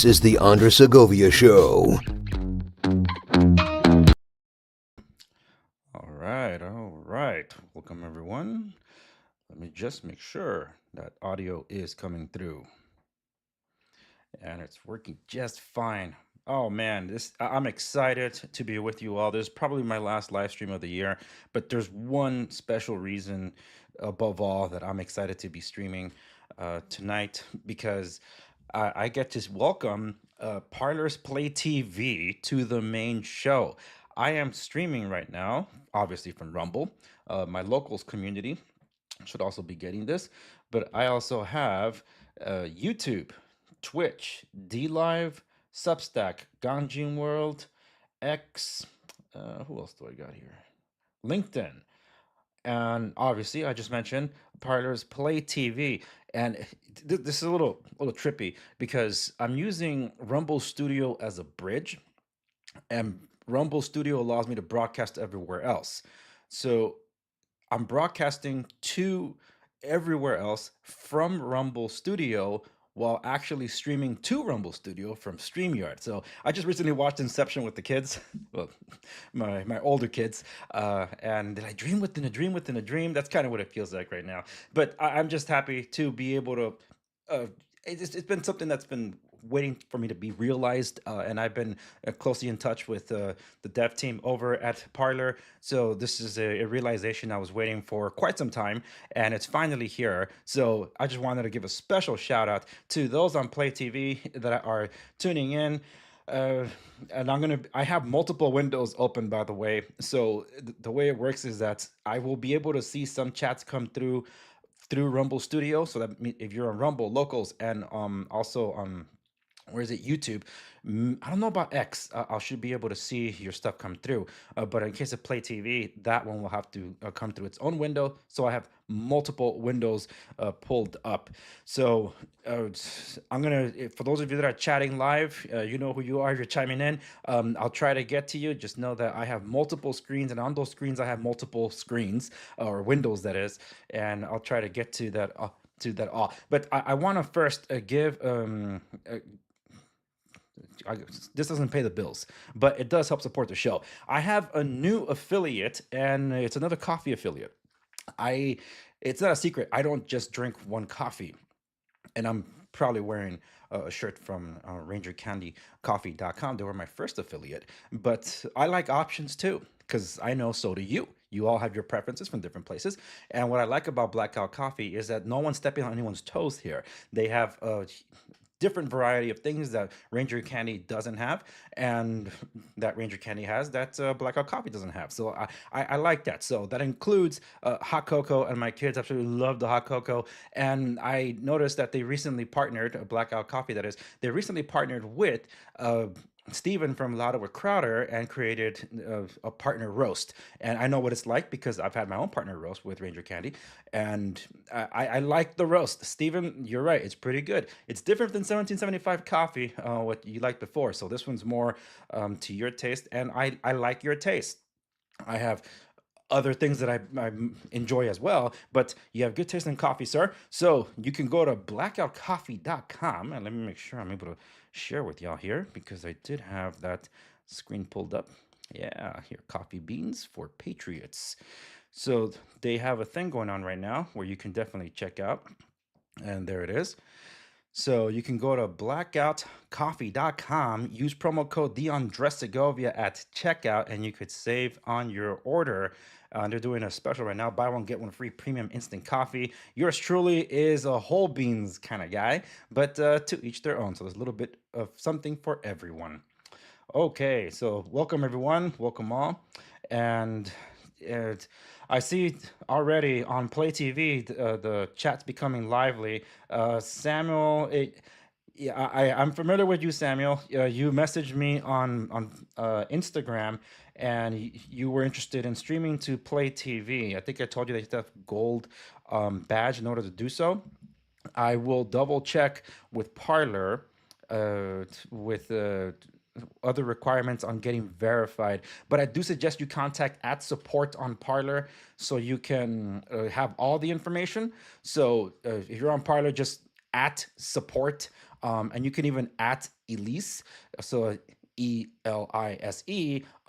This is the Segovia Show. All right. Welcome, everyone. Let me just make sure that audio is coming through. And it's working just fine. Oh man, I'm excited to be with you all. This is probably my last live stream of the year, but there's one special reason above all that I'm excited to be streaming tonight because I get to welcome Parler's Play TV to the main show. I am streaming right now, obviously from Rumble. My locals community should also be getting this, but I also have YouTube, Twitch, D Live, Substack, Ganjin World, X. Who else do I got here? LinkedIn. And obviously, I just mentioned Parler's Play TV, and this is a little trippy because I'm using Rumble Studio as a bridge, and Rumble Studio allows me to broadcast everywhere else. So I'm broadcasting to everywhere else from Rumble Studio while actually streaming to Rumble Studio from StreamYard. So I just recently watched Inception with the kids, well, my older kids, and did I dream within a dream within a dream? That's kind of what it feels like right now. But I'm just happy to be able to. Uh, it's been something that's been waiting for me to be realized, and I've been closely in touch with the dev team over at Parler. So this is a realization I was waiting for quite some time, and it's finally here. So I just wanted to give a special shout out to those on Play TV that are tuning in. Uh, and I have multiple windows open, by the way. So the way it works is that I will be able to see some chats come through Rumble Studio. So that if you're on Rumble locals and also on where is it, YouTube. I don't know about X. I should be able to see your stuff come through, but in case of Play TV, that one will have to come through its own window. So I have multiple windows pulled up. So I'm gonna, for those of you that are chatting live, you know who you are. If you're chiming in, I'll try to get to you. Just know that I have multiple screens, and on those screens I have multiple screens or windows, that is, and I'll try to get to that. All. But I want to first give this doesn't pay the bills, but it does help support the show. I have a new affiliate, and it's another coffee affiliate. It's not a secret. I don't just drink one coffee, and I'm probably wearing a shirt from rangercandycoffee.com. They were my first affiliate, but I like options too, because I know so do you. You all have your preferences from different places. And what I like about Blackout Coffee is that no one's stepping on anyone's toes here. They have different variety of things that Ranger Candy doesn't have, and that Ranger Candy has that Blackout Coffee doesn't have. So I like that. So that includes hot cocoa, and my kids absolutely love the hot cocoa. And I noticed that they recently partnered, Blackout Coffee that is, they recently partnered with uh, Steven from Louder with Crowder and created a partner roast. And I know what it's like because I've had my own partner roast with Ranger Candy. And I like the roast. Steven, you're right. It's pretty good. It's different than 1775 coffee, what you liked before. So this one's more to your taste. And I like your taste. I have other things that I enjoy as well, but you have good taste in coffee, sir. So you can go to blackoutcoffee.com, and let me make sure I'm able to share with y'all here because I did have that screen pulled up. Yeah, here, coffee beans for patriots. So they have a thing going on right now where you can definitely check out, and there it is. So you can go to blackoutcoffee.com, use promo code Segovia at checkout, and you could save on your order. They're doing a special right now: buy one get one free premium instant coffee. Yours truly is a whole beans kind of guy, but to each their own. So there's a little bit of something for everyone. Okay, so welcome everyone, welcome all, and it, I see already on Play TV the chat's becoming lively. Samuel, yeah, I'm familiar with you, Samuel. You messaged me on Instagram, and you were interested in streaming to Play TV. I think I told you that you have gold badge in order to do so. I will double check with Parler, with other requirements on getting verified. But I do suggest you contact at support on Parler so you can have all the information. So if you're on Parler, just at support, and you can even at Elise. So Elise,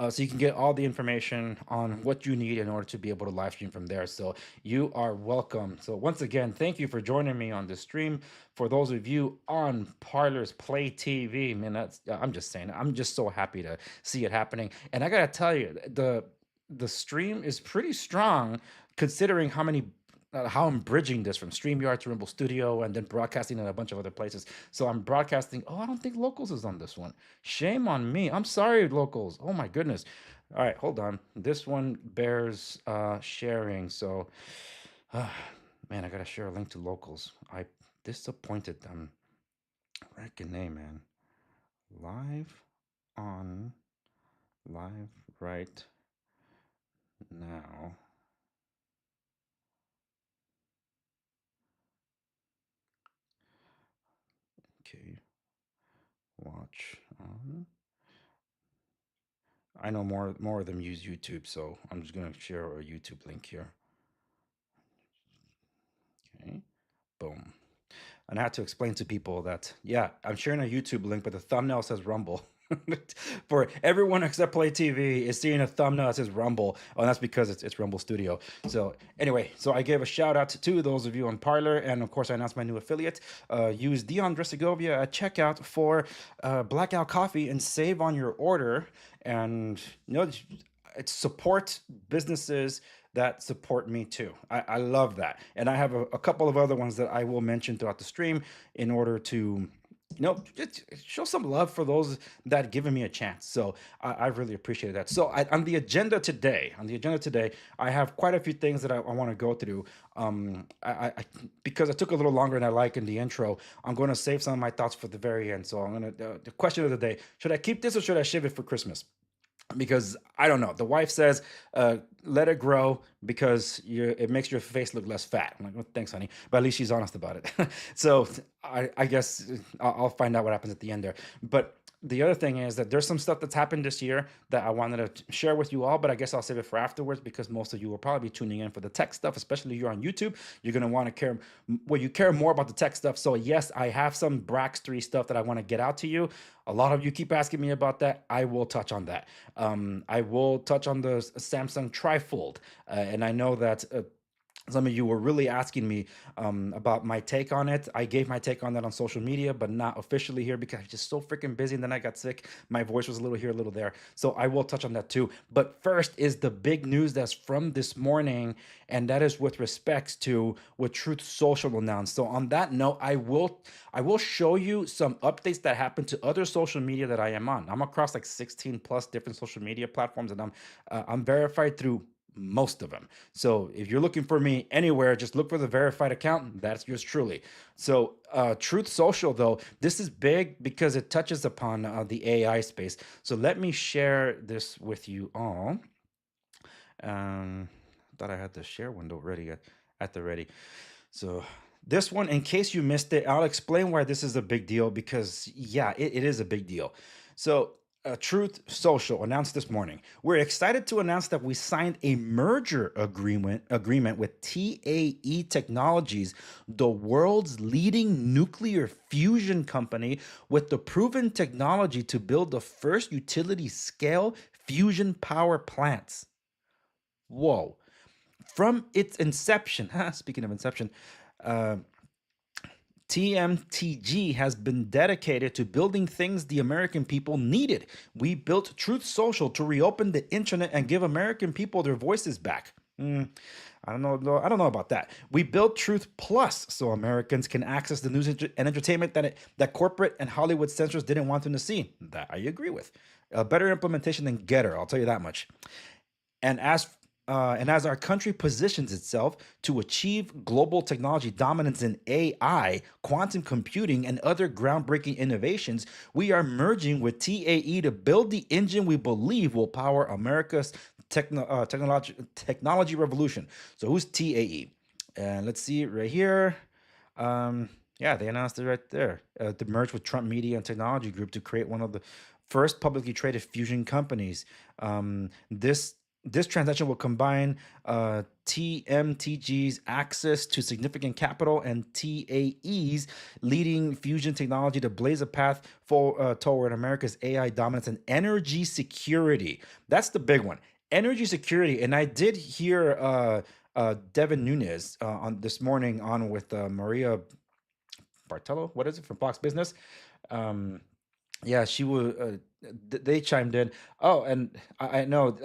so you can get all the information on what you need in order to be able to live stream from there. So you are welcome. So once again, thank you for joining me on this stream. For those of you on Parler's Play TV, man, that's I'm just saying, I'm just so happy to see it happening. And I gotta tell you, the stream is pretty strong considering how I'm bridging this from StreamYard to Rumble Studio and then broadcasting in a bunch of other places. So I'm broadcasting. Oh, I don't think Locals is on this one. Shame on me. I'm sorry, Locals. Oh my goodness. All right, hold on. This one bears sharing. So, uh, man, I gotta share a link to Locals. I disappointed them. Reckon name, man. Live on live right now. Okay, watch on. I know more of them use YouTube, so I'm just gonna share a YouTube link here. Okay, boom. And I had to explain to people that, yeah, I'm sharing a YouTube link, but the thumbnail says Rumble. For everyone except Play TV is seeing a thumbnail that says Rumble. Oh, that's because it's Rumble Studio. So anyway, so I gave a shout out to those of you on Parler, and of course I announced my new affiliate. Use Segovia at checkout for Blackout Coffee and save on your order. And it's support businesses that support me too. I love that. And I have a couple of other ones that I will mention throughout the stream in order to just show some love for those that given me a chance. So I really appreciate that. So on the agenda today, I have quite a few things that I want to go through. Because I took a little longer than I like in the intro, I'm going to save some of my thoughts for the very end. So I'm going to, the question of the day, should I keep this or should I shave it for Christmas? Because I don't know. The wife says, let it grow because it makes your face look less fat. I'm like, well, thanks, honey. But at least she's honest about it. So I guess I'll find out what happens at the end there. But the other thing is that there's some stuff that's happened this year that I wanted to share with you all, but I guess I'll save it for afterwards because most of you will probably be tuning in for the tech stuff, especially if you're on YouTube. You're going to want to care, you care more about the tech stuff. So yes, I have some Brax 3 stuff that I want to get out to you. A lot of you keep asking me about that. I will touch on that. I will touch on the Samsung Trifold. And I know that some of you were really asking me about my take on it. I gave my take on that on social media, but not officially here because I'm just so freaking busy. And then I got sick. My voice was a little here, a little there. So I will touch on that too. But first is the big news that's from this morning, and that is with respects to what Truth Social announced. So on that note, I will show you some updates that happened to other social media that I am on. I'm across like 16 plus different social media platforms, and I'm verified through most of them. So if you're looking for me anywhere, just look for the verified account. That's yours truly. So Truth Social, though, this is big because it touches upon the AI space. So let me share this with you all. Thought I had the share window ready at the ready. So this one, in case you missed it, I'll explain why this is a big deal because yeah, it is a big deal. So Truth Social announced this morning. We're excited to announce that we signed a merger agreement with TAE Technologies, the world's leading nuclear fusion company with the proven technology to build the first utility scale fusion power plants. Whoa. From its inception, speaking of inception, uh, TMTG has been dedicated to building things the American people needed. We built Truth Social to reopen the internet and give American people their voices back. I don't know. I don't know about that. We built Truth Plus so Americans can access the news and entertainment that corporate and Hollywood censors didn't want them to see. That I agree with. A better implementation than Getter, I'll tell you that much. And as our country positions itself to achieve global technology dominance in AI, quantum computing, and other groundbreaking innovations, we are merging with TAE to build the engine we believe will power America's technology revolution. So, who's TAE? And let's see it right here. Yeah, they announced it right there. To merge with Trump Media and Technology Group to create one of the first publicly traded fusion companies. This transaction will combine TMTG's access to significant capital and TAE's leading fusion technology to blaze a path toward America's AI dominance and energy security. That's the big one. Energy security. And I did hear Devin Nunes on this morning on with Maria Bartello. What is it from Fox Business? Um, yeah, she was. They chimed in. Oh, and I know.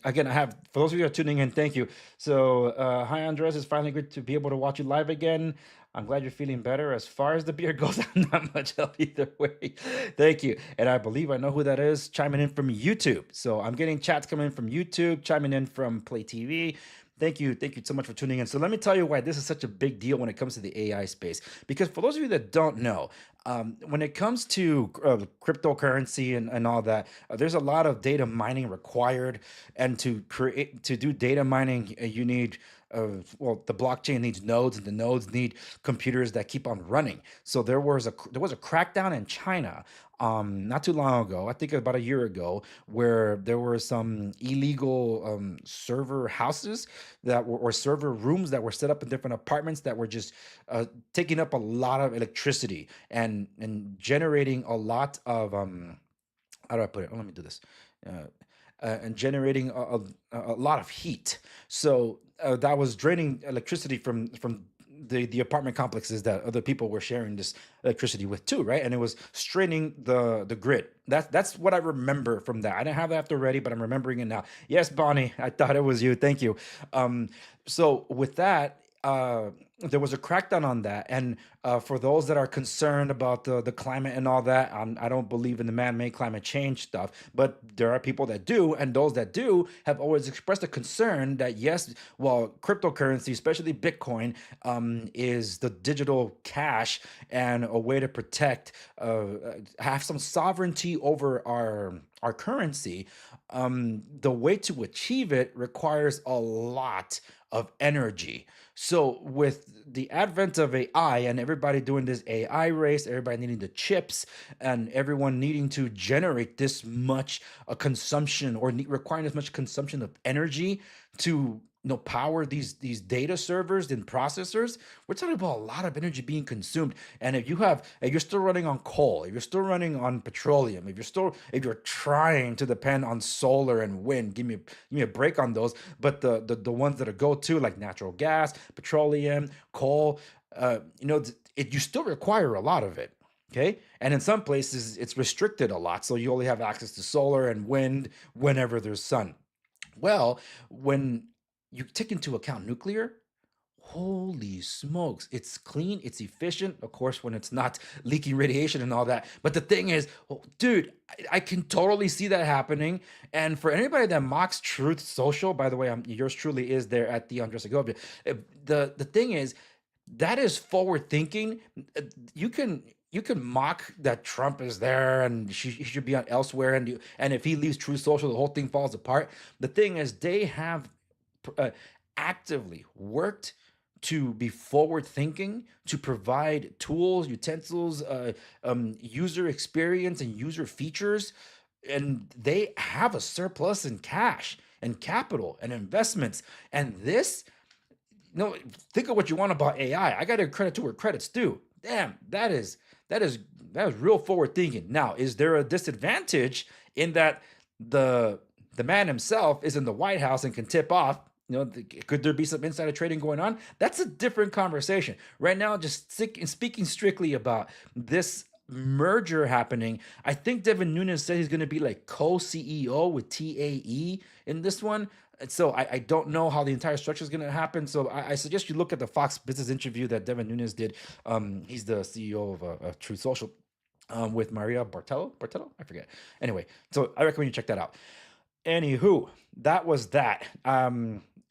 Again, I have for those of you who are tuning in. Thank you. So, hi, Andres. It's finally good to be able to watch you live again. I'm glad you're feeling better. As far as the beer goes, I'm not much help either way. Thank you. And I believe I know who that is chiming in from YouTube. So I'm getting chats coming in from YouTube, chiming in from Play TV. Thank you. Thank you so much for tuning in. So let me tell you why this is such a big deal when it comes to the AI space. Because for those of you that don't know, when it comes to cryptocurrency and all that, there's a lot of data mining required. And to do data mining, you need well, the blockchain needs nodes, and the nodes need computers that keep on running. So there was a crackdown in China not too long ago, I think about a year ago, where there were some illegal server houses or server rooms that were set up in different apartments that were just taking up a lot of electricity and generating a lot of how do I put it? Oh, let me do this. Uh, and generating a lot of heat. So that was draining electricity from the apartment complexes that other people were sharing this electricity with too, right? And it was straining the grid. That's what I remember from that. I didn't have that after ready, but I'm remembering it now. Yes, Bonnie, I thought it was you. Thank you. So with that, there was a crackdown on that, and for those that are concerned about the climate and all that, I don't believe in the man-made climate change stuff, but there are people that do, and those that do have always expressed a concern that yes, well, cryptocurrency, especially Bitcoin, is the digital cash and a way to protect, have some sovereignty over our currency. The way to achieve it requires a lot of energy. So with the advent of AI and everybody doing this AI race, everybody needing the chips, and everyone needing to generate this much consumption or requiring this much consumption of energy to power these data servers and processors. We're talking about a lot of energy being consumed. And if you're still running on coal, if you're still running on petroleum, if you're trying to depend on solar and wind, give me a break on those. But the ones that are go to, like natural gas, petroleum, coal, you still require a lot of it. Okay. And in some places it's restricted a lot. So you only have access to solar and wind whenever there's sun. Well, when you take into account nuclear, holy smokes, it's clean, it's efficient, of course, when it's not leaking radiation and all that. But the thing is, oh, dude, I can totally see that happening. And for anybody that mocks Truth Social, by the way, yours truly is there at the Andres Segovia. The thing is, that is forward thinking. You can mock that Trump is there and he should be on elsewhere, and if he leaves True Social, the whole thing falls apart. The thing is, they have uh, actively worked to be forward thinking, to provide tools, utensils, user experience, and user features, and they have a surplus in cash and capital and investments. And this, no, think of what you want about AI. I got to credit to where credit's due. Damn, that is that is real forward thinking. Now, is there a disadvantage in that the man himself is in the White House and can tip off? Could there be some insider trading going on? That's a different conversation. Right now, just speaking strictly about this merger happening, I think Devin Nunes said he's going to be like co-CEO with TAE in this one. So I don't know how the entire structure is going to happen. So I suggest you look at the Fox Business interview that Devin Nunes did. He's the CEO of True Social, with Maria Bartello, I forget. Anyway, so I recommend you check that out. Anywho, that was that.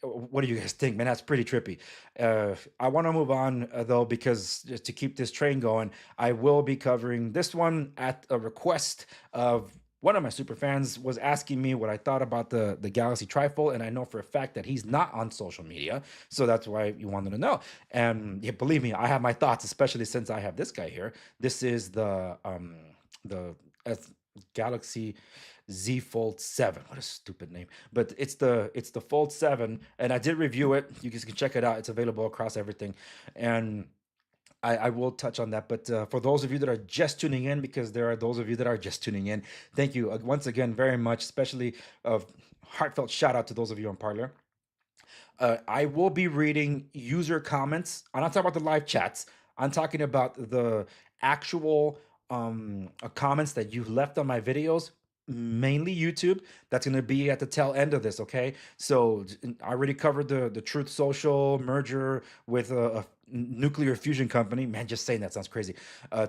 What do you guys think, man? That's pretty trippy. I want to move on, though, because just to keep this train going, I will be covering this one at a request of one of my super fans. Was asking me what I thought about the Galaxy Trifold, and I know for a fact that he's not on social media, so that's why you wanted to know. And yeah, believe me, I have my thoughts, especially since I have this guy here. This is the Galaxy Z Fold 7. What a stupid name. But it's the Fold 7, and I did review it. You guys can check it out. It's available across everything. And I will touch on that. But for those of you that are just tuning in, because there are those of you that are just tuning in, thank you once again very much, especially heartfelt shout out to those of you on Parler. I will be reading user comments. I'm not talking about the live chats. I'm talking about the actual comments that you left on my videos, mainly YouTube. That's going to be at the tail end of this. Okay, so I already covered the Truth Social merger with a nuclear fusion company. Man, just saying that sounds crazy.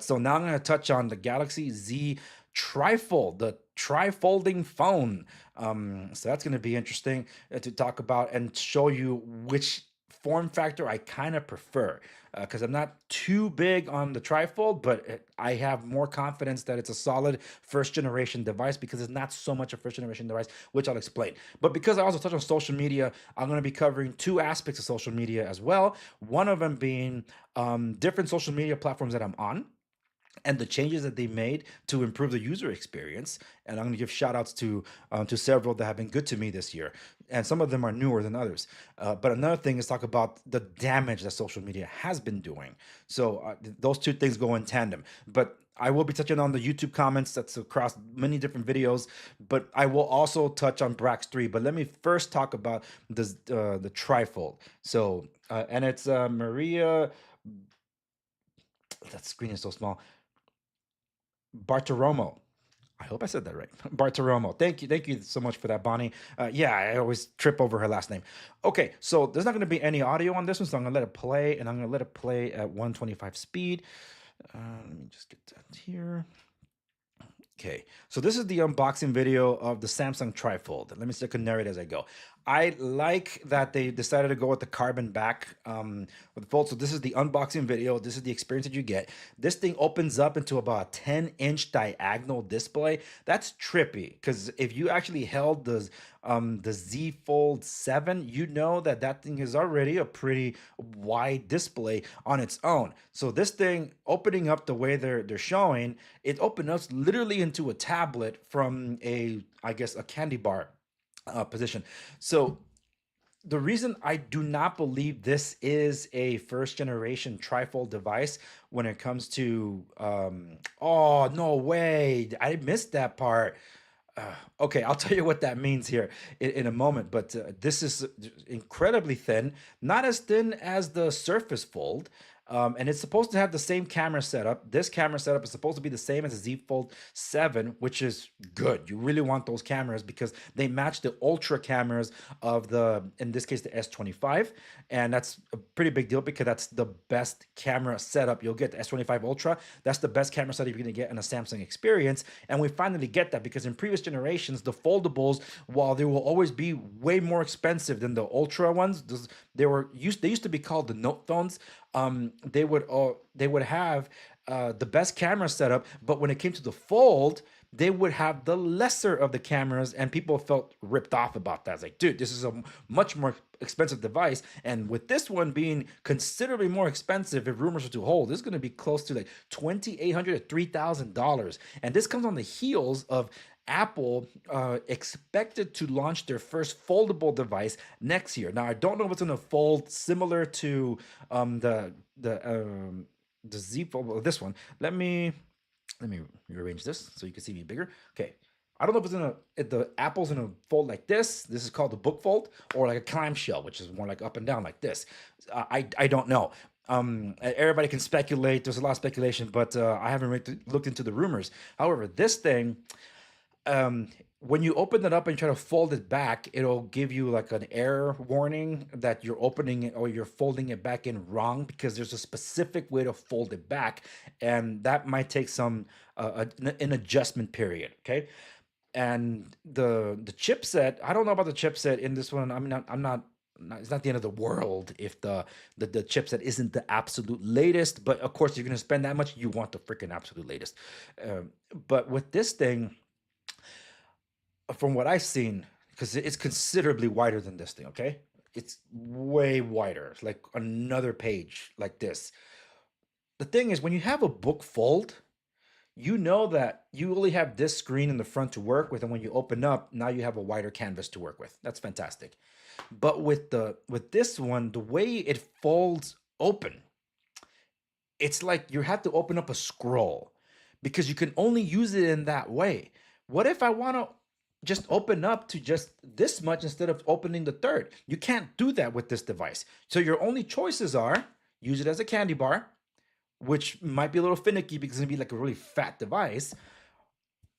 So now I'm going to touch on the Galaxy Z Trifold, the trifolding phone. So that's going to be interesting to talk about and show you which form factor I kind of prefer, because I'm not too big on the trifold, but I have more confidence that it's a solid first generation device because it's not so much a first generation device, which I'll explain. But because I also touch on social media, I'm going to be covering two aspects of social media as well. One of them being different social media platforms that I'm on and the changes that they made to improve the user experience. And I'm going to give shout outs to several that have been good to me this year. And some of them are newer than others. But another thing is talk about the damage that social media has been doing. So those two things go in tandem. But I will be touching on the YouTube comments that's across many different videos, but I will also touch on Brax 3. But let me first talk about the trifold. So, and it's Maria, that screen is so small. Bartiromo. I hope I said that right. Bartiromo. Thank you so much for that, Bonnie. Yeah, I always trip over her last name. Okay, so there's not going to be any audio on this one, so I'm going to let it play, and I'm going to let it play at 125 speed. Let me just get that here. Okay, so this is the unboxing video of the Samsung Trifold. Let me see if I can narrate as I go. I like that they decided to go with the carbon back with the fold. So this is the unboxing video. This is the experience that you get. This thing opens up into about a 10-inch diagonal display. That's trippy because if you actually held the Z Fold 7, you know that that thing is already a pretty wide display on its own. So this thing opening up the way they're showing, it opens up literally into a tablet from I guess a candy bar position. So the reason I do not believe this is a first generation trifold device when it comes to oh no way, I missed that part. Okay, I'll tell you what that means here in a moment, but this is incredibly thin, not as thin as the Surface Fold. And it's supposed to have the same camera setup. This camera setup is supposed to be the same as the Z Fold 7, which is good. You really want those cameras because they match the ultra cameras of the, in this case, the S25. And that's a pretty big deal because that's the best camera setup you'll get. The S25 Ultra, that's the best camera setup you're going to get in a Samsung experience. And we finally get that because in previous generations, the foldables, while they will always be way more expensive than the Ultra ones, they used to be called the Note phones. They would have the best camera setup, but when it came to the Fold, they would have the lesser of the cameras, and people felt ripped off about that. It's like, dude, this is a much more expensive device, and with this one being considerably more expensive, if rumors are to hold, this is going to be close to like $2,800 to $3,000, and this comes on the heels of Apple expected to launch their first foldable device next year. Now, I don't know if it's going to fold similar to the Z Fold. Well, this one. Let me rearrange this so you can see me bigger. Okay. I don't know if the Apple's gonna fold like this. This is called the book fold, or like a clamshell, which is more like up and down like this. I don't know. Everybody can speculate. There's a lot of speculation, but I haven't looked into the rumors. However, this thing, when you open it up and try to fold it back, it'll give you like an error warning that you're opening it or you're folding it back in wrong because there's a specific way to fold it back, and that might take some an adjustment period. Okay, and the chipset, I don't know about the chipset in this one. I'm not. It's not the end of the world if the chipset isn't the absolute latest, but of course you're gonna spend that much, you want the freaking absolute latest. But with this thing, from what I've seen, because it's considerably wider than this thing, okay? It's way wider, it's like another page like this. The thing is, when you have a book fold, you know that you only have this screen in the front to work with, and when you open up, now you have a wider canvas to work with. That's fantastic. But with this one, the way it folds open, it's like you have to open up a scroll because you can only use it in that way. What if I want to just open up to just this much instead of opening the third? You can't do that with this device. So your only choices are use it as a candy bar, which might be a little finicky because it's gonna be like a really fat device,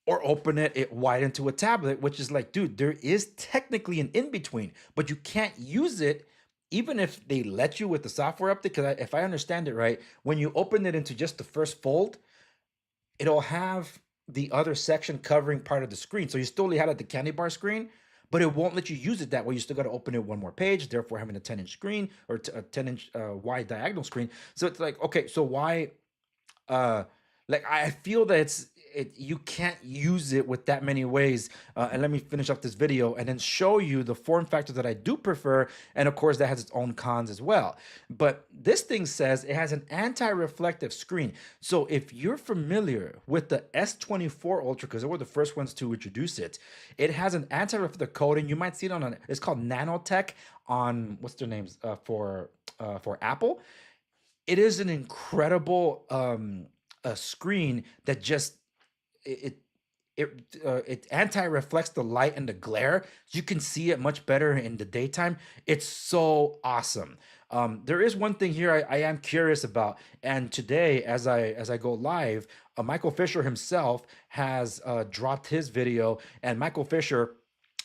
or open it wide into a tablet, which is like, dude, there is technically an in between, but you can't use it even if they let you with the software update. Because if I understand it right, when you open it into just the first fold, it'll have the other section covering part of the screen. So you still only have like the candy bar screen, but it won't let you use it that way. You still got to open it one more page, therefore having a 10-inch screen or a 10-inch wide diagonal screen. So it's like, okay, so why? Like I feel that you can't use it with that many ways. And let me finish up this video and then show you the form factor that I do prefer. And of course, that has its own cons as well. But this thing says it has an anti-reflective screen. So if you're familiar with the S24 Ultra, because they were the first ones to introduce it, it has an anti-reflective coating. You might see it it's called Nanotech on, what's their names, for Apple. It is an incredible a screen that just it anti-reflects the light and the glare. You can see it much better in the daytime. It's so awesome. There is one thing here I am curious about, and today as I go live, Michael Fisher himself has dropped his video, and Michael Fisher.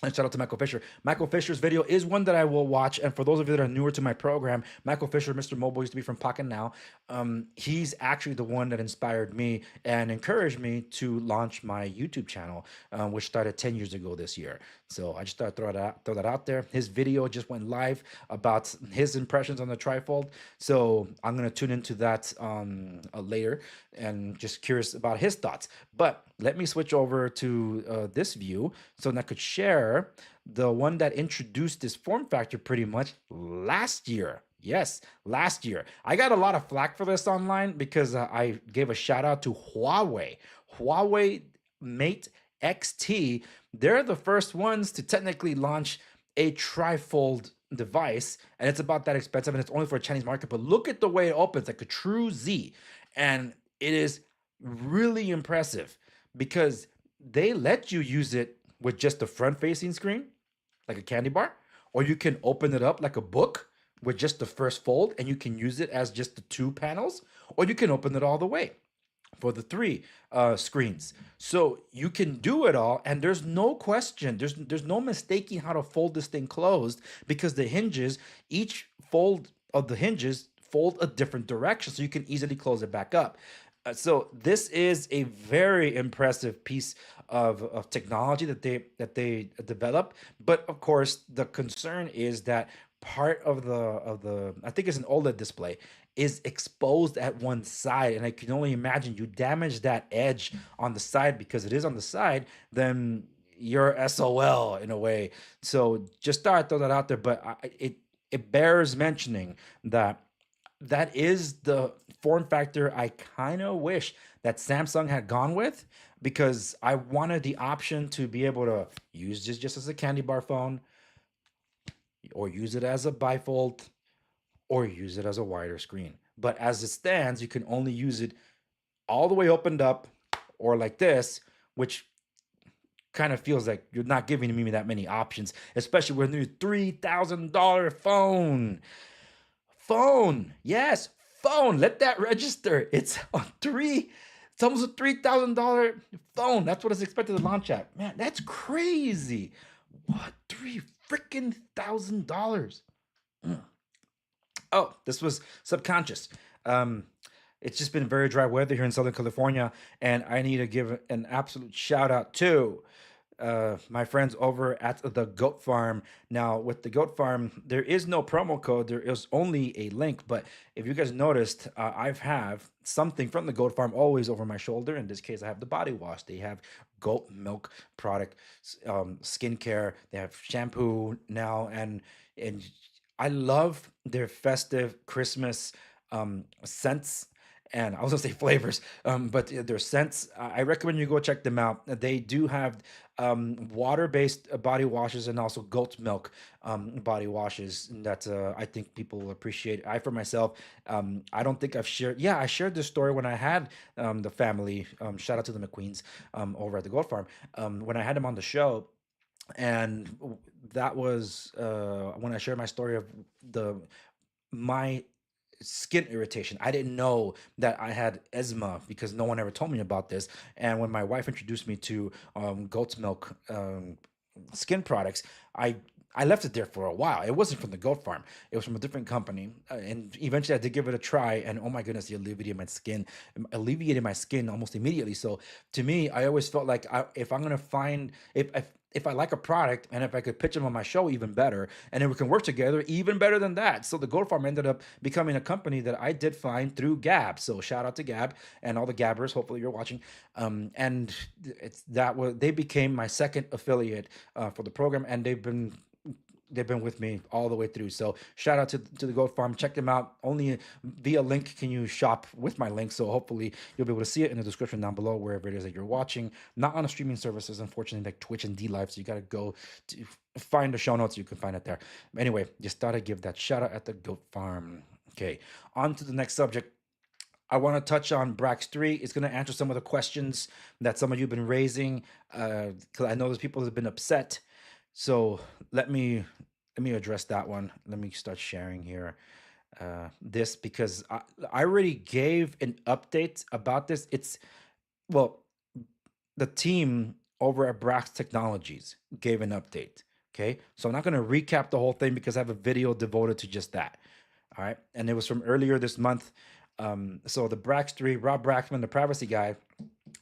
And shout out to Michael Fisher. Michael Fisher's video is one that I will watch. And for those of you that are newer to my program, Michael Fisher, Mr. Mobile, used to be from Pocket Now. He's actually the one that inspired me and encouraged me to launch my YouTube channel, which started 10 years ago this year. So I just thought I'd throw that out there. His video just went live about his impressions on the Trifold. So I'm going to tune into that later and just curious about his thoughts. But let me switch over to this view so that I could share the one that introduced this form factor pretty much last year. Yes, last year. I got a lot of flack for this online because I gave a shout out to Huawei. Huawei Mate XT. They're the first ones to technically launch a trifold device, and it's about that expensive, and it's only for a Chinese market. But look at the way it opens, like a true Z, and it is really impressive because they let you use it with just the front-facing screen, like a candy bar, or you can open it up like a book with just the first fold, and you can use it as just the two panels, or you can open it all the way for the three screens. So you can do it all, and there's no question. There's no mistaking how to fold this thing closed because the hinges, each fold of the hinges fold a different direction, so you can easily close it back up. So this is a very impressive piece of technology that they develop. But of course, the concern is that part of the I think it's an OLED display is exposed at one side, and I can only imagine you damage that edge on the side because it is on the side, then you're SOL in a way. So just thought I'd throw that out there, but it bears mentioning that that is the form factor I kind of wish that Samsung had gone with, because I wanted the option to be able to use this just as a candy bar phone, or use it as a bifold, or use it as a wider screen. But as it stands, you can only use it all the way opened up or like this, which kind of feels like you're not giving me that many options, especially with a new $3,000 phone. Phone, yes, phone. Let that register. It's It's almost a $3,000 phone. That's what it's expected to launch at. Man, that's crazy. What, $3,000? Oh, this was subconscious. Um, it's just been very dry weather here in Southern California, and I need to give an absolute shout out to my friends over at the Goat Farm. Now, with the Goat Farm, there is no promo code. There is only a link. But if you guys noticed, I have something from the Goat Farm always over my shoulder. In this case, I have the body wash. They have goat milk product, skincare. They have shampoo now, and I love their festive Christmas scents. And I was gonna say flavors, but their scents. I recommend you go check them out. They do have water-based body washes and also goat's milk body washes that I think people will appreciate. I, for myself, I don't think I've shared. Yeah, I shared this story when I had the family. Shout out to the McQueens over at the Goat Farm when I had them on the show, and that was when I shared my story of the my skin irritation. I didn't know that I had eczema because no one ever told me about this. And when my wife introduced me to goat's milk skin products, I left it there for a while. It wasn't from the goat farm. It was from a different company. And eventually I did give it a try, and oh my goodness, it alleviated my skin almost immediately. So to me, I always felt like if I'm going to find, if I like a product and if I could pitch them on my show, even better. And if we can work together, even better than that. So the Goat Farm ended up becoming a company that I did find through Gab. So shout out to Gab and all the Gabbers. Hopefully you're watching. And they became my second affiliate for the program, and they've been with me all the way through. So shout out to the Goat Farm. Check them out. Only via link can you shop with my link. So hopefully you'll be able to see it in the description down below, wherever it is that you're watching. Not on the streaming services, unfortunately, like Twitch and D Live. So you got to go to find the show notes. You can find it there. Anyway, just thought I'd give that shout out at the Goat Farm. Okay, on to the next subject. I want to touch on Brax 3. It's going to answer some of the questions that some of you have been raising, because I know there's people that have been upset. So let me address that one. Let me start sharing here this, because I already gave an update about this. Well, the team over at Brax Technologies gave an update. Okay, so I'm not going to recap the whole thing because I have a video devoted to just that. All right, and it was from earlier this month. So the Brax 3, Rob Braxman, the privacy guy,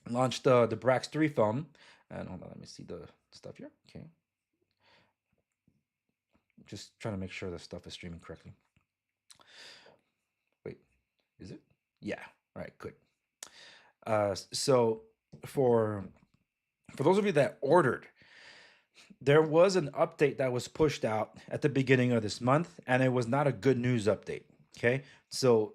launched the Brax 3 phone. And hold on, let me see the stuff here. Okay. Just trying to make sure the stuff is streaming correctly. Wait, is it? Yeah. All right, good. So for those of you that ordered, there was an update that was pushed out at the beginning of this month, and it was not a good news update. Okay, so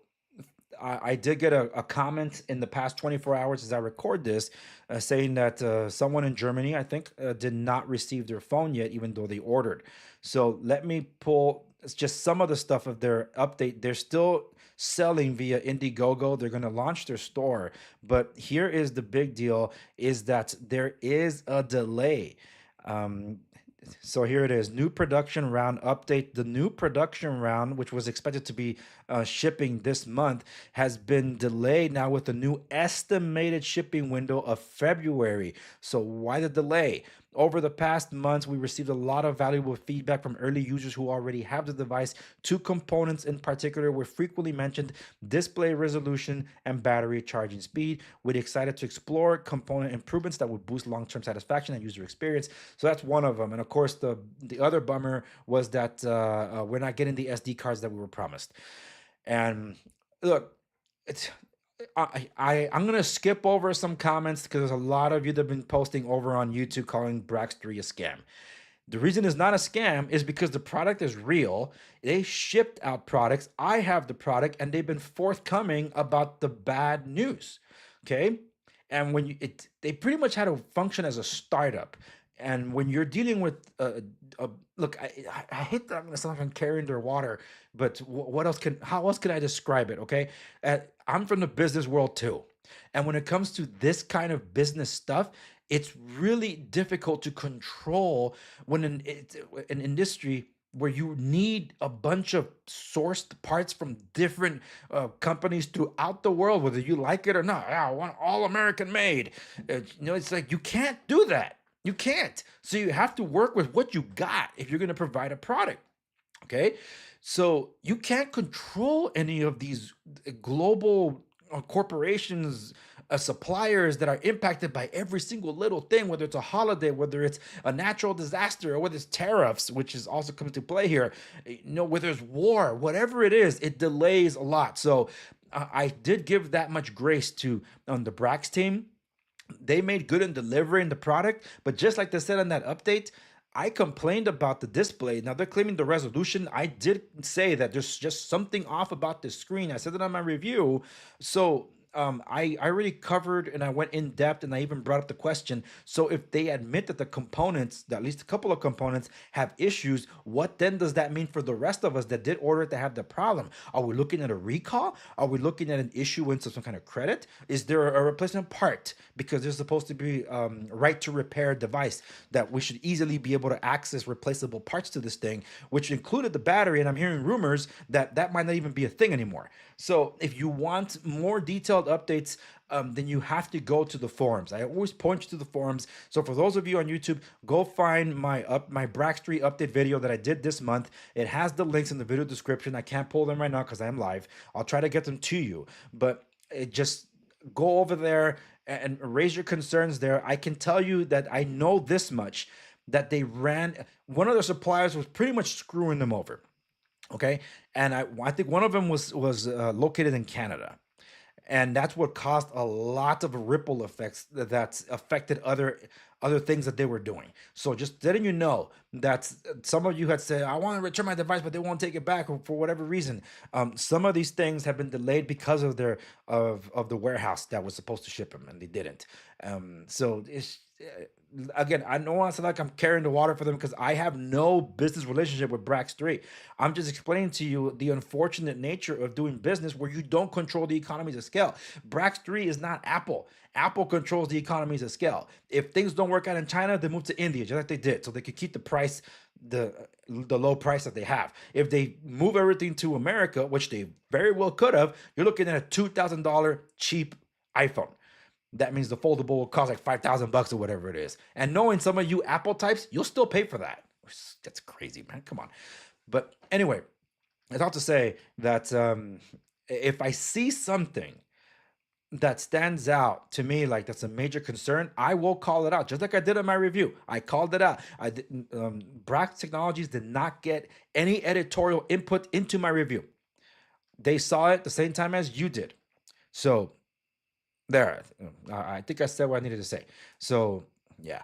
I did get a comment in the past 24 hours as I record this, saying that someone in Germany, I think, did not receive their phone yet, even though they ordered. So let me pull it's just some of the stuff of their update. They're still selling via Indiegogo. They're going to launch their store. But here is the big deal is that there is a delay. Um, so here it is, new production round update. The new production round, which was expected to be shipping this month, has been delayed now with the new estimated shipping window of February. So why the delay? Over the past months, we received a lot of valuable feedback from early users who already have the device. Two components in particular were frequently mentioned: display resolution and battery charging speed. We're excited to explore component improvements that would boost long-term satisfaction and user experience. So that's one of them. And of course, the other bummer was that we're not getting the SD cards that we were promised. And look, it's I'm gonna skip over some comments because there's a lot of you that have been posting over on YouTube calling Brax 3 a scam. The reason it's not a scam is because the product is real. They shipped out products. I have the product, and they've been forthcoming about the bad news. Okay, and when they pretty much had to function as a startup. And when you're dealing with, look, I hate that I'm gonna sound like I'm carrying their water, but how else can I describe it? Okay, I'm from the business world too, and when it comes to this kind of business stuff, it's really difficult to control when an industry where you need a bunch of sourced parts from different companies throughout the world, whether you like it or not. Yeah, I want all American made. It's like you can't do that. You can't. So you have to work with what you got if you're going to provide a product. Okay. So you can't control any of these global corporations, suppliers that are impacted by every single little thing, whether it's a holiday, whether it's a natural disaster, or whether it's tariffs, which is also coming to play here, whether it's war, whatever it is, it delays a lot. So I did give that much grace to the Brax team. They made good in delivering the product, but just like they said on that update, I complained about the display. Now they're claiming the resolution. I did say that there's just something off about the screen. I said that on my review. So I already covered and I went in depth and I even brought up the question. So if they admit that the components, at least a couple of components, have issues, what then does that mean for the rest of us that did order it to have the problem? Are we looking at a recall? Are we looking at an issuance of some kind of credit? Is there a replacement part? Because there's supposed to be right to repair device that we should easily be able to access replaceable parts to this thing, which included the battery. And I'm hearing rumors that that might not even be a thing anymore. So if you want more detailed updates, then you have to go to the forums. I always point you to the forums. So for those of you on YouTube, go find my Brax 3 update video that I did this month. It has the links in the video description. I can't pull them right now because I'm live. I'll try to get them to you, but just go over there and raise your concerns there. I can tell you that I know this much, that one of their suppliers was pretty much screwing them over. Okay, and I think one of them was located in Canada, and that's what caused a lot of ripple effects that's affected other things that they were doing. So just letting you know that some of you had said, I want to return my device, but they won't take it back for whatever reason. Some of these things have been delayed because of of the warehouse that was supposed to ship them, and they didn't. So it's again, I don't want to sound like I'm carrying the water for them because I have no business relationship with Brax 3. I'm just explaining to you the unfortunate nature of doing business where you don't control the economies of scale. Brax 3 is not Apple. Apple controls the economies of scale. If things don't work out in China, they move to India, just like they did, so they could keep the price, the low price that they have. If they move everything to America, which they very well could have, you're looking at a $2,000 cheap iPhone. That means the foldable will cost like $5,000 or whatever it is. And knowing some of you Apple types, you'll still pay for that. That's crazy, man. Come on. But anyway, I thought to say that if I see something that stands out to me like that's a major concern, I will call it out, just like I did in my review. I called it out. Brax Technologies did not get any editorial input into my review. They saw it the same time as you did. So there, I think I said what I needed to say. So yeah,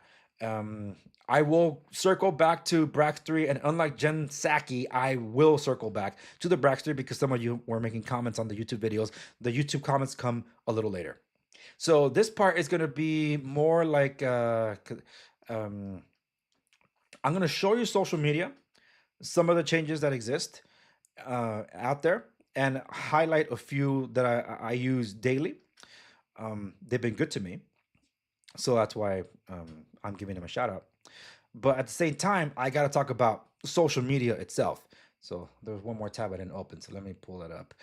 I will circle back to Brax 3, and unlike Jen Psaki, I will circle back to the Brax 3 because some of you were making comments on the YouTube videos. The YouTube comments come a little later. So this part is going to be more like I'm going to show you social media. some of the changes that exist out there and highlight a few that I use daily. They've been good to me, so that's why I'm giving them a shout out. But at the same time, I got to talk about social media itself. So there's one more tab I didn't open, so let me pull that up.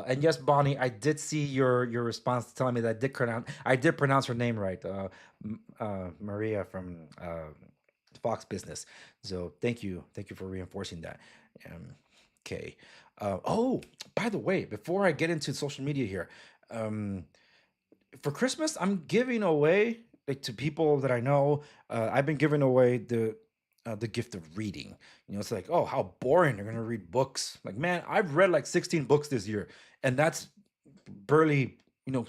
And yes, Bonnie, I did see your response telling me that I did pronounce her name right, Maria from Fox Business. So thank you for reinforcing that. Um, okay. Oh, by the way, before I get into social media here, um, for Christmas, I'm giving away like to people that I know. I've been giving away the gift of reading. You know, it's like, oh, how boring! They're gonna read books. Like, man, I've read like 16 books this year, and that's barely, you know,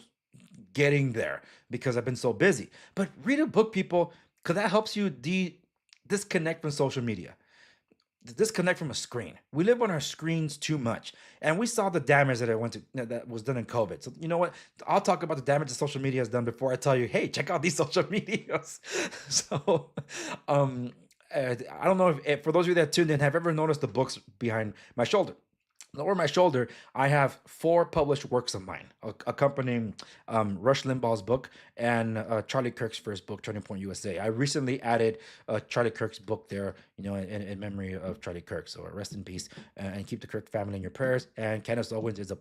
getting there because I've been so busy. But read a book, people, because that helps you disconnect from social media, disconnect from a screen. We live on our screens too much, and we saw the damage that that was done in COVID. So you know what? I'll talk about the damage that social media has done before I tell you, hey, check out these social medias. So, um, I don't know if for those of you that tuned in have ever noticed the books behind my shoulder. Over my shoulder, I have four published works of mine, accompanying Rush Limbaugh's book and Charlie Kirk's first book, Turning Point USA. I recently added Charlie Kirk's book there, you know, in memory of Charlie Kirk. So rest in peace and keep the Kirk family in your prayers. And Candace Owens is a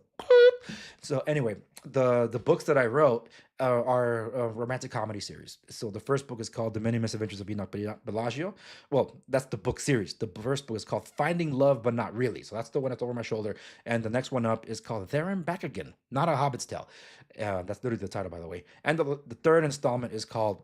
so anyway, the books that I wrote are a romantic comedy series. So the first book is called The Many Misadventures of Enoch Bellagio. Well, that's the book series. The first book is called Finding Love But Not Really. So that's the one that's over my shoulder. And the next one up is called There and Back Again, not a Hobbit's Tale. That's literally the title, by the way. And the third installment is called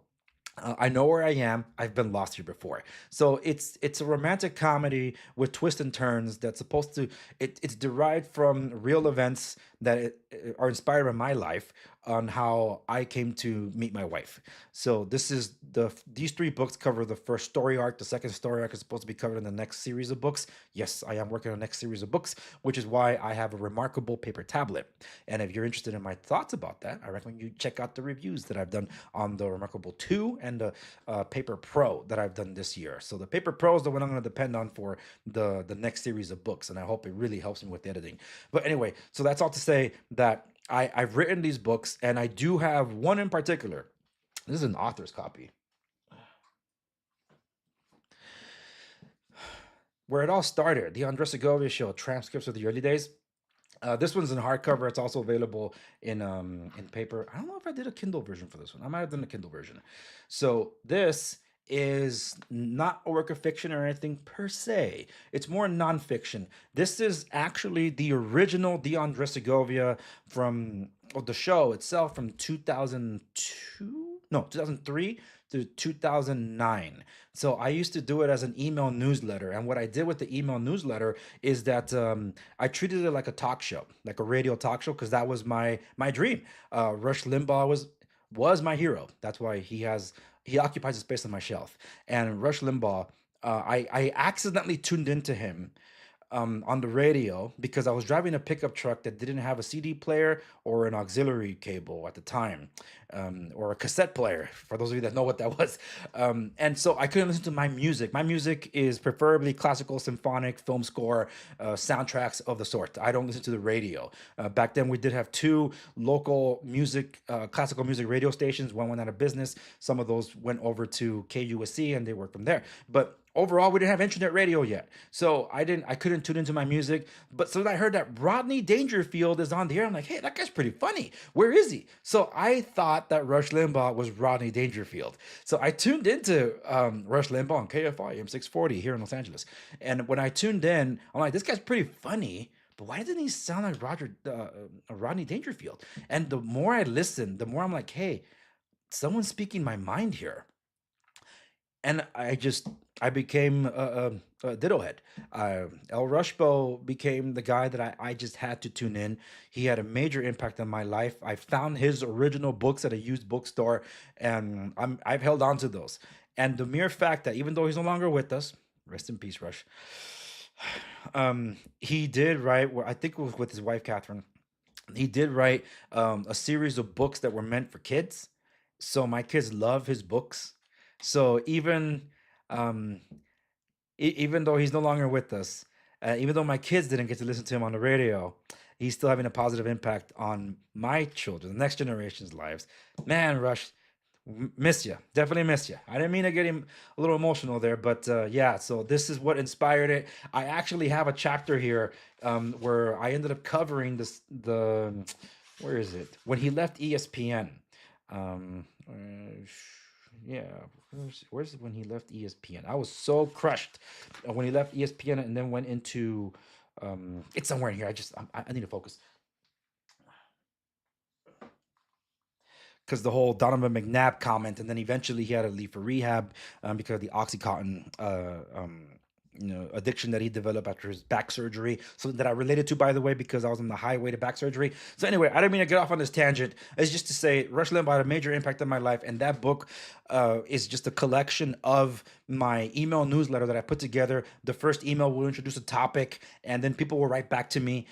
I Know Where I Am. I've Been Lost Here Before. So it's a romantic comedy with twists and turns that's supposed to it's derived from real events that are inspired by my life on how I came to meet my wife. So this is these three books cover the first story arc. The second story arc is supposed to be covered in the next series of books. Yes, I am working on the next series of books, which is why I have a remarkable paper tablet. And if you're interested in my thoughts about that, I recommend you check out the reviews that I've done on the Remarkable 2 and the Paper Pro that I've done this year. So the Paper Pro is the one I'm going to depend on for the next series of books, and I hope it really helps me with editing. But anyway, so that's all to say that I've written these books, and I do have one in particular. This is an author's copy. Where it all started, the Andres Segovia show, transcripts of the early days. This one's in hardcover. It's also available in paper. I don't know if I did a Kindle version for this one. I might have done a Kindle version. So this is not a work of fiction or anything per se. It's more nonfiction. This is actually the original Dion Segovia from the show itself from 2002? No, 2003 to 2009. So I used to do it as an email newsletter. And what I did with the email newsletter is that I treated it like a talk show, like a radio talk show, because that was my dream. Rush Limbaugh was my hero. That's why he occupies a space on my shelf. And Rush Limbaugh, I accidentally tuned into him on the radio because I was driving a pickup truck that didn't have a CD player or an auxiliary cable at the time, or a cassette player, for those of you that know what that was. And so I couldn't listen to my music. My music is preferably classical, symphonic, film score, soundtracks of the sort. I don't listen to the radio. Back then, we did have two local music, classical music radio stations. One went out of business. Some of those went over to KUSC and they worked from there. But overall, we didn't have internet radio yet, so I couldn't tune into my music. But so I heard that Rodney Dangerfield is on the air. I'm like, hey, that guy's pretty funny. Where is he? So I thought that Rush Limbaugh was Rodney Dangerfield. So I tuned into Rush Limbaugh on KFI M640 here in Los Angeles. And when I tuned in, I'm like, this guy's pretty funny. But why doesn't he sound like Rodney Dangerfield? And the more I listened, the more I'm like, hey, someone's speaking my mind here. And I became a ditto head. El Rushbo became the guy that I just had to tune in. He had a major impact on my life. I found his original books at a used bookstore, and I've held on to those. And the mere fact that even though he's no longer with us, rest in peace, Rush. He did write, I think it was with his wife Catherine. He did write a series of books that were meant for kids. So my kids love his books. So even um, even though he's no longer with us, even though my kids didn't get to listen to him on the radio, he's still having a positive impact on my children, the next generation's lives. Man, Rush, miss you. Definitely miss you. I didn't mean to get him a little emotional there, but yeah. So this is what inspired it. I actually have a chapter here where I ended up covering this. Where is it? When he left ESPN. Yeah, where's when he left ESPN? I was so crushed when he left ESPN and then went into. It's somewhere in here. I need to focus. Because the whole Donovan McNabb comment, and then eventually he had to leave for rehab because of the OxyContin addiction that he developed after his back surgery. Something that I related to, by the way, because I was on the highway to back surgery. So anyway, I didn't mean to get off on this tangent. It's just to say Rush Limbaugh had a major impact on my life, and that book is just a collection of my email newsletter that I put together. The first email will introduce a topic, and then people will write back to me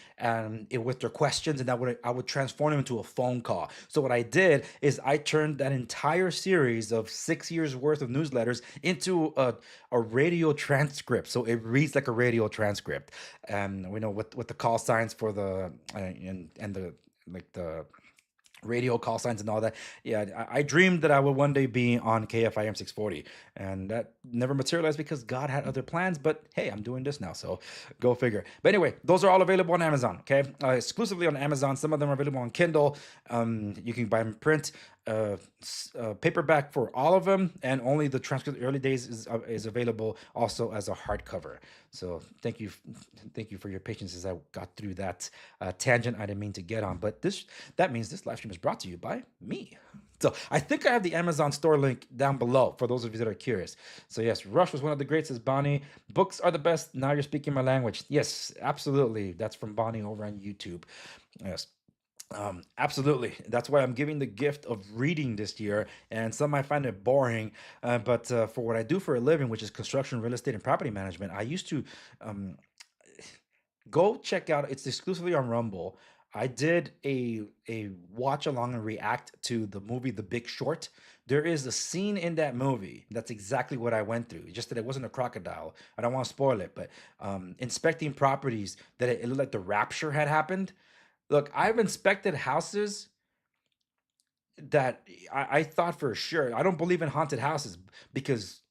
with their questions, and I would transform them into a phone call. So what I did is I turned that entire series of 6 years worth of newsletters into a radio transcript. So it reads like a radio transcript, and we know what the call signs for the and the like the radio call signs and all that. Yeah, I dreamed that I would one day be on KFIM 640, and that never materialized because God had other plans. But hey, I'm doing this now, so go figure. But anyway, those are all available on Amazon. Okay, exclusively on Amazon. Some of them are available on Kindle. You can buy them in print. Paperback for all of them, and only the transcript early days is available also as a hardcover. So thank you for your patience as I got through that tangent I didn't mean to get on. But that means this live stream is brought to you by me. So I think I have the Amazon store link down below for those of you that are curious. So yes, Rush was one of the greats, says Bonnie. Books are the best. Now you're speaking my language. Yes, absolutely. That's from Bonnie over on YouTube. Yes. Absolutely. That's why I'm giving the gift of reading this year. And some might find it boring, but for what I do for a living, which is construction, real estate, and property management, I used to go check out. It's exclusively on Rumble. I did a watch along and react to the movie The Big Short. There is a scene in that movie that's exactly what I went through. Just that it wasn't a crocodile. I don't want to spoil it, but inspecting properties that it looked like the rapture had happened. Look, I've inspected houses that I thought for sure. I don't believe in haunted houses because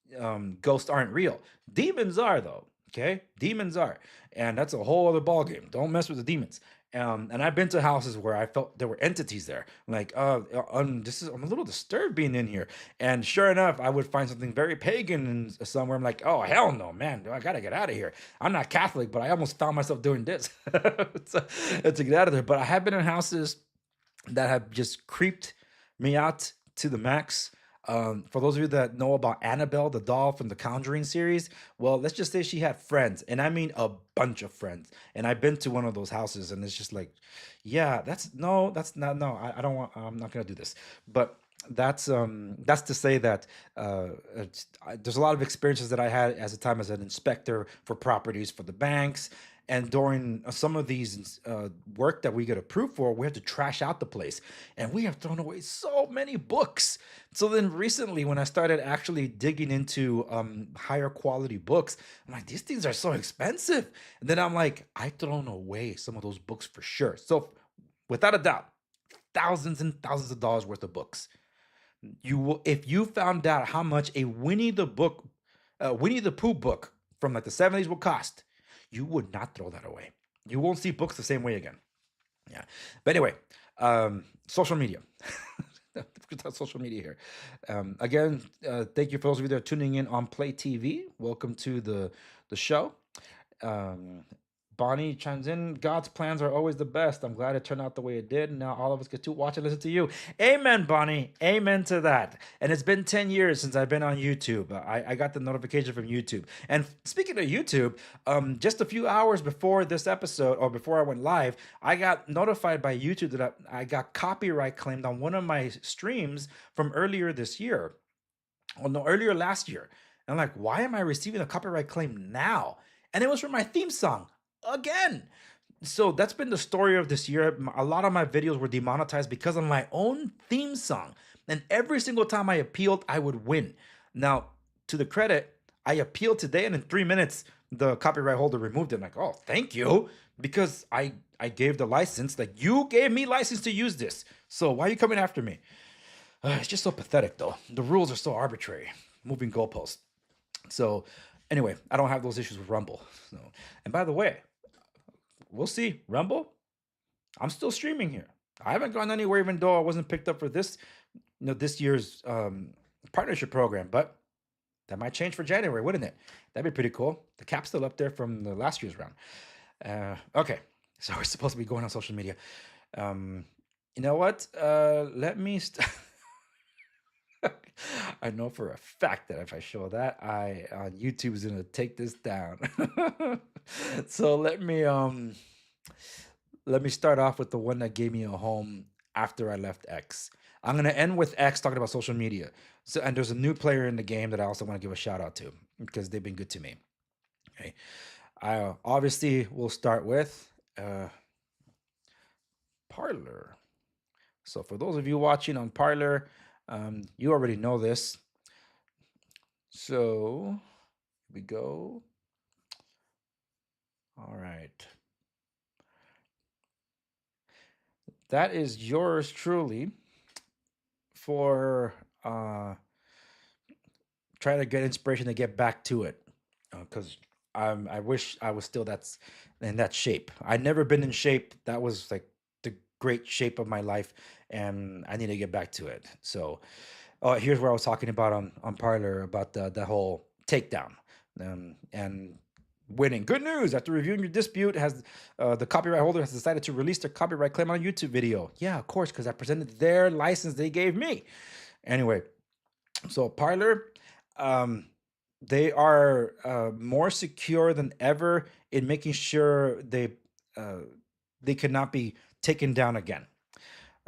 ghosts aren't real. Demons are, though. Okay, demons are, and that's a whole other ballgame. Don't mess with the demons. And I've been to houses where I felt there were entities there. I'm like, I'm a little disturbed being in here. And sure enough, I would find something very pagan and somewhere. I'm like, oh hell no, man, I gotta get out of here. I'm not Catholic, but I almost found myself doing this to get out of there. But I have been in houses that have just creeped me out to the max. For those of you that know about Annabelle, the doll from the Conjuring series, well, let's just say she had friends, and I mean a bunch of friends. And I've been to one of those houses, and it's just like, yeah, that's not, no, I don't want, I'm not gonna do this. But that's to say that there's a lot of experiences that I had as a time as an inspector for properties for the banks. And during some of these work that we get approved for, we have to trash out the place. And we have thrown away so many books. So then recently, when I started actually digging into higher quality books, I'm like, these things are so expensive. And then I'm like, I've thrown away some of those books for sure. So without a doubt, thousands and thousands of dollars worth of books. You will, if you found out how much a Winnie the Pooh book from like the 70s will cost, you would not throw that away. You won't see books the same way again. Yeah. But anyway, social media. Social media here. Again, thank you for those of you that are tuning in on PlayTV. Welcome to the show. Bonnie chimes in, God's plans are always the best. I'm glad it turned out the way it did. Now all of us get to watch and listen to you. Amen, Bonnie. Amen to that. And it's been 10 years since I've been on YouTube. I got the notification from YouTube. And speaking of YouTube, just a few hours before this episode, or before I went live, I got notified by YouTube that I got copyright claimed on one of my streams from earlier this year. Well, no, earlier last year. And I'm like, why am I receiving a copyright claim now? And it was for my theme song. Again. So that's been the story of this year. A lot of my videos were demonetized because of my own theme song. And every single time I appealed, I would win. Now, to the credit, I appealed today, and in 3 minutes, the copyright holder removed it. I'm like, oh, thank you, because I gave the license. Like, you gave me license to use this, so why are you coming after me? It's just so pathetic, though. The rules are so arbitrary, moving goalposts. So, anyway, I don't have those issues with Rumble. So, and by the way, we'll see. Rumble, I'm still streaming here. I haven't gone anywhere, even though I wasn't picked up for this, this year's partnership program. But that might change for January, wouldn't it? That'd be pretty cool. The cap's still up there from the last year's round. Okay, so we're supposed to be going on social media. You know what? Let me. I know for a fact that if I show that, I on YouTube is gonna take this down. So let me start off with the one that gave me a home after I left X. I'm gonna end with X talking about social media. So, and there's a new player in the game that I also want to give a shout out to because they've been good to me. Okay, I obviously will start with Parler. So for those of you watching on Parler, you already know this. So here we go. All right. That is yours truly for trying to get inspiration to get back to it. Because I wish I was still in that shape. I'd never been in shape. That was like the great shape of my life, and I need to get back to it. So here's where I was talking about on Parler about the whole takedown and winning. Good news! After reviewing your dispute, has the copyright holder has decided to release their copyright claim on a YouTube video. Yeah, of course, because I presented their license they gave me. Anyway, so Parler, they are more secure than ever in making sure they cannot be taken down again.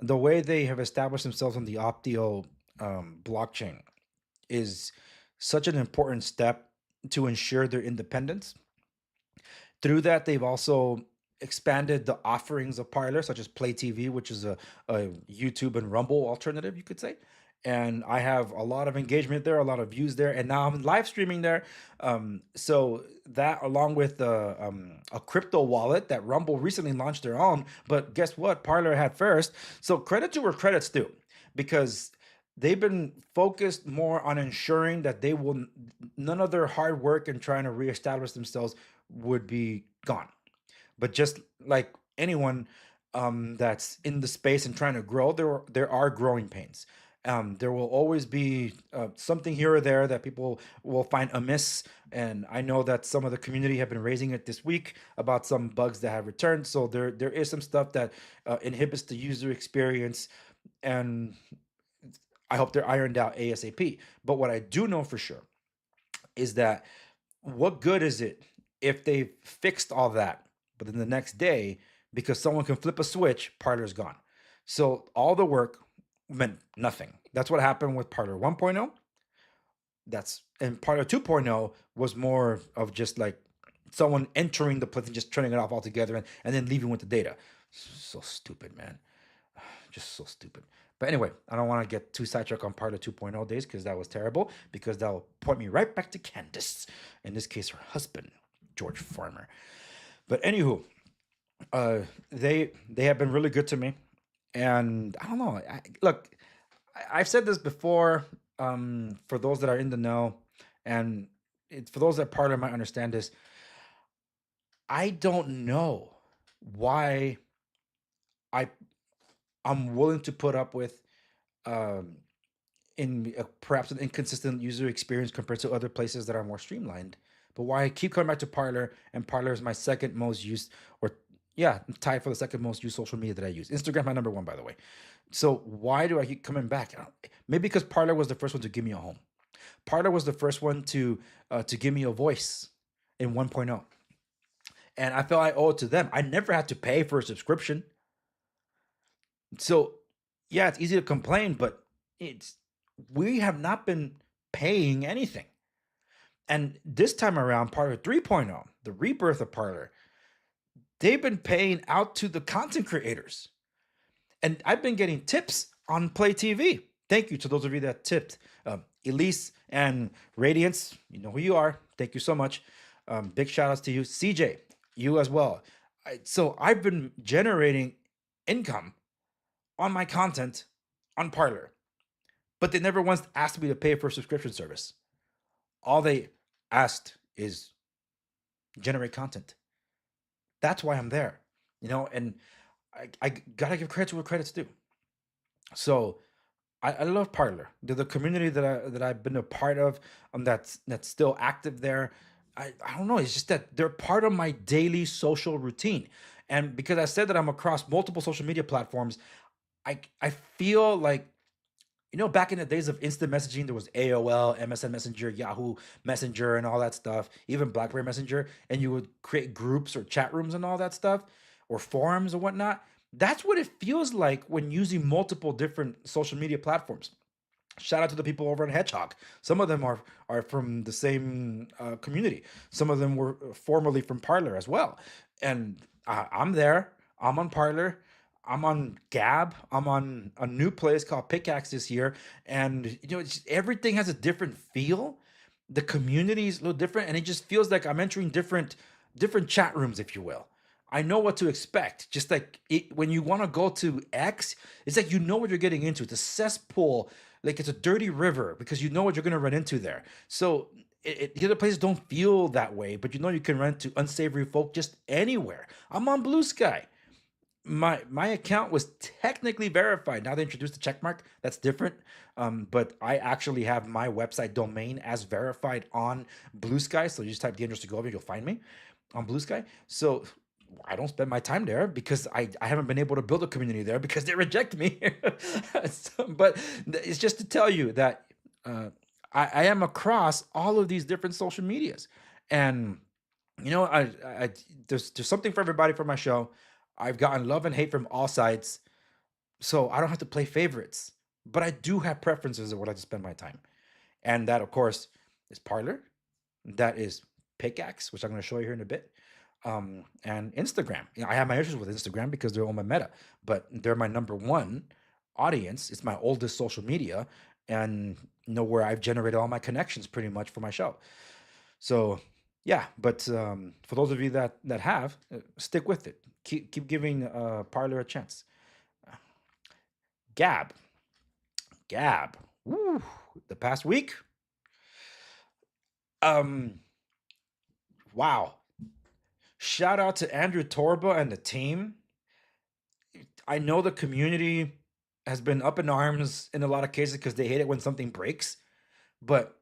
The way they have established themselves on the Optio blockchain is such an important step to ensure their independence. Through that, they've also expanded the offerings of Parler, such as PlayTV, which is a YouTube and Rumble alternative, you could say. And I have a lot of engagement there, a lot of views there, and now I'm live streaming there. So that, along with a crypto wallet that Rumble recently launched their own, but guess what? Parler had first. So credit to where credit's due, because they've been focused more on ensuring that none of their hard work and trying to reestablish themselves would be gone. But just like anyone that's in the space and trying to grow, there are growing pains. There will always be something here or there that people will find amiss, and I know that some of the community have been raising it this week about some bugs that have returned. So there is some stuff that inhibits the user experience, and I hope they're ironed out ASAP. But what I do know for sure is that what good is it if they fixed all that, but then the next day, because someone can flip a switch, Parler's gone. So all the work meant nothing. That's what happened with Parler 1.0. And Parler 2.0 was more of just like someone entering the place and just turning it off altogether and then leaving with the data. So stupid, man. Just so stupid. But anyway, I don't want to get too sidetracked on Parler 2.0 days because that was terrible, because that'll point me right back to Candace. In this case, her husband, George Farmer. But anywho, they have been really good to me. And I don't know. Look, I've said this before for those that are in the know, and for those that Parler might understand this. I don't know why I'm willing to put up with in perhaps an inconsistent user experience compared to other places that are more streamlined. But why I keep coming back to Parler, and Parler is my second most used, or yeah, tied for the second most used social media that I use. Instagram, my number one, by the way. So why do I keep coming back? Maybe because Parler was the first one to give me a home. Parler was the first one to give me a voice in 1.0. And I felt I owe it to them. I never had to pay for a subscription. So yeah, it's easy to complain, but we have not been paying anything. And this time around, Parler 3.0, the rebirth of Parler, they've been paying out to the content creators. And I've been getting tips on Play TV. Thank you to those of you that tipped. Elise and Radiance, you know who you are. Thank you so much. Big shout outs to you. CJ, you as well. So I've been generating income on my content on Parler, but they never once asked me to pay for a subscription service. All they asked is generate content. That's why I'm there, and I gotta give credit to what credit's due. So I love Parler. The community that I've been a part of, that's still active there. I don't know. It's just that they're part of my daily social routine, and because I said that I'm across multiple social media platforms, I feel like, back in the days of instant messaging, there was AOL, MSN Messenger, Yahoo Messenger, and all that stuff, even BlackBerry Messenger, and you would create groups or chat rooms and all that stuff, or forums or whatnot. That's what it feels like when using multiple different social media platforms. Shout out to the people over in Hedgehog. Some of them are from the same community. Some of them were formerly from Parler as well. And I'm there. I'm on Parler. I'm on Gab. I'm on a new place called Pickaxe this year, and everything has a different feel. The community is a little different, and it just feels like I'm entering different chat rooms, if you will. I know what to expect. Just like when you want to go to X, it's like you know what you're getting into. It's a cesspool, like it's a dirty river, because you know what you're going to run into there. So the other places don't feel that way, but you can run into unsavory folk just anywhere. I'm on Blue Sky. My account was technically verified. Now they introduced the check mark. That's different. But I actually have my website domain as verified on Blue Sky. So you just type the Segovia, you'll find me on Blue Sky. So I don't spend my time there because I haven't been able to build a community there because they reject me. But it's just to tell you that I am across all of these different social medias, and there's something for everybody for my show. I've gotten love and hate from all sides, so I don't have to play favorites. But I do have preferences of where I like to spend my time, and that, of course, is Parler. That is Pickaxe, which I'm going to show you here in a bit, and Instagram. I have my issues with Instagram because they're on my meta, but they're my number one audience. It's my oldest social media, and where I've generated all my connections pretty much for my show. So yeah, but for those of you that have, stick with it. Keep giving Parler a chance. Gab, Gab. Woo, the past week. Wow. Shout out to Andrew Torba and the team. I know the community has been up in arms in a lot of cases because they hate it when something breaks, but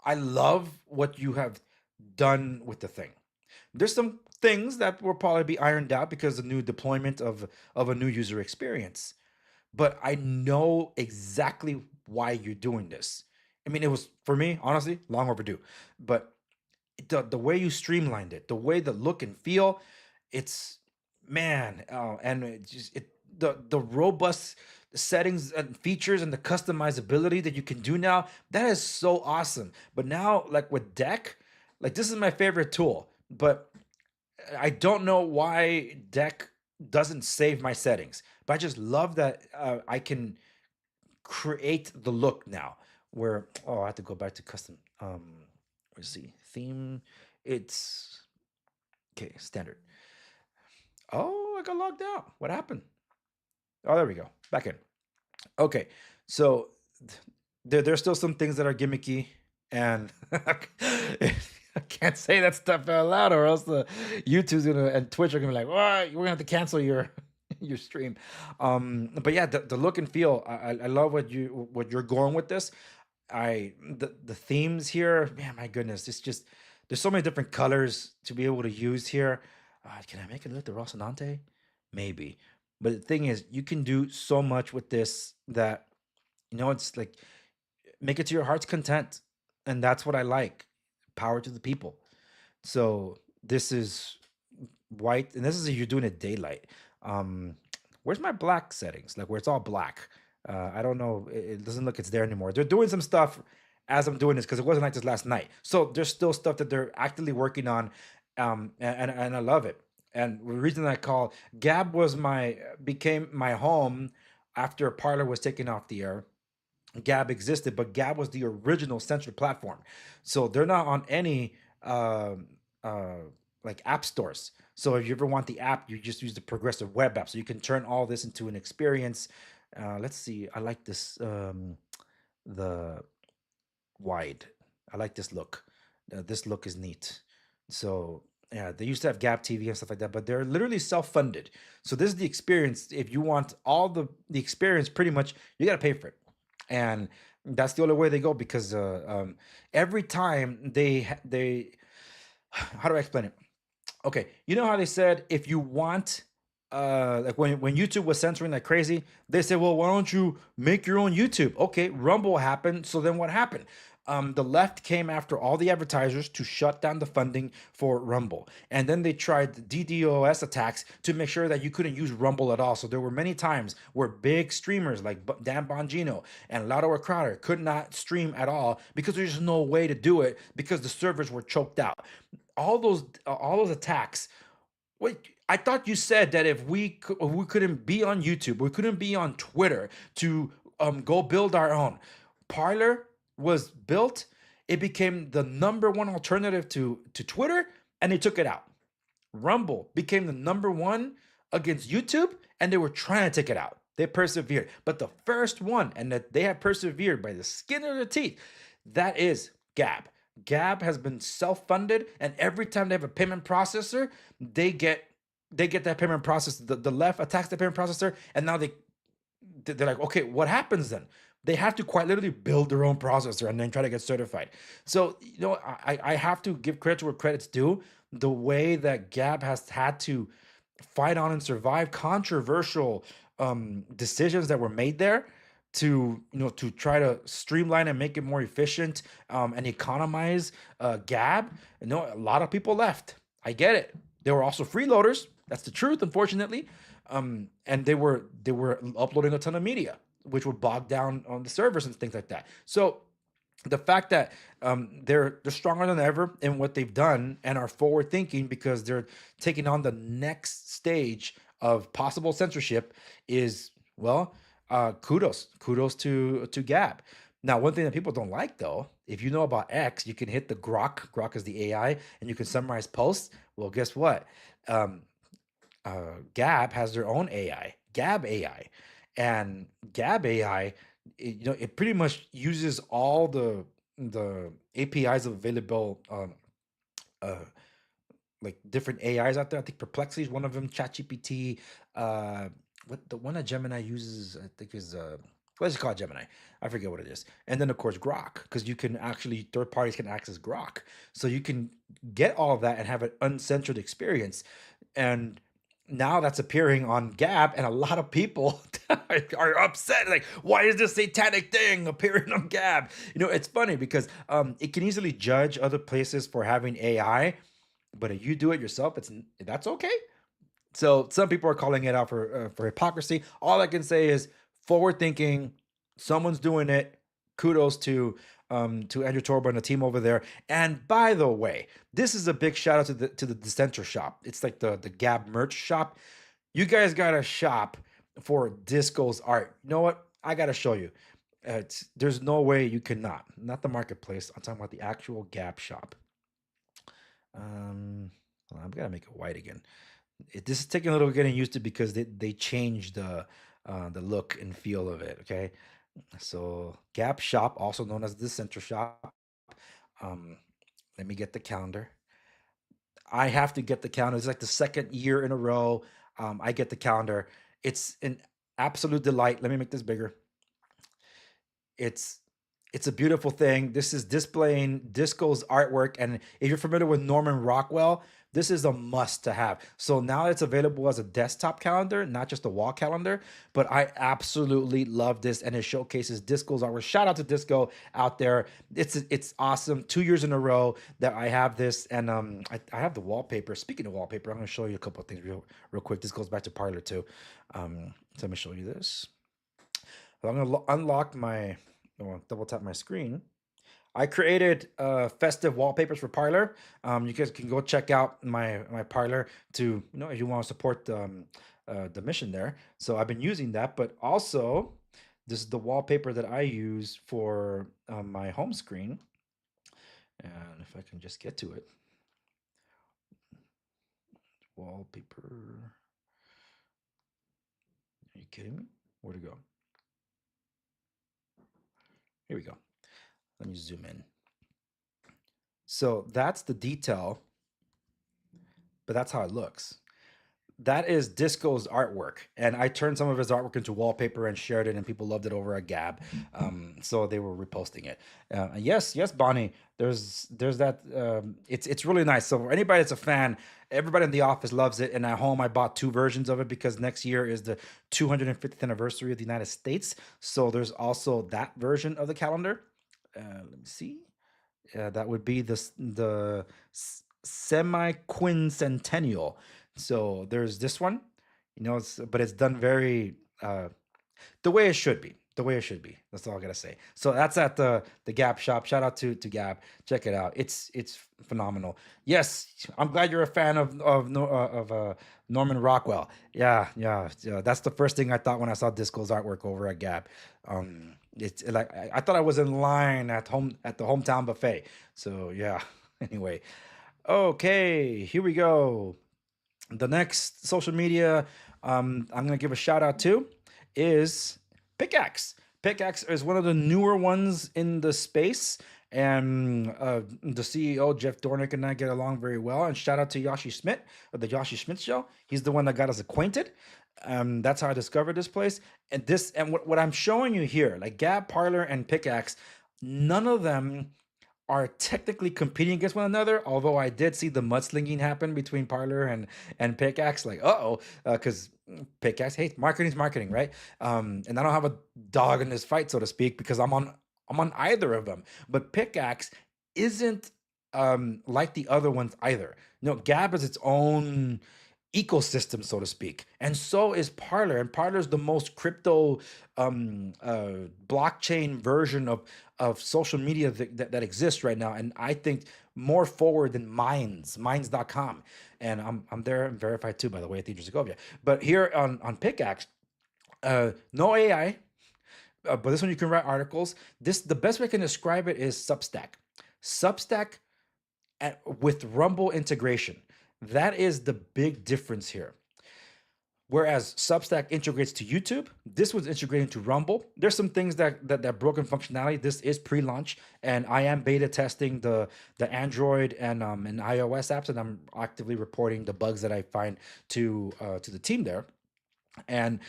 I love what you have done with the thing. There's some things that will probably be ironed out because of the new deployment of a new user experience, but I know exactly why you're doing this. I mean, it was, for me, honestly, long overdue, but the way you streamlined it, the way the look and feel, it's, man, and the robust settings and features and the customizability that you can do now, that is so awesome. But now, like with Deck, like this is my favorite tool, but I don't know why Deck doesn't save my settings. But I just love that I can create the look now. Where, oh, I have to go back to custom. Let's see, theme. It's okay. Standard. Oh, I got logged out. What happened? Oh, there we go. Back in. Okay, so there's still some things that are gimmicky, and I can't say that stuff out loud, or else the YouTube's gonna and Twitch are gonna be like, "What? We're gonna have to cancel your your stream." But yeah, the look and feel. I love what you're going with this. The themes here, man, my goodness, it's just there's so many different colors to be able to use here. Can I make it look the Rocinante? Maybe. But the thing is, you can do so much with this that it's like make it to your heart's content, and that's what I like. Power to the people. So this is white, and this is if you're doing it daylight. Where's my black settings? Like where it's all black. I don't know. It doesn't look it's there anymore. They're doing some stuff as I'm doing this because it wasn't like this last night. So there's still stuff that they're actively working on, and I love it. And the reason I call Gab became my home after Parler was taken off the air. Gab existed, but Gab was the original censored platform. So they're not on any uh, like app stores. So if you ever want the app, you just use the progressive web app. So you can turn all this into an experience. Let's see. I like this the wide. I like this look. This look is neat. So yeah, they used to have Gap TV and stuff like that, but they're literally self-funded. So this is the experience. If you want all the experience, pretty much you got to pay for it, and that's the only way they go because every time they how do I explain it? Okay, you know how they said if you want like when YouTube was censoring like crazy, they said, well, why don't you make your own YouTube? Okay, Rumble happened. So then what happened? The left came after all the advertisers to shut down the funding for Rumble. And then they tried DDoS attacks to make sure that you couldn't use Rumble at all. So there were many times where big streamers like Dan Bongino and Laura Crowder could not stream at all because there's just no way to do it because the servers were choked out. All those attacks. Wait, I thought you said that if we couldn't be on YouTube, we couldn't be on Twitter to go build our own. Parler was built. It became the number one alternative to Twitter, and they took it out. Rumble became the number one against YouTube, and they were trying to take it out. They persevered, but the first one, and that they have persevered by the skin of their teeth, that is Gab. Gab has been self-funded, and every time they have a payment processor, they get that payment process. The left attacks the payment processor, and now they're like, okay, what happens then? They have to quite literally build their own processor and then try to get certified. So I have to give credit to where credit's due. The way that Gab has had to fight on and survive controversial decisions that were made there to try to streamline and make it more efficient and economize Gab. A lot of people left. I get it. There were also freeloaders. That's the truth, unfortunately. And they were uploading a ton of media, which would bog down on the servers and things like that. So the fact that they're stronger than ever in what they've done and are forward thinking because they're taking on the next stage of possible censorship is, well, kudos to Gab. Now, one thing that people don't like though, if you know about X, you can hit the Grok is the AI, and you can summarize posts. Well, guess what? um, Gab has their own AI, Gab AI, and Gab AI, it pretty much uses all the APIs available, uh, like different AIs out there. I think Perplexity is one of them. ChatGPT, uh, what the one that Gemini uses, I think is let's just call it Gemini. I forget what it is. And then of course Grok, because you can actually third parties can access Grok, so you can get all of that and have an uncensored experience. And now that's appearing on Gab, and a lot of people are upset. Like, why is this satanic thing appearing on Gab? It's funny because it can easily judge other places for having AI, but if you do it yourself, that's okay. So some people are calling it out for hypocrisy. All I can say is forward thinking. Someone's doing it. Kudos to Andrew Torba and the team over there. And by the way, this is a big shout out to the Dissenter shop. It's like the Gab merch shop. You guys got a shop for Disco's art. You know what? I gotta show you. There's no way you cannot. Not the marketplace. I'm talking about the actual Gab shop. Hold on, I'm gonna make it white again. This is taking a little getting used to because they changed the look and feel of it. Okay, so Gap Shop, also known as the Center Shop. Um, Let me get the calendar. I have to get the calendar. It's like the second year in a row. I get the calendar. It's an absolute delight. Let me make this bigger. It's it's a beautiful thing. This is displaying Disco's artwork, and if you're familiar with Norman Rockwell, this is a must to have. So now it's available as a desktop calendar, not just a wall calendar. But I absolutely love this, and it showcases Disco's artwork. Shout out to Disco out there. It's awesome. 2 years in a row that I have this, and I have the wallpaper. Speaking of wallpaper, I'm going to show you a couple of things real quick. This goes back to Parler too. So let me show you this. So I'm gonna unlock my, double tap my screen. I created festive wallpapers for Parler. You guys can go check out my Parler to, if you want to support the mission there. So I've been using that, but also This is the wallpaper that I use for my home screen. And if I can just get to it, wallpaper. Are you kidding me? Where'd it go? Here we go. Let me zoom in. So that's the detail, but that's how it looks. That is Disco's artwork, and I turned some of his artwork into wallpaper and shared it, and people loved it over at Gab. So they were reposting it. Yes, Bonnie. There's that. It's really nice. So for anybody that's a fan, everybody in the office loves it, and at home I bought two versions of it because next year is the 250th anniversary of the United States. So there's also that version of the calendar. Let me see. That would be the semi quincentennial. So there's this one, but it's done very the way it should be. The way it should be. That's all I gotta say. So that's at the Gap shop. Shout out to Gab. Check it out. It's phenomenal. Yes, I'm glad you're a fan of Norman Rockwell. Yeah. That's the first thing I thought when I saw Disco's artwork over at Gab. It's like I thought I was in line at the hometown buffet. So yeah. Anyway, okay, here we go. The next social media I'm going to give a shout out to is Pickaxe. Pickaxe is one of the newer ones in the space. And the CEO, Jeff Dornick, and I get along very well. And shout out to Yoshi Schmidt of the Yoshi Schmidt Show. He's the one that got us acquainted. That's how I discovered this place. And what I'm showing you here, like Gab, Parler, and Pickaxe, none of them are technically competing against one another. Although I did see the mudslinging happen between Parler and Pickaxe, like because Pickaxe, hey, marketing's marketing, right? And I don't have a dog in this fight, so to speak, because I'm on either of them. But Pickaxe isn't like the other ones either. Gab is its own ecosystem, so to speak, and so is Parler. And Parler is the most crypto blockchain version of social media that exists right now, and I think more forward than minds.com. And I'm there and verified too, by the way, at Segovia. But here on Pickaxe, no AI, but this one you can write articles. The best way I can describe it is Substack with Rumble integration. That is the big difference here. Whereas Substack integrates to YouTube, this was integrating to Rumble. There's some things that broken functionality. This is pre-launch, and I am beta testing the Android and iOS apps, and I'm actively reporting the bugs that I find to the team there. And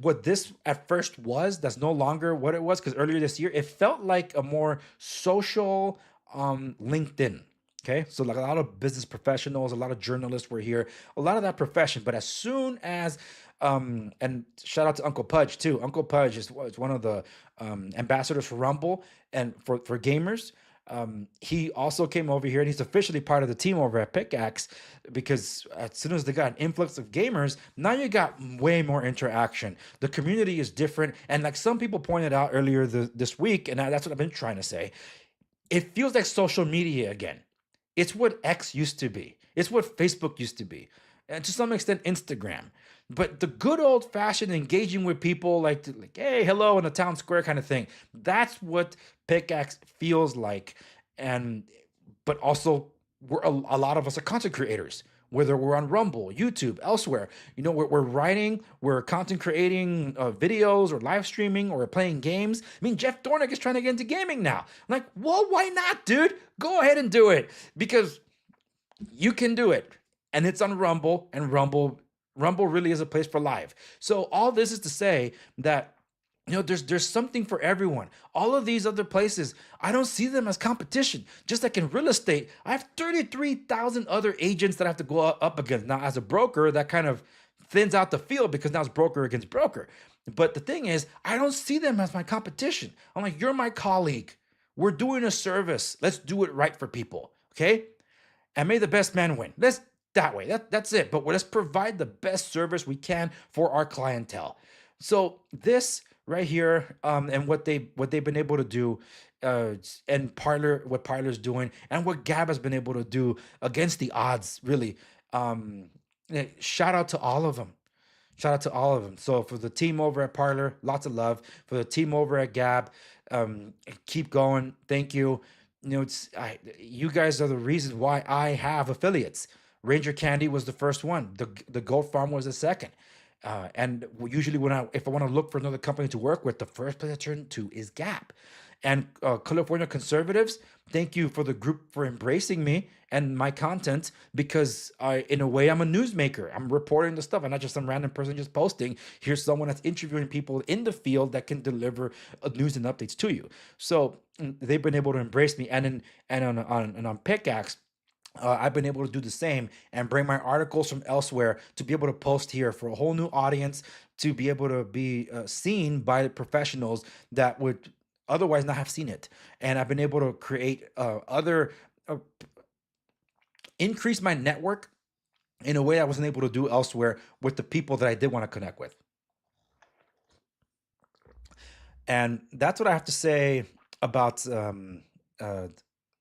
what this at first was, that's no longer what it was, because earlier this year it felt like a more social LinkedIn. Okay, so like a lot of business professionals, a lot of journalists were here, a lot of that profession. But as soon as, and shout out to Uncle Pudge too. Uncle Pudge is one of the ambassadors for Rumble and for gamers. He also came over here, and he's officially part of the team over at Pickaxe, because as soon as they got an influx of gamers, now you got way more interaction. The community is different, and like some people pointed out earlier this week, and that's what I've been trying to say. It feels like social media again. It's what X used to be. It's what Facebook used to be. And to some extent, Instagram. But the good old fashioned engaging with people like hey, hello in a town square kind of thing. That's what Pickaxe feels like. But also, a lot of us are content creators, whether we're on Rumble, YouTube, elsewhere. We're writing, we're content creating videos or live streaming or playing games. I mean, Jeff Dornick is trying to get into gaming now. I'm like, well, why not, dude? Go ahead and do it, because you can do it. And it's on Rumble, and Rumble really is a place for live. So all this is to say that there's something for everyone. All of these other places, I don't see them as competition. Just like in real estate, I have 33,000 other agents that I have to go up against. Now, as a broker, that kind of thins out the field, because now it's broker against broker. But the thing is, I don't see them as my competition. I'm like, you're my colleague. We're doing a service. Let's do it right for people, okay? And may the best man win. That way. That's it. But let's provide the best service we can for our clientele. So this right here, and what they've been able to do, and Parler, what Parler's doing, and what Gab has been able to do against the odds, really. Shout out to all of them. Shout out to all of them. So for the team over at Parler, lots of love. For the team over at Gab, keep going. Thank you. You guys are the reason why I have affiliates. Ranger Candy was the first one. The Goat Farm was the second. And usually if I want to look for another company to work with, the first place I turn to is Gap. And California conservatives, thank you for the group for embracing me and my content, because in a way, I'm a newsmaker. I'm reporting the stuff. I'm not just some random person just posting. Here's someone that's interviewing people in the field that can deliver news and updates to you. So they've been able to embrace me, and on Pickaxe, I've been able to do the same and bring my articles from elsewhere to be able to post here for a whole new audience, to be able to be seen by the professionals that would otherwise not have seen it. And I've been able to create increase my network in a way I wasn't able to do elsewhere with the people that I did want to connect with. And that's what I have to say about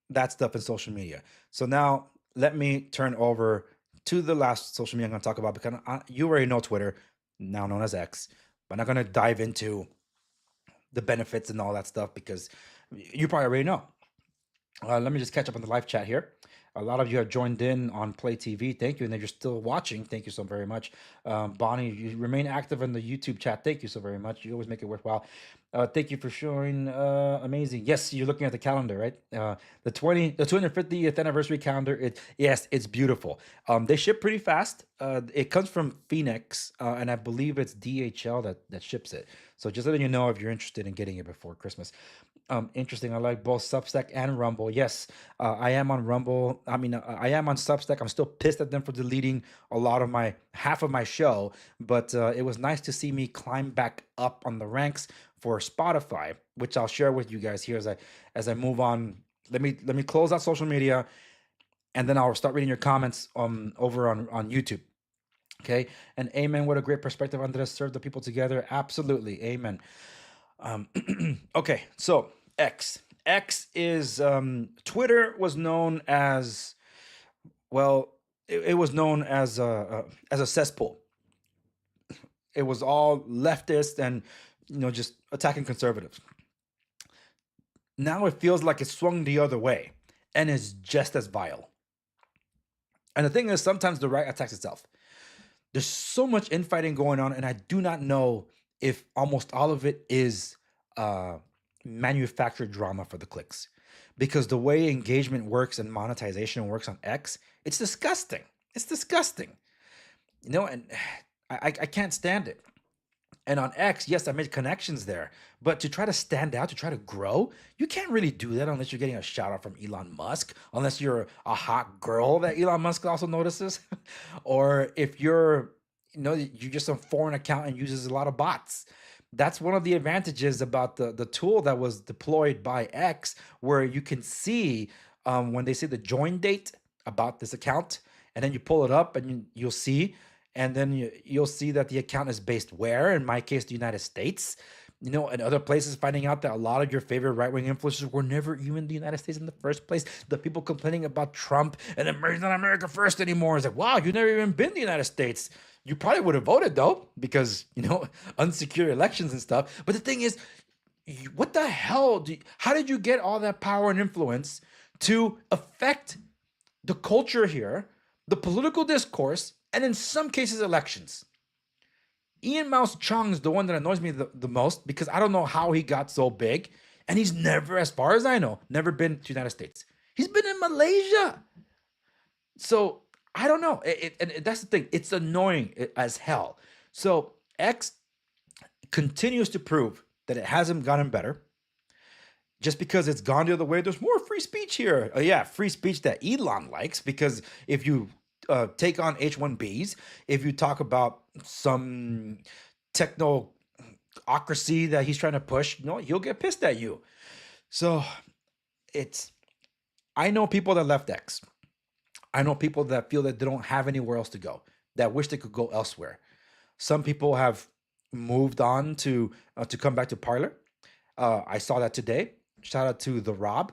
that stuff in social media. So now let me turn over to the last social media I'm going to talk about, because you already know Twitter, now known as X. But I'm not going to dive into the benefits and all that stuff, because you probably already know. Let me just catch up on the live chat here. A lot of you have joined in on Play TV. Thank you. And if you're still watching, thank you so very much. Bonnie, you remain active in the YouTube chat. Thank you so very much. You always make it worthwhile. Thank you for showing. Amazing. Yes, you're looking at the calendar, right? The 250th anniversary calendar. Yes, it's beautiful. They ship pretty fast. It comes from Phoenix, and I believe it's DHL that ships it. So just letting you know if you're interested in getting it before Christmas. Interesting. I like both Substack and Rumble. Yes, I am on Rumble. I am on Substack. I'm still pissed at them for deleting half of my show, but it was nice to see me climb back up on the ranks for Spotify, which I'll share with you guys here as I move on. Let me close out social media, and then I'll start reading your comments over on YouTube. Okay, and amen. What a great perspective, Andres. Serve the people together. Absolutely, amen. Okay, so X is Twitter was known as, well, it was known as a cesspool. It was all leftist and just attacking conservatives. Now it feels like it swung the other way and is just as vile. And the thing is, sometimes the right attacks itself. There's so much infighting going on, and I do not know if almost all of it is manufactured drama for the clicks, because the way engagement works and monetization works on X, it's disgusting. It's disgusting, and I can't stand it. And on X, yes, I made connections there, but to try to stand out, to try to grow, you can't really do that unless you're getting a shout out from Elon Musk, unless you're a hot girl that Elon Musk also notices, or if you're just some foreign account and uses a lot of bots. That's one of the advantages about the tool that was deployed by X, where you can see when they say the join date about this account, and then you pull it up and you'll see, and then you'll see that the account is based where, in my case, the United States, and other places, finding out that a lot of your favorite right-wing influencers were never even the United States in the first place. The people complaining about Trump and America, not America first anymore, is like, wow, you've never even been to the United States. You probably would have voted though, because unsecure elections and stuff. But the thing is, what the hell? How did you get all that power and influence to affect the culture here, the political discourse, and in some cases, elections? Ian Mouse Chung is the one that annoys me the most, because I don't know how he got so big, and he's never, as far as I know, never been to the United States. He's been in Malaysia. So I don't know. And that's the thing. It's annoying as hell. So X continues to prove that it hasn't gotten better. Just because it's gone the other way, there's more free speech here. Yeah, free speech that Elon likes, because if you take on H-1Bs, if you talk about some technocracy that he's trying to push, he'll get pissed at you. So I know people that left X. I know people that feel that they don't have anywhere else to go, that wish they could go elsewhere. Some people have moved on to come back to Parler. I saw that today. Shout out to the Rob.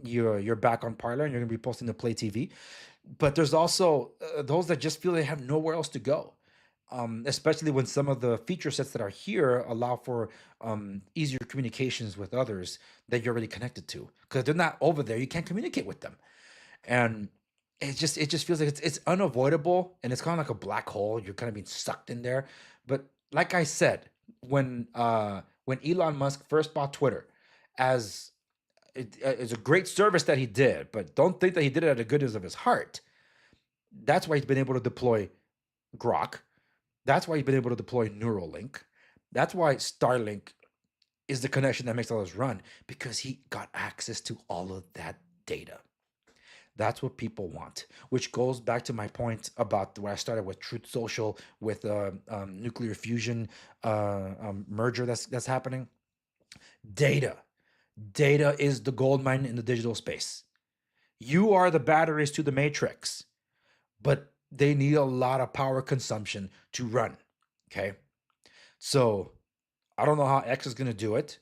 You're back on Parler, and you're going to be posting to Play TV. But there's also those that just feel they have nowhere else to go. especially when some of the feature sets that are here allow for easier communications with others that you're already connected to. Because they're not over there, you can't communicate with them. And it just feels like it's unavoidable, and it's kind of like a black hole. You're kind of being sucked in there. But like I said, when Elon Musk first bought Twitter, as it's a great service that he did, but don't think that he did it out of the goodness of his heart. That's why he's been able to deploy Grok. That's why he's been able to deploy Neuralink. That's why Starlink is the connection that makes all this run, because he got access to all of that data. That's what people want, which goes back to my point about where I started with Truth Social, with nuclear fusion merger that's happening. Data, data is the gold mine in the digital space. You are the batteries to the matrix, but they need a lot of power consumption to run. Okay, so I don't know how X is going to do it.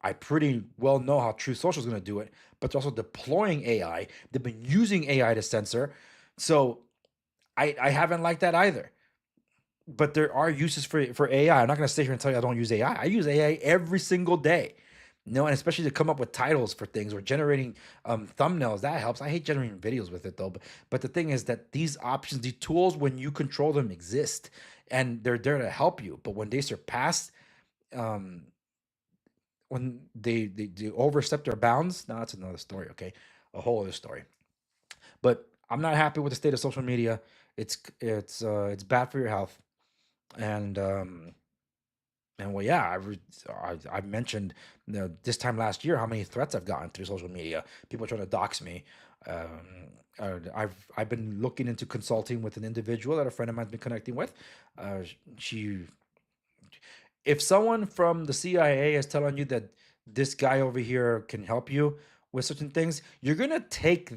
I pretty well know how True Social is going to do it, but they're also deploying AI. They've been using AI to censor. So I haven't liked that either. But there are uses for AI. I'm not going to sit here and tell you I don't use AI. I use AI every single day. And especially to come up with titles for things or generating thumbnails, that helps. I hate generating videos with it though. But the thing is that these options, these tools, when you control them, exist, and they're there to help you. But when they surpass um, when they overstep their bounds, now that's another story. Okay, a whole other story. But I'm not happy with the state of social media. It's bad for your health, and well, yeah, I mentioned, this time last year how many threats I've gotten through social media. People trying to dox me. I've been looking into consulting with an individual that a friend of mine's been connecting with. She If someone from the CIA is telling you that this guy over here can help you with certain things, you're gonna take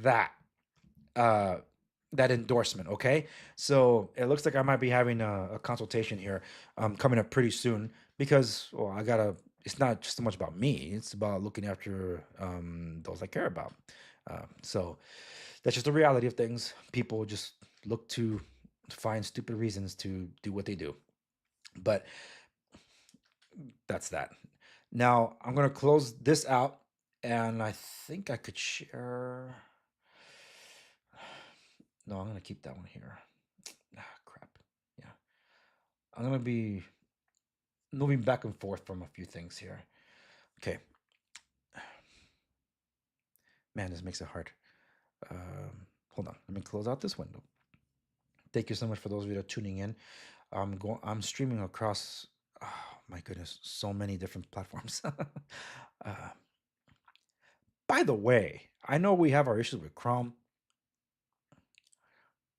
uh, that endorsement. Okay, so it looks like I might be having a consultation here coming up pretty soon, because I gotta. It's not just so much about me; it's about looking after those I care about. So that's just the reality of things. People just look to find stupid reasons to do what they do, but that's that. Now I'm gonna close this out, and I think I could share. No, I'm gonna keep that one here. Crap. Yeah, I'm gonna be moving back and forth from a few things here. Okay, man, this makes it hard. Hold on, let me close out this window. Thank you so much for those of you that are tuning in. I'm streaming across. Oh my goodness, so many different platforms. By the way, I know we have our issues with Chrome,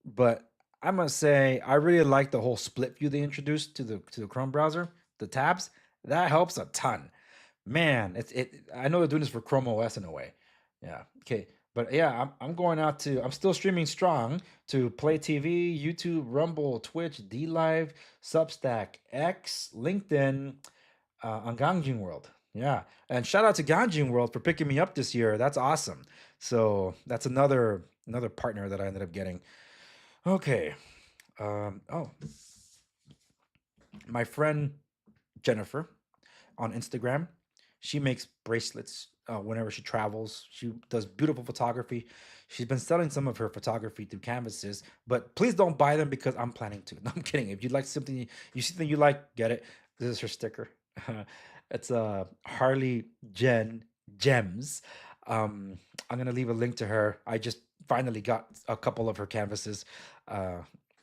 but I must say I really like the whole split view they introduced to the Chrome browser, the tabs. That helps a ton. Man, I know they're doing this for Chrome OS in a way. Yeah. Okay. But yeah, I'm going out to I'm still streaming strong to Play TV, YouTube, Rumble, Twitch, D Live, Substack, X, LinkedIn, on Gangjin World. Yeah. And shout out to Gangjin World for picking me up this year. That's awesome. So that's another partner that I ended up getting. Okay. Oh, my friend Jennifer on Instagram, she makes bracelets whenever she travels. She does beautiful photography. She's been selling some of her photography through canvases, but please don't buy them because I'm planning to. No, I'm kidding. If you'd like something, you see something you like, get it. This is her sticker. It's Harley Jen Gems. I'm gonna leave a link to her. I just finally got a couple of her canvases, uh,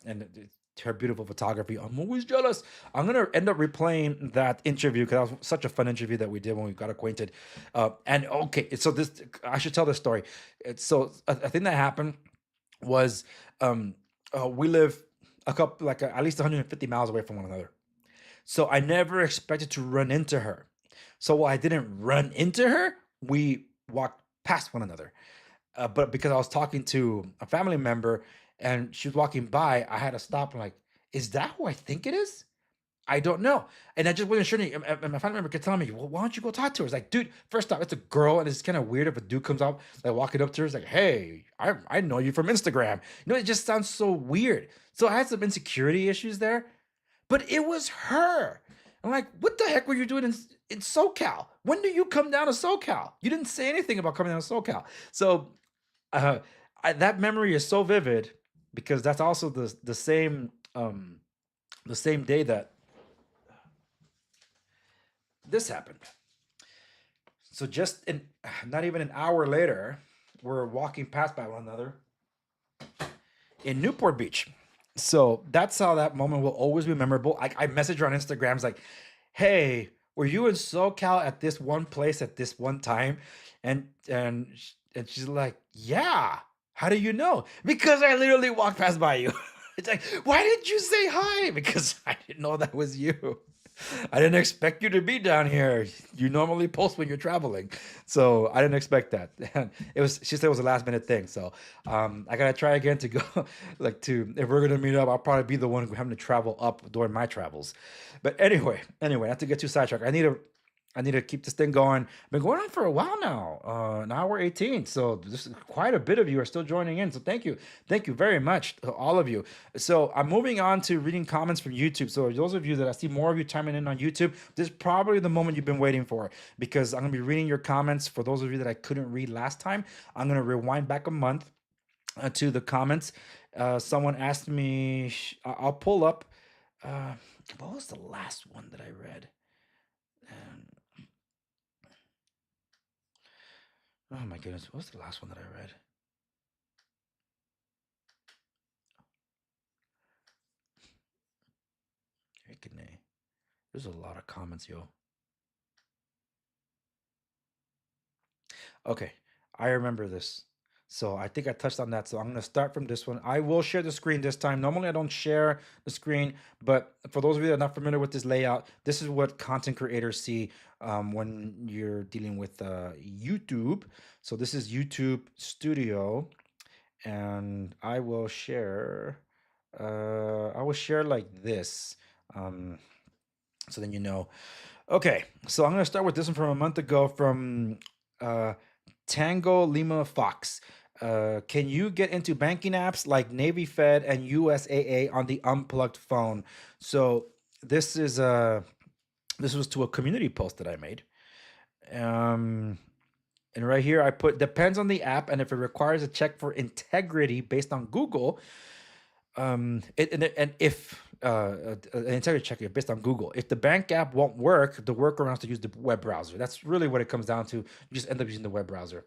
and her beautiful photography. I'm always jealous. I'm gonna end up replaying that interview because that was such a fun interview that we did when we got acquainted. And okay, so this I should tell this story. So a thing that happened was we live a couple at least 150 miles away from one another. So I never expected to run into her. So while I didn't run into her, we walked past one another. But because I was talking to a family member and she was walking by, I had to stop and like, is that who I think it is? I don't know. And I just wasn't sure. And my family member kept telling me, well, why don't you go talk to her? It's like, dude, first off, it's a girl, and it's kind of weird if a dude comes up, like walking up to her, it's like, hey, I know you from Instagram. It just sounds so weird. So I had some insecurity issues there. but it was her. I'm like, what the heck were you doing in SoCal? When do you come down to SoCal? You didn't say anything about coming down to SoCal. So uh, that memory is so vivid because that's also the same day that this happened. So just not even an hour later, we're walking past by one another in Newport Beach. So that's how that moment will always be memorable. I messaged her on Instagrams like, "Hey, were you in SoCal at this one place at this one time?" And she's like, "Yeah. How do you know?" "Because I literally walked past by you." It's like, "Why didn't you say hi?" "Because I didn't know that was you. I didn't expect you to be down here. You normally post when you're traveling, so I didn't expect that." And she said it was a last minute thing. So I gotta try again to go. If we're gonna meet up, I'll probably be the one having to travel up during my travels. But anyway, not to get too sidetracked. I need to keep this thing going. Been going on for a while now, an hour 18. So this is quite a bit of you are still joining in. So thank you very much to all of you. So I'm moving on to reading comments from YouTube. So those of you that I see more of you chiming in on YouTube, this is probably the moment you've been waiting for, because I'm gonna be reading your comments. For those of you that I couldn't read last time, I'm gonna rewind back a month to the comments. Someone asked me, I'll pull up. What was the last one that I read? Oh my goodness, what was the last one that I read? There's a lot of comments, yo. Okay, I remember this. So I think I touched on that. So I'm going to start from this one. I will share the screen this time. Normally I don't share the screen, but for those of you that are not familiar with this layout, this is what content creators see when you're dealing with YouTube. So this is YouTube Studio, and I will share. Like this. So then you know. Okay, so I'm gonna start with this one from a month ago from Tango Lima Fox. Can you get into banking apps like Navy Fed and USAA on the unplugged phone? So this was to a community post that I made. And right here I put depends on the app and if it requires a check for integrity based on Google. If an integrity check based on Google. If the bank app won't work, the workaround is to use the web browser. That's really what it comes down to. You just end up using the web browser.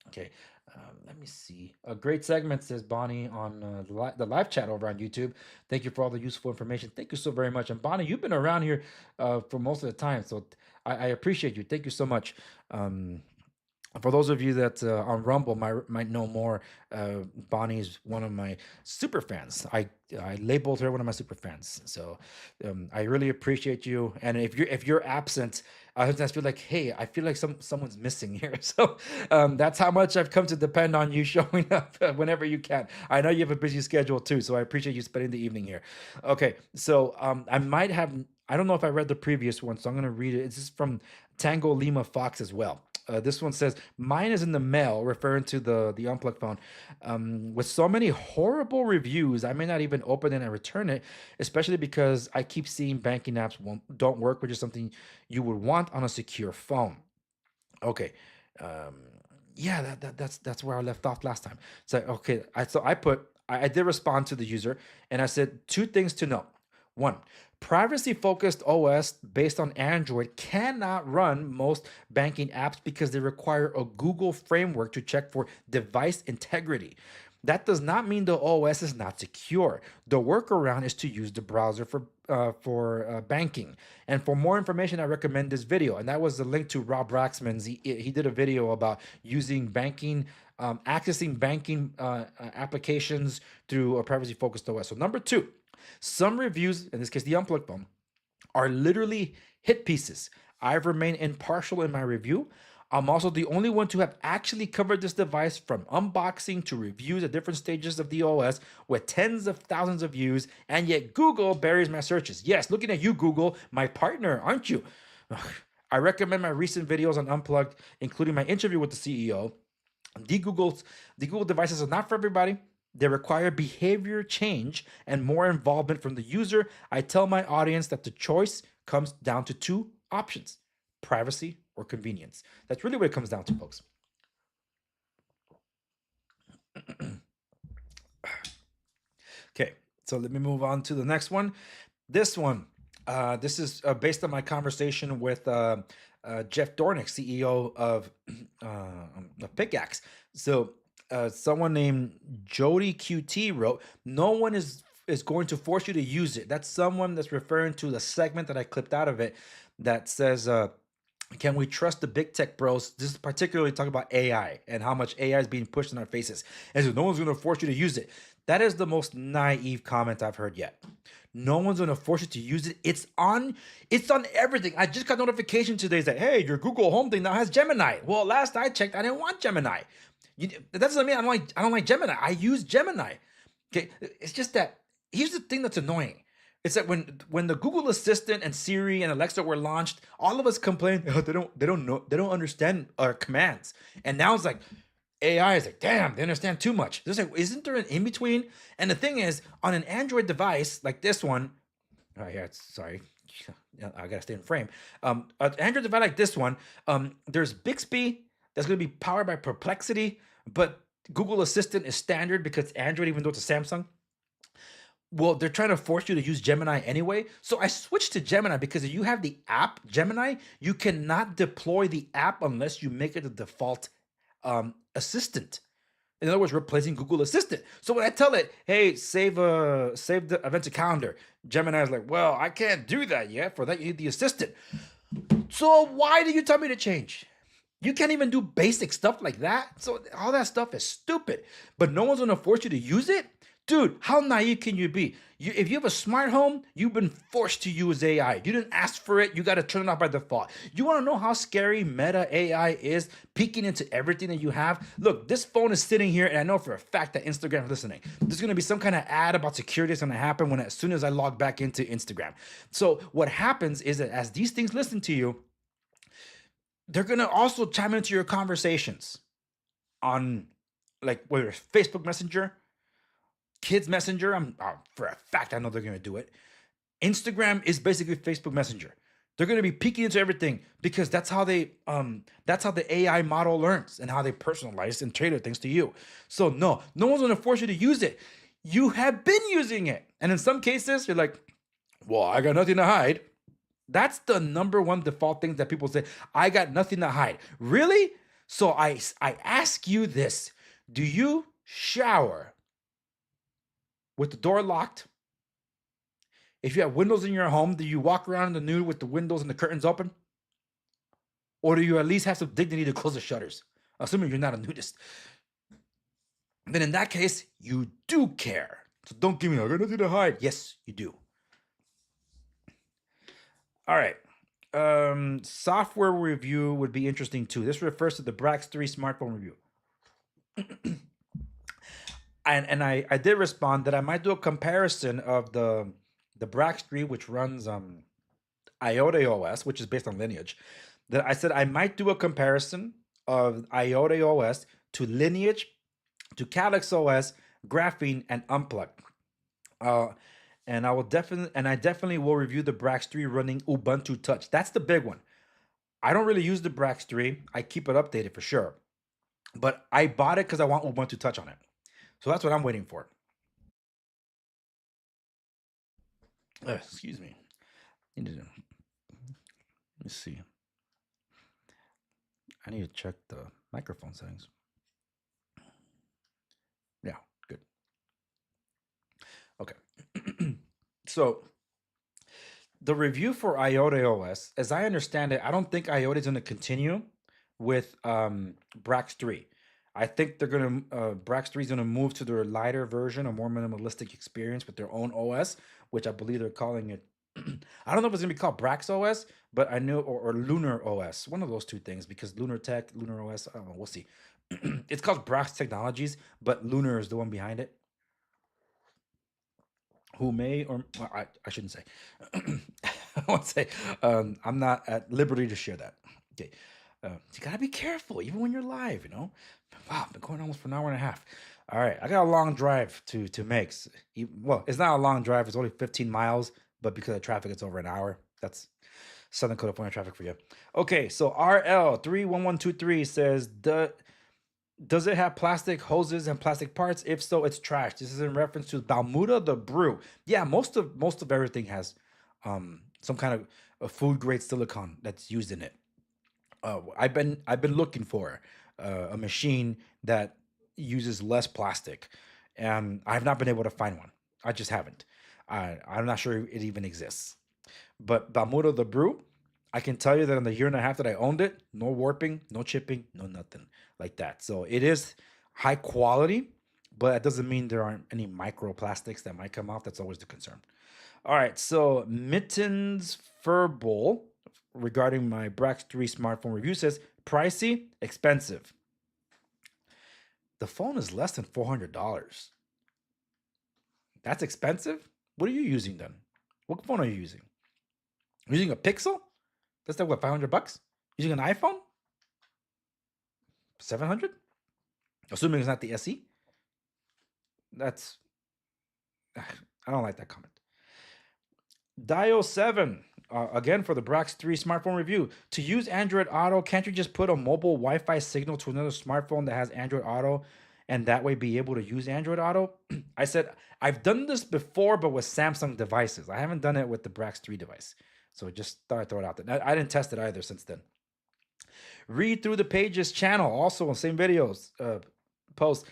Okay, let me see. A great segment, says Bonnie on the live chat over on YouTube. Thank you for all the useful information. Thank you so very much. And Bonnie, you've been around here for most of the time, so I appreciate you. Thank you so much. For those of you that on Rumble might know more, Bonnie is one of my super fans. I labeled her one of my super fans. So I really appreciate you. And if you're absent, I sometimes feel like, hey, I feel like someone's missing here. So that's how much I've come to depend on you showing up whenever you can. I know you have a busy schedule too, so I appreciate you spending the evening here. Okay, so I don't know if I read the previous one, so I'm going to read it. This is from Tango Lima Fox as well. This one says, mine is in the mail, referring to the unplugged phone. With so many horrible reviews, I may not even open it and return it, especially because I keep seeing banking apps don't work, which is something you would want on a secure phone. Okay. Yeah, that's where I left off last time. So, okay, I did respond to the user, and I said 2 things to note. 1, privacy-focused OS based on Android cannot run most banking apps because they require a Google framework to check for device integrity. That does not mean the OS is not secure. The workaround is to use the browser for banking. And for more information, I recommend this video. And that was the link to Rob Raxman's. He did a video about using banking, accessing banking applications through a privacy-focused OS. So number 2. Some reviews, in this case the unplugged phone, are literally hit pieces. I've remained impartial in my review. I'm also the only one to have actually covered this device from unboxing to reviews at different stages of the OS with tens of thousands of views, and yet Google buries my searches. Yes, looking at you, Google, my partner, aren't you? I recommend my recent videos on Unplugged, including my interview with the CEO. The Google devices are not for everybody. They require behavior change and more involvement from the user. I tell my audience that the choice comes down to two options: privacy or convenience. That's really what it comes down to, folks. Okay, so let me move on to the next one. This one, this is based on my conversation with Jeff Dornick, CEO of Pickaxe. So someone named Jody QT wrote, "No one is going to force you to use it." That's someone that's referring to the segment that I clipped out of it that says, can we trust the big tech bros? This is particularly talking about AI and how much AI is being pushed in our faces. And so no one's going to force you to use it. That is the most naive comment I've heard yet. No one's going to force you to use it. It's on everything. I just got notification today that, hey, your Google Home thing now has Gemini. Well, last I checked, I didn't want Gemini. That doesn't mean I don't like Gemini. I use Gemini. Okay, it's just that here's the thing that's annoying. It's that when the Google Assistant and Siri and Alexa were launched, all of us complained, oh, they don't understand our commands. And now it's like AI is like, damn, they understand too much. There's like, isn't there an in between? And the thing is, on an Android device like this one, oh yeah, sorry, I gotta stay in frame. An Android device like this one, there's Bixby that's gonna be powered by Perplexity, but Google Assistant is standard because Android, even though it's a Samsung. Well, they're trying to force you to use Gemini anyway. So I switched to Gemini because if you have the app Gemini, you cannot deploy the app unless you make it the default assistant. In other words, replacing Google Assistant. So when I tell it, hey, save the event to calendar, Gemini is like, well, I can't do that yet. For that, you need the assistant. So why do you tell me to change? You can't even do basic stuff like that. So all that stuff is stupid. But no one's gonna force you to use it? Dude, how naive can you be? If you have a smart home, you've been forced to use AI. You didn't ask for it. You got to turn it off by default. You want to know how scary Meta AI is, peeking into everything that you have? Look, this phone is sitting here, and I know for a fact that Instagram is listening. There's going to be some kind of ad about security that's going to happen as soon as I log back into Instagram. So what happens is that as these things listen to you, they're going to also chime into your conversations on, like, whether it's Facebook Messenger, Kids Messenger. For a fact, I know they're going to do it. Instagram is basically Facebook Messenger. They're going to be peeking into everything because that's how the AI model learns and how they personalize and tailor things to you. So no one's going to force you to use it. You have been using it, and in some cases, you're like, well, I got nothing to hide. That's the number one default thing that people say. I got nothing to hide. Really? So I ask you this: do you shower with the door locked? If you have windows in your home, do you walk around in the nude with the windows and the curtains open? Or do you at least have some dignity to close the shutters? Assuming you're not a nudist. Then in that case, you do care. So don't give me, I got nothing to hide. Yes, you do. All right. Software review would be interesting too. This refers to the Brax 3 smartphone review. And I did respond that I might do a comparison of the Brax 3, which runs IOTA OS, which is based on Lineage. That I said I might do a comparison of IOTA OS to Lineage, to Calyx OS, Graphene, and Unplug. And I definitely will review the Brax 3 running Ubuntu Touch. That's the big one. I don't really use the Brax 3. I keep it updated for sure. But I bought it because I want Ubuntu Touch on it. So that's what I'm waiting for. Excuse me. Let me see. I need to check the microphone settings. Yeah, good. Okay. So the review for IOTA OS, as I understand it, I don't think IOTA is going to continue with Brax 3. I think they're going to, Brax 3 is going to move to their lighter version, a more minimalistic experience with their own OS, which I believe they're calling it. I don't know if it's going to be called Brax OS, but I know, or Lunar OS, one of those two things, because Lunar Tech, Lunar OS, I don't know, we'll see. It's called Brax Technologies, but Lunar is the one behind it. Who may, or well, I shouldn't say. I won't say. I'm not at liberty to share that. Okay. You gotta be careful, even when you're live, you know. Wow, I've been going almost for an hour and a half. All right, I got a long drive to make. Well, it's not a long drive. It's only 15 miles, but because of traffic, it's over an hour. That's Southern California traffic for you. Okay, so RL31123 says, does it have plastic hoses and plastic parts? If so, it's trash. This is in reference to Balmuda the brew. Yeah, most of everything has some kind of a food grade silicone that's used in it. I've been looking for a machine that uses less plastic, and I've not been able to find one. I just haven't. I'm not sure it even exists. But Balmuda the brew, I can tell you that in the year and a half that I owned it, no warping, no chipping, no nothing like that. So it is high quality, but that doesn't mean there aren't any microplastics that might come off. That's always the concern. All right, so Mittens Furball regarding my Brax 3 smartphone review says pricey, expensive. The phone is less than $400. That's expensive? What are you using then? What phone are you using? Using a Pixel? That's like what, $500? Using an iPhone? 700? Assuming it's not the SE? That's I don't like that comment. Dio7, again for the Brax 3 smartphone review. To use Android Auto, can't you just put a mobile Wi-Fi signal to another smartphone that has Android Auto and that way be able to use Android Auto? I said, I've done this before, but with Samsung devices. I haven't done it with the Brax 3 device. So just thought I'd throw it out there. I didn't test it either since then. Read Through the Pages channel, also on same videos, post.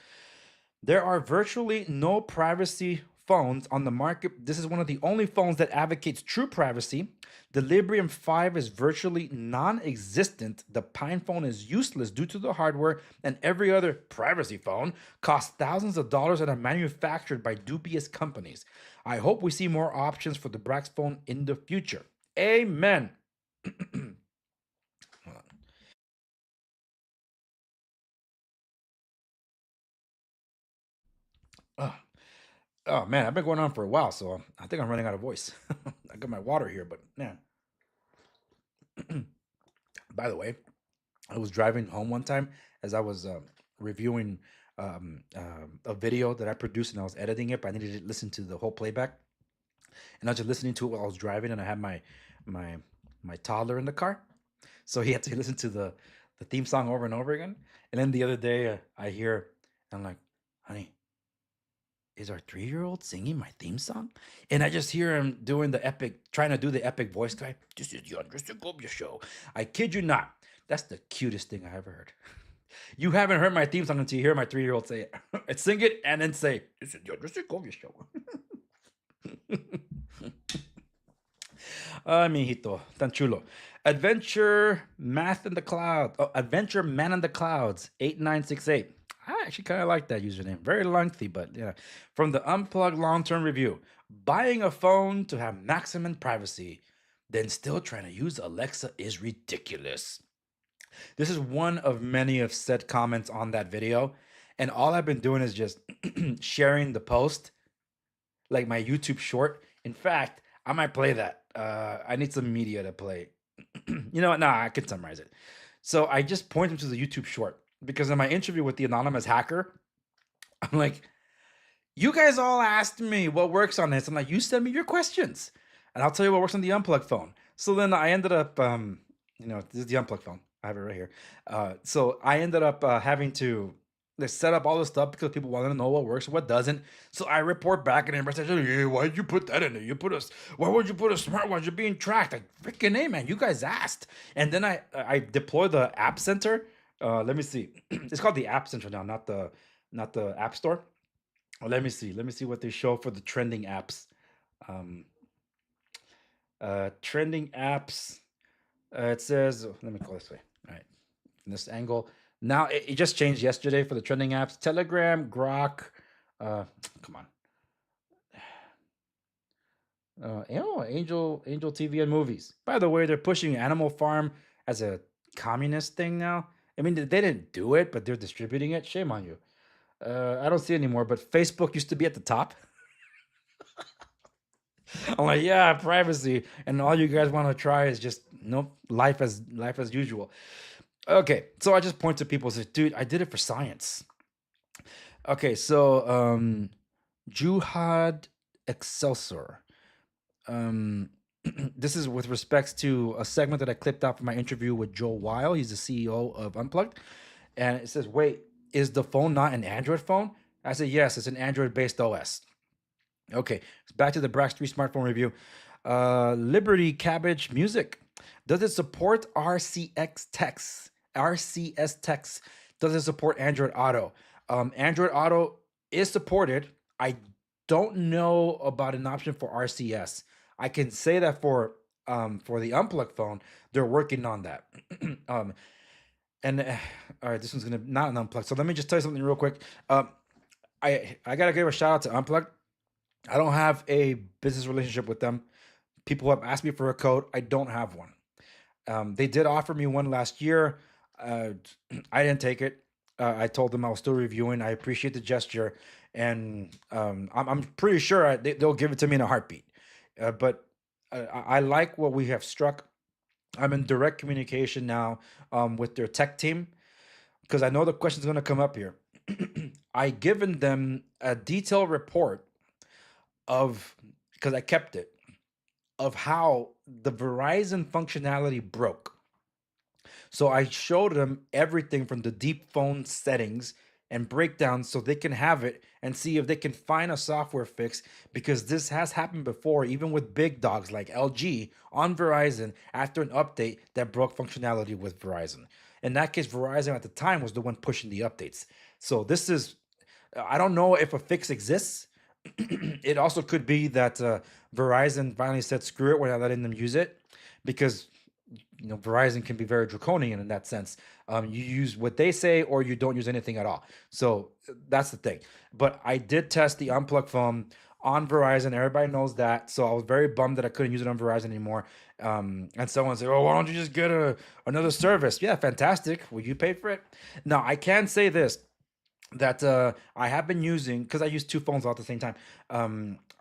There are virtually no privacy phones on the market. This is one of the only phones that advocates true privacy. The Librem 5 is virtually non-existent. The Pine phone is useless due to the hardware, and every other privacy phone costs thousands of dollars and are manufactured by dubious companies. I hope we see more options for the Brax phone in the future. Amen. Hold on. Oh man, I've been going on for a while, so I think I'm running out of voice. I got my water here, but man. By the way, I was driving home one time as I was reviewing a video that I produced and I was editing it, but I needed to listen to the whole playback. And I was just listening to it while I was driving, and I had my my toddler in the car, so he had to listen to the theme song over and over again. And then the other day, I hear, I'm like, honey, is our 3-year-old singing my theme song? And I just hear him doing the epic, trying to do the epic voice guy. This is the Andre Segovia show. I kid you not. That's the cutest thing I ever heard. You haven't heard my theme song until you hear my 3-year-old say it. Sing it and then say, this is the Andre Segovia show. Ay, mijito, tan chulo. Adventure Math in the Cloud. Oh, Adventure Man in the Clouds, 8968. I actually kind of like that username. Very lengthy, but yeah. From the Unplugged Long-Term Review. Buying a phone to have maximum privacy, then still trying to use Alexa is ridiculous. This is one of many of said comments on that video. And all I've been doing is just sharing the post, like my YouTube short. In fact, I might play that. I need some media to play. You know what? Nah, I can summarize it. So I just point him to the YouTube short because in my interview with the anonymous hacker, I'm like, you guys all asked me what works on this. I'm like, you send me your questions and I'll tell you what works on the unplugged phone. So then I ended up, this is the unplugged phone. I have it right here. So I ended up having to set up all this stuff because people wanted to know what works and what doesn't. So I report back and everybody says, hey, why did you put that in there? Why would you put a smartwatch? You're being tracked. Like, freaking A, man, you guys asked. And then I deploy the App Center. Let me see. It's called the App Center now, not the App Store. Let me see. Let me see what they show for the trending apps. Trending apps. It says, let me call this way. All right. From this angle. Now, it just changed yesterday for the trending apps. Telegram, Grok. Come on. Angel TV and movies. By the way, they're pushing Animal Farm as a communist thing now. I mean, they didn't do it, but they're distributing it. Shame on you. I don't see it anymore, but Facebook used to be at the top. I'm like, yeah, privacy, and all you guys want to try is just life as usual. Okay, so I just point to people and say, dude, I did it for science. Okay, so Juhad Excelsior. Um, this is with respects to a segment that I clipped out from my interview with Joe Weil. He's the CEO of Unplugged, and it says, "Wait, is the phone not an Android phone?" I said, "Yes, it's an Android-based OS." Okay, back to the Brax 3 smartphone review. Liberty Cabbage Music. Does it support RCX text? RCS text. Does it support Android Auto? Android Auto is supported. I don't know about an option for RCS. I can say that for the unplugged phone, they're working on that. um, and all right, this one's gonna not an unplugged. So let me just tell you something real quick. I gotta give a shout out to Unplugged. I don't have a business relationship with them. People have asked me for a code. I don't have one. They did offer me one last year. Uh, I didn't take it. I told them I was still reviewing. I appreciate the gesture, and I'm pretty sure they'll give it to me in a heartbeat. But I like what we have struck. I'm in direct communication now with their tech team because I know the question's going to come up here. I given them a detailed report of, because I kept it, of how the Verizon functionality broke. So I showed them everything from the deep phone settings and breakdowns so they can have it and see if they can find a software fix, because this has happened before, even with big dogs like LG on Verizon after an update that broke functionality with Verizon. In that case, Verizon at the time was the one pushing the updates. So this is, I don't know if a fix exists. It also could be that Verizon finally said, screw it, we're not letting them use it, because Verizon can be very draconian in that sense. You use what they say or you don't use anything at all. So that's the thing. But I did test the unplugged phone on Verizon. Everybody knows that. So I was very bummed that I couldn't use it on Verizon anymore. And someone said, "Oh, why don't you just get another service?" Yeah, fantastic. Will you pay for it? Now, I can say this, that I have been using, because I use two phones all at the same time.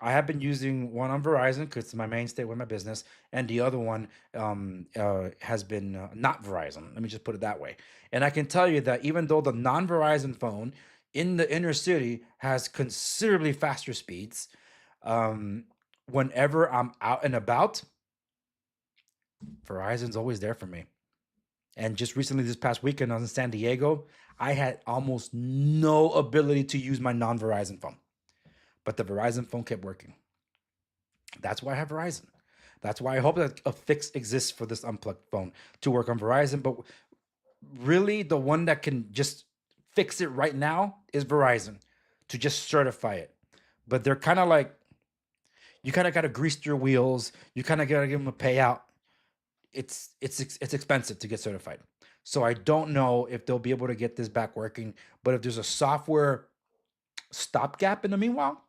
I have been using one on Verizon because it's my mainstay with my business, and the other one has been not Verizon. Let me just put it that way. And I can tell you that even though the non-Verizon phone in the inner city has considerably faster speeds, um, whenever I'm out and about, Verizon's always there for me. And just recently, this past weekend, I was in San Diego. I had almost no ability to use my non Verizon phone, but the Verizon phone kept working. That's why I have Verizon. That's why I hope that a fix exists for this unplugged phone to work on Verizon. But really, the one that can just fix it right now is Verizon, to just certify it. But they're kind of like, you kind of got to grease your wheels. You kind of got to give them a payout. It's expensive to get certified. So I don't know if they'll be able to get this back working. But if there's a software stopgap in the meanwhile,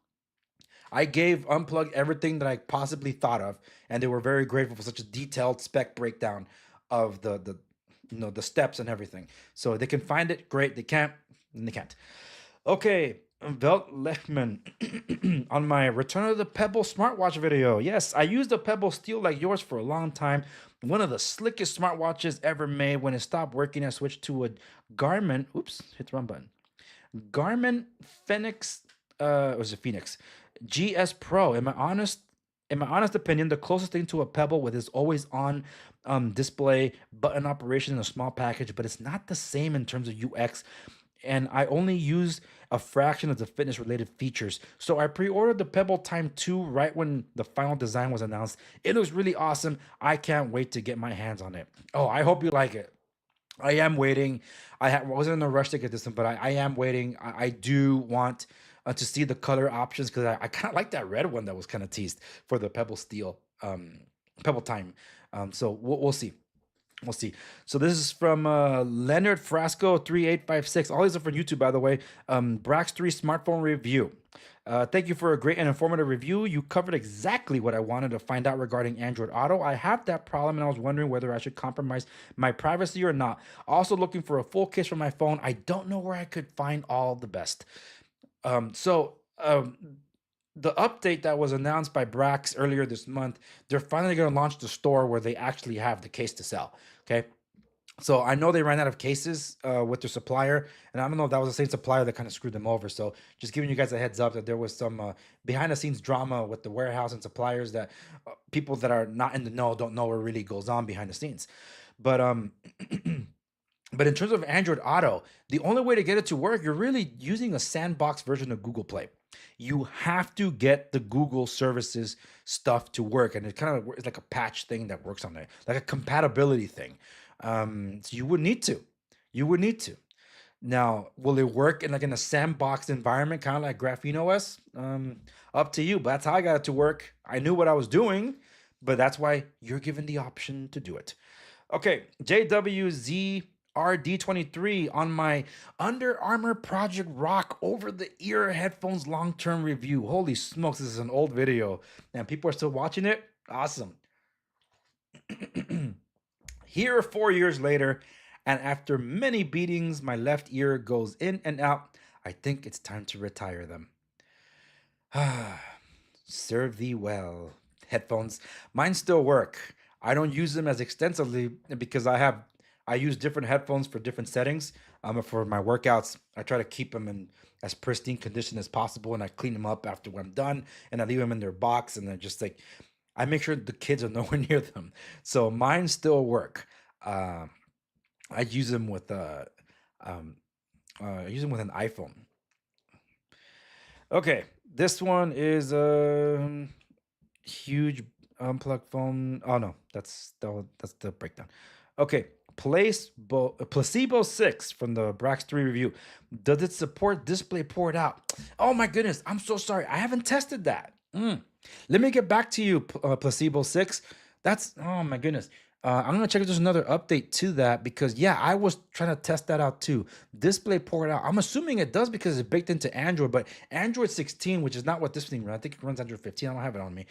I gave Unplug everything that I possibly thought of, and they were very grateful for such a detailed spec breakdown of the steps and everything. So they can find it, great. They can't, then they can't. Okay, Velt Lechman on my Return of the Pebble smartwatch video. Yes, I used a Pebble Steel like yours for a long time. One of the slickest smartwatches ever made. When it stopped working, I switched to a Garmin. Oops, hit the wrong button. Garmin Phoenix, it was a Phoenix GS Pro. In my honest opinion, the closest thing to a Pebble with its always on display, button operation in a small package, but it's not the same in terms of UX. And I only use a fraction of the fitness related features. So I pre-ordered the Pebble Time 2 right when the final design was announced. It looks really awesome. I can't wait to get my hands on it. Oh, I hope you like it. I am waiting. Wasn't in a rush to get this one, but I am waiting. I do want to see the color options, because I kind of like that red one that was kind of teased for the Pebble Steel, Pebble Time. So we'll see. We'll see. So this is from Leonard Frasco 3856. All these are from YouTube, by the way. Brax 3 smartphone review. Thank you for a great and informative review. You covered exactly what I wanted to find out regarding Android Auto. I have that problem, and I was wondering whether I should compromise my privacy or not. Also looking for a full case for my phone. I don't know where I could find all the best. The update that was announced by Brax earlier this month, they're finally going to launch the store where they actually have the case to sell. Okay. So I know they ran out of cases with their supplier, and I don't know if that was the same supplier that kind of screwed them over. So just giving you guys a heads up that there was some behind the scenes drama with the warehouse and suppliers that people that are not in the know don't know what really goes on behind the scenes. But but in terms of Android Auto, the only way to get it to work, you're really using a sandbox version of Google Play. You have to get the Google services stuff to work, and it kind of it's like a patch thing that works on it, like a compatibility thing. So you would need to. You would need to. Now, will it work in like in a sandbox environment, kind of like Graphene OS? Up to you. But that's how I got it to work. I knew what I was doing, but that's why you're given the option to do it. Okay, JWZRD23 on my Under Armour Project Rock over the ear headphones long term review. Holy smokes, this is an old video and people are still watching it. Awesome. Here, 4 years later, and after many beatings, my left ear goes in and out. I think it's time to retire them. Serve thee well. Headphones. Mine still work. I don't use them as extensively because I use different headphones for different settings. For my workouts, I try to keep them in as pristine condition as possible, and I clean them up after I'm done, and I leave them in their box, and then just like I make sure the kids are nowhere near them. So mine still work. Uh, I use them with um, I use them with an iPhone. Okay, this one is a huge unplugged phone. Oh no, that's the breakdown. Okay, Placebo 6 from the Brax 3 review. Does it support display port out? Oh my goodness, I'm so sorry. I haven't tested that. Let me get back to you, Placebo 6. That's oh my goodness. I'm gonna check if there's another update to that because yeah, I was trying to test that out too. Display port out. I'm assuming it does because it's baked into Android, but Android 16, which is not what this thing runs. I think it runs Android 15. I don't have it on me.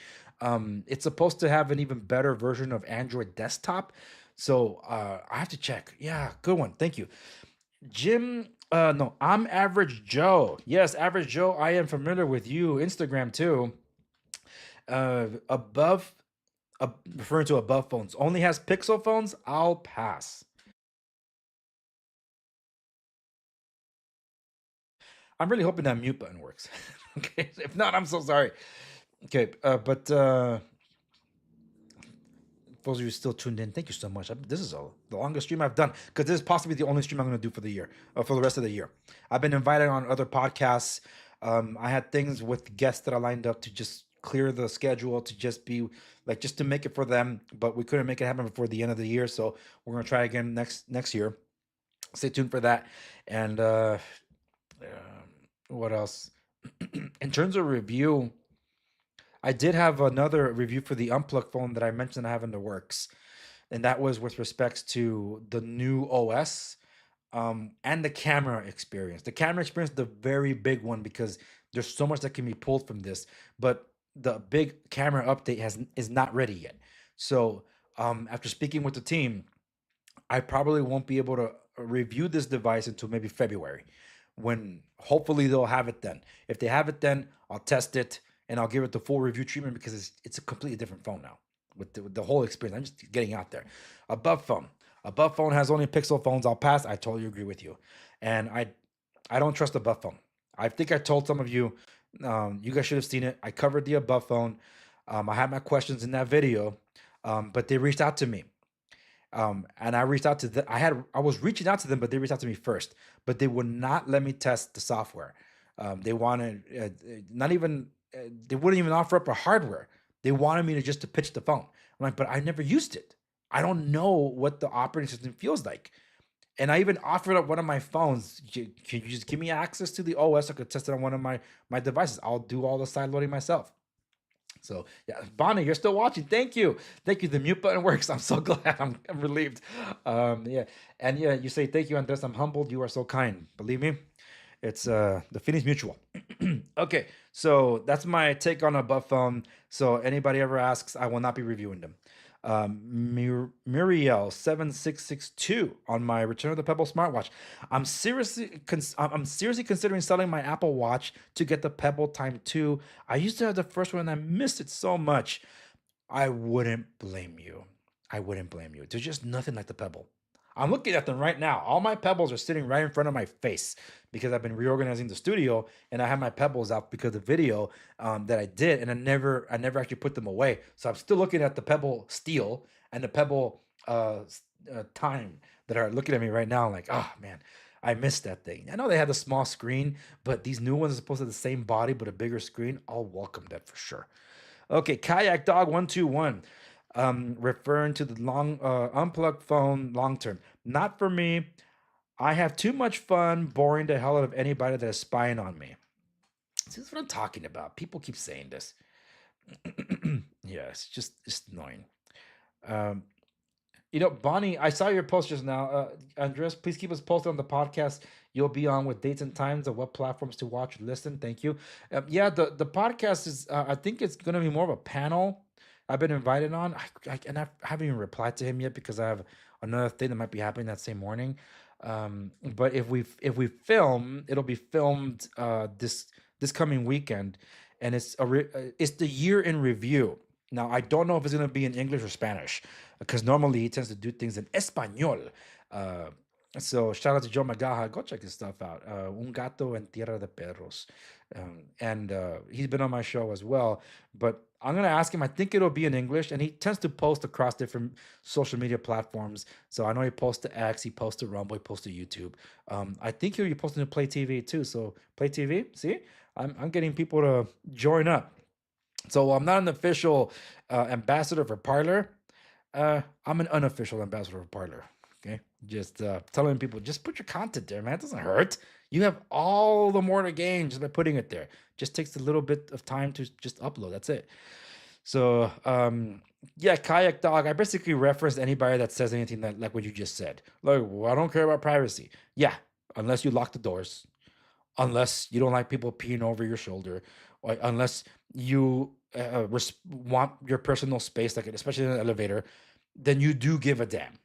It's supposed to have an even better version of Android desktop. So I have to check. Yeah, good one. Thank you. Jim, no, I'm Average Joe. Yes, Average Joe, I am familiar with you. Instagram too. Above referring to above phones only has Pixel phones. I'll pass. I'm really hoping that mute button works. Okay, if not, I'm so sorry. Okay, but those of you still tuned in, thank you so much. This is the longest stream I've done because this is possibly the only stream I'm going to do for the year, for the rest of the year. I've been invited on other podcasts. I had things with guests that I lined up to just clear the schedule to just be like just to make it for them, but we couldn't make it happen before the end of the year. So we're going to try again next year. Stay tuned for that. And what else? In terms of review, I did have another review for the unplugged phone that I mentioned I have in the works, and that was with respects to the new OS and the camera experience. The camera experience, the very big one, because there's so much that can be pulled from this, but the big camera update is not ready yet. So after speaking with the team, I probably won't be able to review this device until maybe February, when hopefully they'll have it then. If they have it then, I'll test it and I'll give it the full review treatment because it's a completely different phone now with the whole experience. I'm just getting out there. Above phone. Above phone has only Pixel phones. I'll pass. I totally agree with you. And I don't trust above phone. I think I told some of you, you guys should have seen it. I covered the above phone. I had my questions in that video, but they reached out to me. And I reached out to them. I was reaching out to them, but they reached out to me first. But they would not let me test the software. They wanted not even they wouldn't even offer up a hardware. They wanted me to just to pitch the phone. I'm like, but I never used it. I don't know what the operating system feels like. And I even offered up one of my phones. Can you just give me access to the OS? I could test it on one of my devices. I'll do all the side loading myself. So yeah, Bonnie, you're still watching. Thank you. Thank you. The mute button works. I'm so glad. I'm relieved. Yeah. And yeah, you say thank you, Andres. I'm humbled. You are so kind. Believe me, it's the feeling's mutual. Okay, so that's my take on a buff phone. So anybody ever asks, I will not be reviewing them. Muriel7662 on my Return of the Pebble smartwatch. I'm seriously considering selling my Apple Watch to get the Pebble Time 2. I used to have the first one and I missed it so much. I wouldn't blame you. I wouldn't blame you. There's just nothing like the Pebble. I'm looking at them right now. All my pebbles are sitting right in front of my face because I've been reorganizing the studio, and I have my pebbles out because of the video that I did, and I never actually put them away. So I'm still looking at the pebble steel and the pebble time that are looking at me right now. Like, oh man, I missed that thing. I know they had a small screen, but these new ones are supposed to have the same body but a bigger screen. I'll welcome that for sure. Okay, Kayak Dog 121, referring to the long unplugged phone long term. Not for me. I have too much fun, boring the hell out of anybody that is spying on me. This is what I'm talking about. People keep saying this. Yeah, it's annoying. Um, Bonnie, I saw your post just now. Andres, please keep us posted on the podcast you'll be on with dates and times of what platforms to watch or listen. Thank you. Yeah, the podcast is, I think it's going to be more of a panel I've been invited on. And I haven't even replied to him yet because I have another thing that might be happening that same morning. But if we film, it'll be filmed this coming weekend, and it's the year in review. Now I don't know if it's gonna be in English or Spanish, because normally he tends to do things in Espanol. Uh, so shout out to Joe Magaja. Go check his stuff out. Un gato en tierra de perros, and he's been on my show as well. But I'm gonna ask him. I think it'll be in English, and he tends to post across different social media platforms. So I know he posts to X, he posts to Rumble, he posts to YouTube. I think he'll be posting to Play TV too. So Play TV, see, I'm getting people to join up. So I'm not an official ambassador for Parler. I'm an unofficial ambassador for Parler. Okay, just telling people, just put your content there, man. It doesn't hurt. You have all the more to gain just by putting it there. Just takes a little bit of time to just upload. That's it. So yeah, Kayak Dog. I basically referenced anybody that says anything that like what you just said. Like, well, I don't care about privacy. Yeah, unless you lock the doors, unless you don't like people peeing over your shoulder, or unless you want your personal space, like especially in an elevator, then you do give a damn.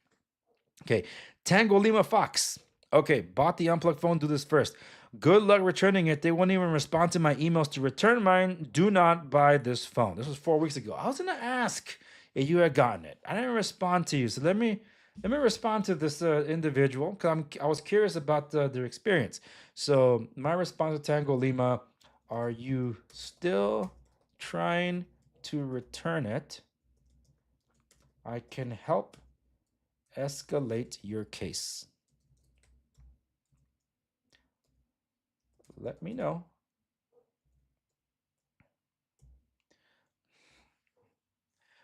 Okay, Tango Lima Fox. Okay, bought the unplugged phone. Do this first. Good luck returning it. They won't even respond to my emails to return mine. Do not buy this phone. This was 4 weeks ago. I was gonna ask if you had gotten it. I didn't respond to you, so let me respond to this individual because I was curious about their experience. So my response to Tango Lima: are you still trying to return it? I can help escalate your case. Let me know.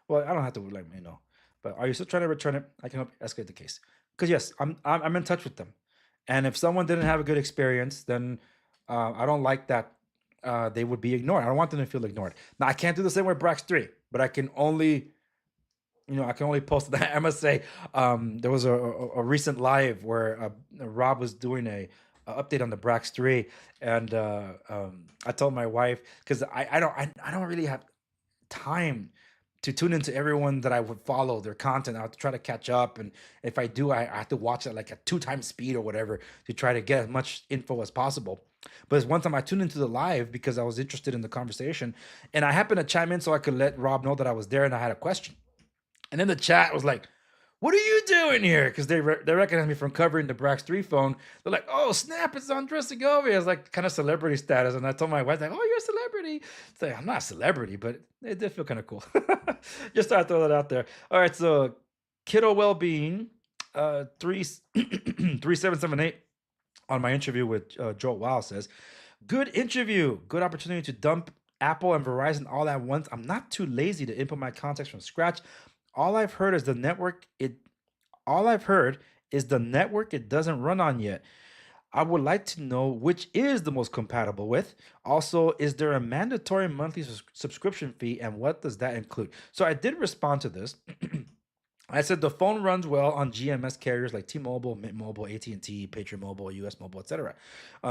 Well, I don't have to let me know. But are you still trying to return it? I can help escalate the case. Because yes, I'm in touch with them. And if someone didn't have a good experience, then I don't like that they would be ignored. I don't want them to feel ignored. Now I can't do the same with Brax 3, but I can only post that. I must say, there was a recent live where Rob was doing a update on the Brax 3, and I told my wife because I don't really have time to tune into everyone that I would follow their content. I have to try to catch up, and if I do, I have to watch it like at 2 times speed or whatever to try to get as much info as possible. But it's one time I tuned into the live because I was interested in the conversation, and I happened to chime in so I could let Rob know that I was there and I had a question. And then the chat was like, "What are you doing here?" Because they recognize me from covering the Brax 3 phone. They're like, "Oh, snap, it's Andres Segovia." It's like kind of celebrity status. And I told my wife, like, "Oh, you're a celebrity." It's like, I'm not a celebrity, but it did feel kind of cool. Just thought I'd throw that out there. All right, so Kiddo Wellbeing, 3778 on my interview with Joel Wow says, "Good interview, good opportunity to dump Apple and Verizon all at once. I'm not too lazy to input my contacts from scratch. All I've heard is the network it doesn't run on yet. I would like to know which is the most compatible with. Also, is there a mandatory monthly subscription fee, and what does that include?" So I did respond to this. I said the phone runs well on GMS carriers like T-Mobile, Mint Mobile, AT&T, Patriot Mobile, US Mobile, etc.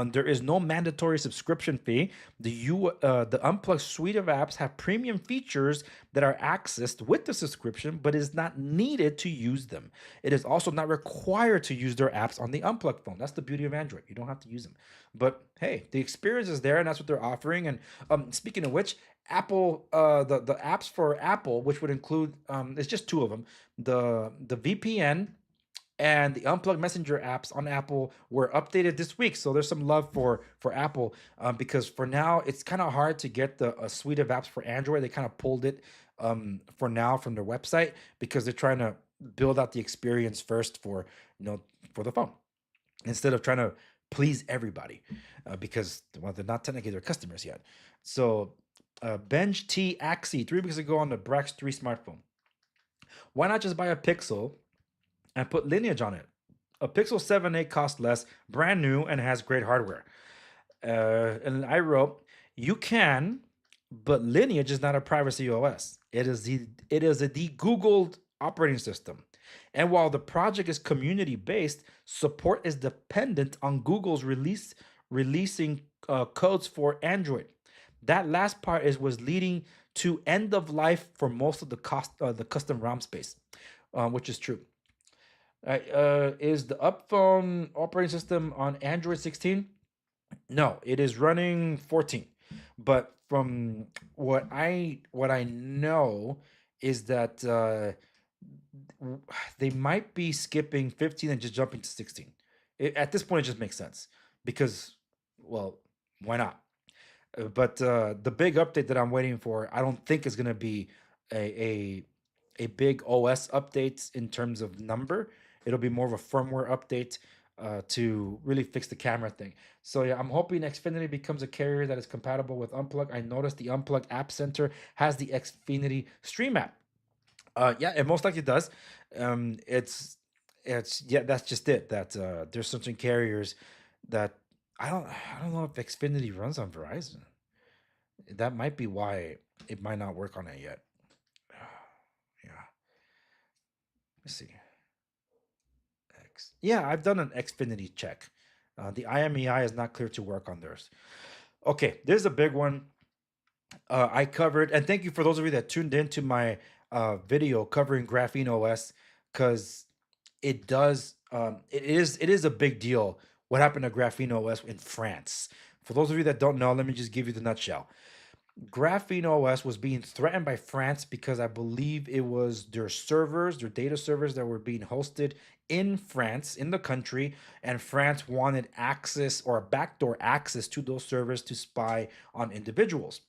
There is no mandatory subscription fee. The Unplugged suite of apps have premium features that are accessed with the subscription, but is not needed to use them. It is also not required to use their apps on the Unplugged phone. That's the beauty of Android. You don't have to use them. But hey, the experience is there, and that's what they're offering. And speaking of which, Apple, the apps for Apple, which would include, it's just two of them, the VPN And the unplugged messenger apps on Apple were updated this week. So there's some love for Apple, because for now it's kind of hard to get the a suite of apps for Android. They kind of pulled it for now from their website because they're trying to build out the experience first for for the phone instead of trying to please everybody, because well, they're not technically their customers yet. So Benj T Axie 3 weeks ago on the Brax 3 smartphone. Why not just buy a Pixel and put Lineage on it? A Pixel 7a costs less, brand new, and has great hardware. And I wrote, you can, but Lineage is not a privacy OS. The Googled operating system. And while the project is community based, support is dependent on Google's releasing codes for Android. That last part was leading to end of life for most of the custom ROM space, which is true. Is the Upphone operating system on Android 16? No, it is running 14. But from what I know is that they might be skipping 15 and just jumping to 16. At this point, it just makes sense because, well, why not? But the big update that I'm waiting for, I don't think is going to be a a big OS update in terms of number. It'll be more of a firmware update to really fix the camera thing. So yeah, I'm hoping Xfinity becomes a carrier that is compatible with Unplug. I noticed the Unplug App Center has the Xfinity Stream app. Yeah, it most likely does. Um, it's it's yeah, that's just it. That there's certain carriers that I don't know if Xfinity runs on Verizon. That might be why it might not work on it yet. Yeah, let's see. Yeah, I've done an Xfinity check. The IMEI is not clear to work on theirs. Okay, there's a big one I covered, and thank you for those of you that tuned into my video covering Graphene OS, because it is a big deal what happened to Graphene OS in France. For those of you that don't know, let me just give you the nutshell. Graphene OS was being threatened by France because I believe it was their data servers that were being hosted in France, in the country, and France wanted access or backdoor access to those servers to spy on individuals.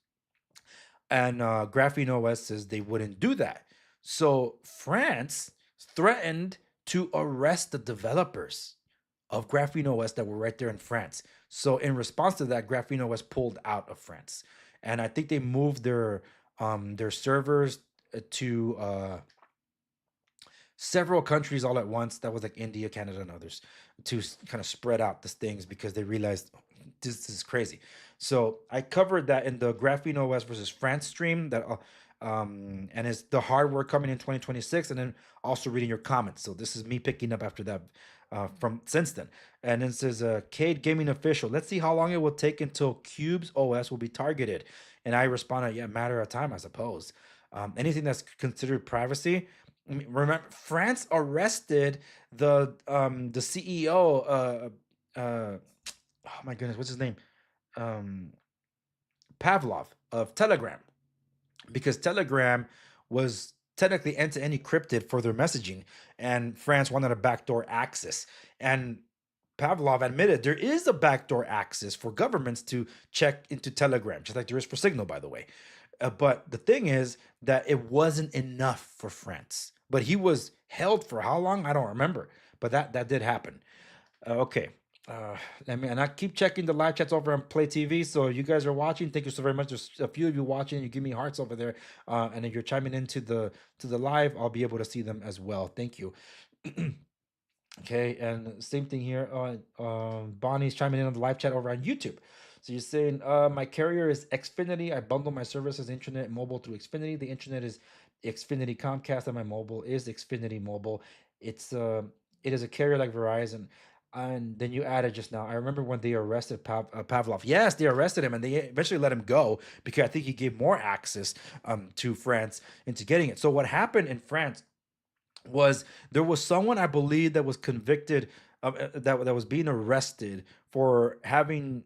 And Graphene OS says they wouldn't do that. So France threatened to arrest the developers of Graphene OS that were right there in France. So in response to that, Graphene OS pulled out of France, and I think they moved their servers to several countries all at once. That was like India, Canada, and others to kind of spread out these things because they realized this is crazy. So I covered that in the Graphene OS versus France stream that and it's the hardware coming in 2026, and then also reading your comments. So this is me picking up after that from since then. And then it says Cade Gaming Official. Let's see how long it will take until Cube's OS will be targeted. And I responded, yeah, matter of time, I suppose. Anything that's considered privacy. I mean, remember, France arrested the CEO. Oh my goodness, what's his name? Um, Pavlov of Telegram, because Telegram was technically end-to-end encrypted for their messaging, and France wanted a backdoor access. And Pavlov admitted there is a backdoor access for governments to check into Telegram, just like there is for Signal, by the way. But the thing is that it wasn't enough for France. But he was held for how long? I don't remember. But that did happen. Okay. Uh, and I keep checking the live chats over on Play TV. So you guys are watching. Thank you so very much. There's a few of you watching. You give me hearts over there. And if you're chiming into the live, I'll be able to see them as well. Thank you. Okay, and same thing here. Bonnie's chiming in on the live chat over on YouTube. So you're saying, my carrier is Xfinity. I bundle my services, internet, and mobile through Xfinity. The internet is Xfinity Comcast, and my mobile is Xfinity Mobile. It is a carrier like Verizon. And then you added just now. I remember when they arrested Pavlov. Yes, they arrested him, and they eventually let him go because I think he gave more access to France into getting it. So what happened in France was there was someone I believe that was convicted of that was being arrested for having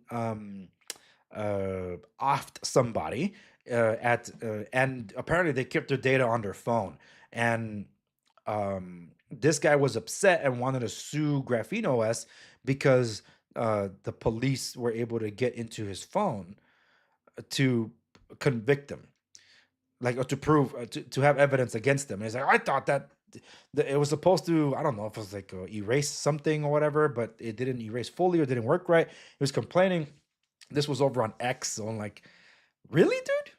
offed somebody at and apparently they kept their data on their phone, and this guy was upset and wanted to sue Graphene OS because the police were able to get into his phone to convict him, like, or to prove to have evidence against him. And he's like, I thought that it was supposed to, I don't know if it was like erase something or whatever, but it didn't erase fully or didn't work right. He was complaining. This was over on X. So I'm like, really, dude?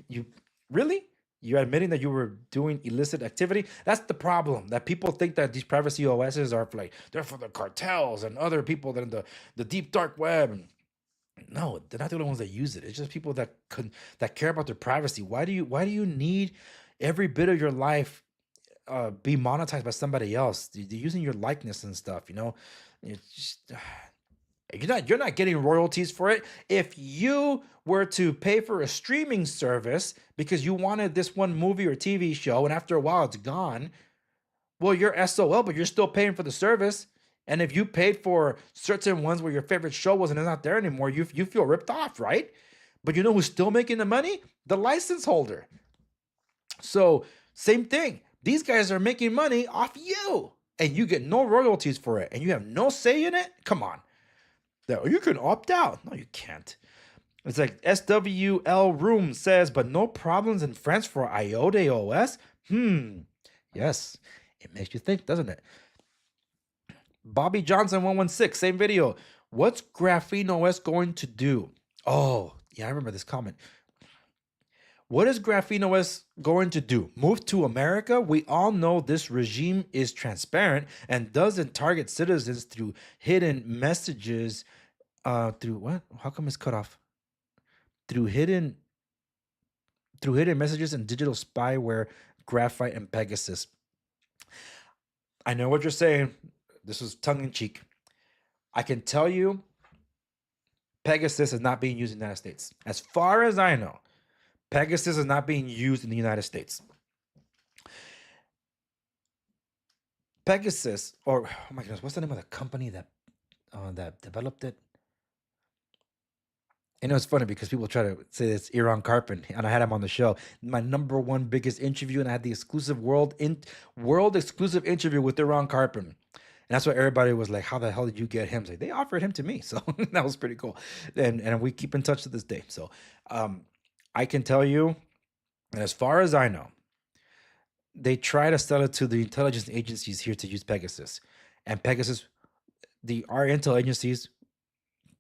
You really? You're admitting that you were doing illicit activity? That's the problem. That people think that these privacy OSs are for, like, they're for the cartels and other people that in the deep dark web. And no, they're not the only ones that use it. It's just people that that care about their privacy. Why do you need every bit of your life be monetized by somebody else? They're using your likeness and stuff. It's just, you're not getting royalties for it. If you were to pay for a streaming service because you wanted this one movie or TV show, and after a while it's gone, well, you're SOL, but you're still paying for the service. And if you paid for certain ones where your favorite show wasn't not there anymore, you feel ripped off, right? But you know who's still making the money? The license holder. So same thing. These guys are making money off you, and you get no royalties for it, and you have no say in it. Come on. You can opt out. No, you can't. It's like SWL Room says, but no problems in France for IOTA OS? Yes. It makes you think, doesn't it? Bobby Johnson 116, same video. What's Graphene OS going to do? Oh, yeah, I remember this comment. What is Graphene OS going to do? Move to America? We all know this regime is transparent and doesn't target citizens through hidden messages. Through what? How come it's cut off? Through hidden messages and digital spyware, Graphite and Pegasus. I know what you're saying. This was tongue in cheek. I can tell you, Pegasus is not being used in the United States. As far as I know, Pegasus is not being used in the United States. Pegasus, or oh my goodness, what's the name of the company that developed it? And it was funny because people try to say it's Iran Karpin, and I had him on the show. My number one biggest interview, and I had the exclusive world exclusive interview with Iran Karpin. And that's why everybody was like, how the hell did you get him? Like, they offered him to me. So that was pretty cool. And we keep in touch to this day. So I can tell you, and as far as I know, they try to sell it to the intelligence agencies here to use Pegasus. And Pegasus, our intel agencies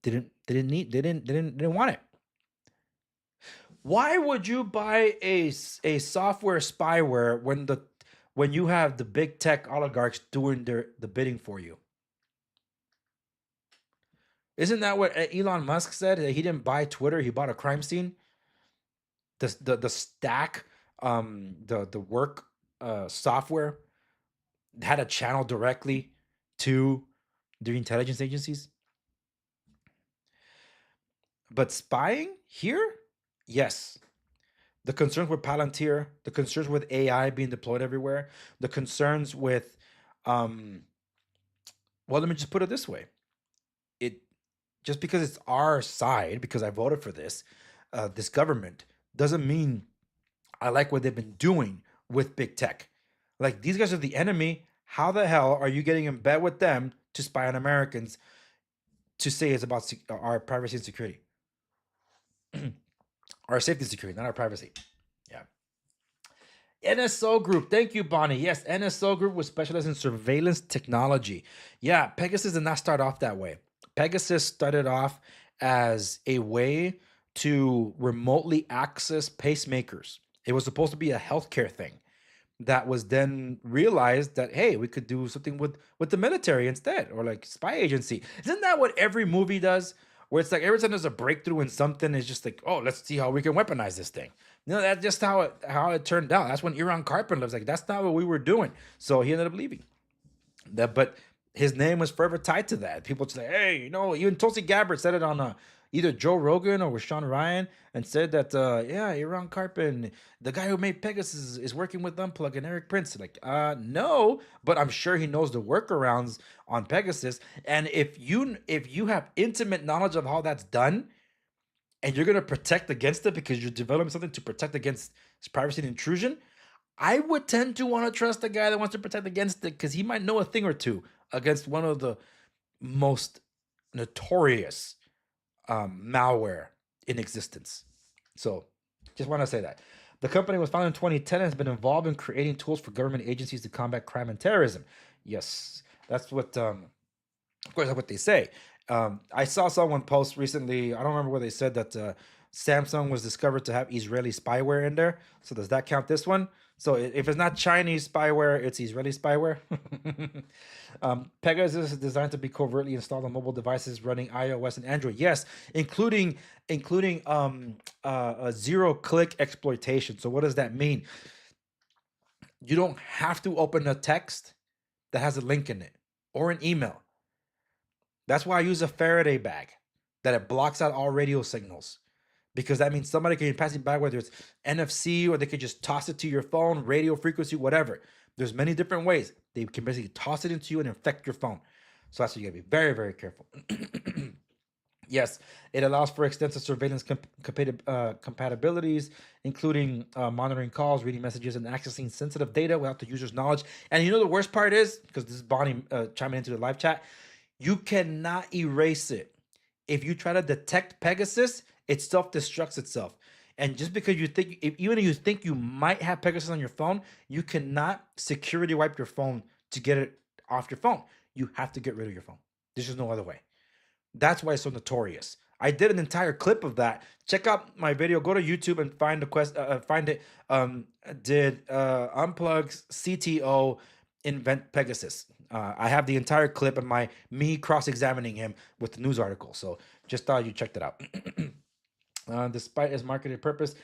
didn't want it. Why would you buy a software spyware when you have the big tech oligarchs doing the bidding for you? Isn't that what Elon Musk said? That he didn't buy Twitter, he bought a crime scene. The stack, the work software had a channel directly to the intelligence agencies. But spying here, yes. The concerns with Palantir, the concerns with AI being deployed everywhere, the concerns with, well, let me just put it this way. Just because it's our side, because I voted for this government, doesn't mean I like what they've been doing with big tech. Like, these guys are the enemy. How the hell are you getting in bed with them to spy on Americans to say it's about our privacy and security? Our safety and security, not our privacy. Yeah. NSO Group. Thank you, Bonnie. Yes, NSO Group was specialized in surveillance technology. Yeah, Pegasus did not start off that way. Pegasus started off as a way to remotely access pacemakers. It was supposed to be a healthcare thing that was then realized that, hey, we could do something with the military instead, or like spy agency. Isn't that what every movie does? Where it's like every time there's a breakthrough in something, it's just like, oh, let's see how we can weaponize this thing. That's just how it turned out. That's when Iran Karpin was like, that's not what we were doing. So he ended up leaving. But his name was forever tied to that. People just like, hey, even Tulsi Gabbard said it on either Joe Rogan or with Sean Ryan, and said that, Iran Karpin, the guy who made Pegasus, is working with Unplug and Eric Prince. Like, no, but I'm sure he knows the workarounds on Pegasus. And if you have intimate knowledge of how that's done, and you're going to protect against it because you're developing something to protect against privacy and intrusion, I would tend to want to trust the guy that wants to protect against it because he might know a thing or two against one of the most notorious malware in existence. So just want to say that. The company was founded in 2010 and has been involved in creating tools for government agencies to combat crime and terrorism. Yes, that's what, of course, that's what they say. I saw someone post recently, I don't remember where they said that Samsung was discovered to have Israeli spyware in there. So does that count this one? So if it's not Chinese spyware, it's Israeli spyware. Pegasus is designed to be covertly installed on mobile devices running iOS and Android. Yes, including a zero-click exploitation. So what does that mean? You don't have to open a text that has a link in it or an email. That's why I use a Faraday bag, that it blocks out all radio signals, because that means somebody can pass it by, whether it's NFC or they could just toss it to your phone, radio frequency, whatever. There's many different ways. They can basically toss it into you and infect your phone. So that's why you gotta be very, very careful. Yes, it allows for extensive surveillance compatibilities, including monitoring calls, reading messages, and accessing sensitive data without the user's knowledge. And you know the worst part is, because this is Bonnie chiming into the live chat, you cannot erase it. If you try to detect Pegasus, it self-destructs itself. And just because you think, even if you think you might have Pegasus on your phone, you cannot security wipe your phone to get it off your phone. You have to get rid of your phone. There's just no other way. That's why it's so notorious. I did an entire clip of that. Check out my video. Go to YouTube and find the find it. Did Unplug's CTO invent Pegasus? I have the entire clip of me cross-examining him with the news article. So just thought you checked it out. Despite its marketed purpose,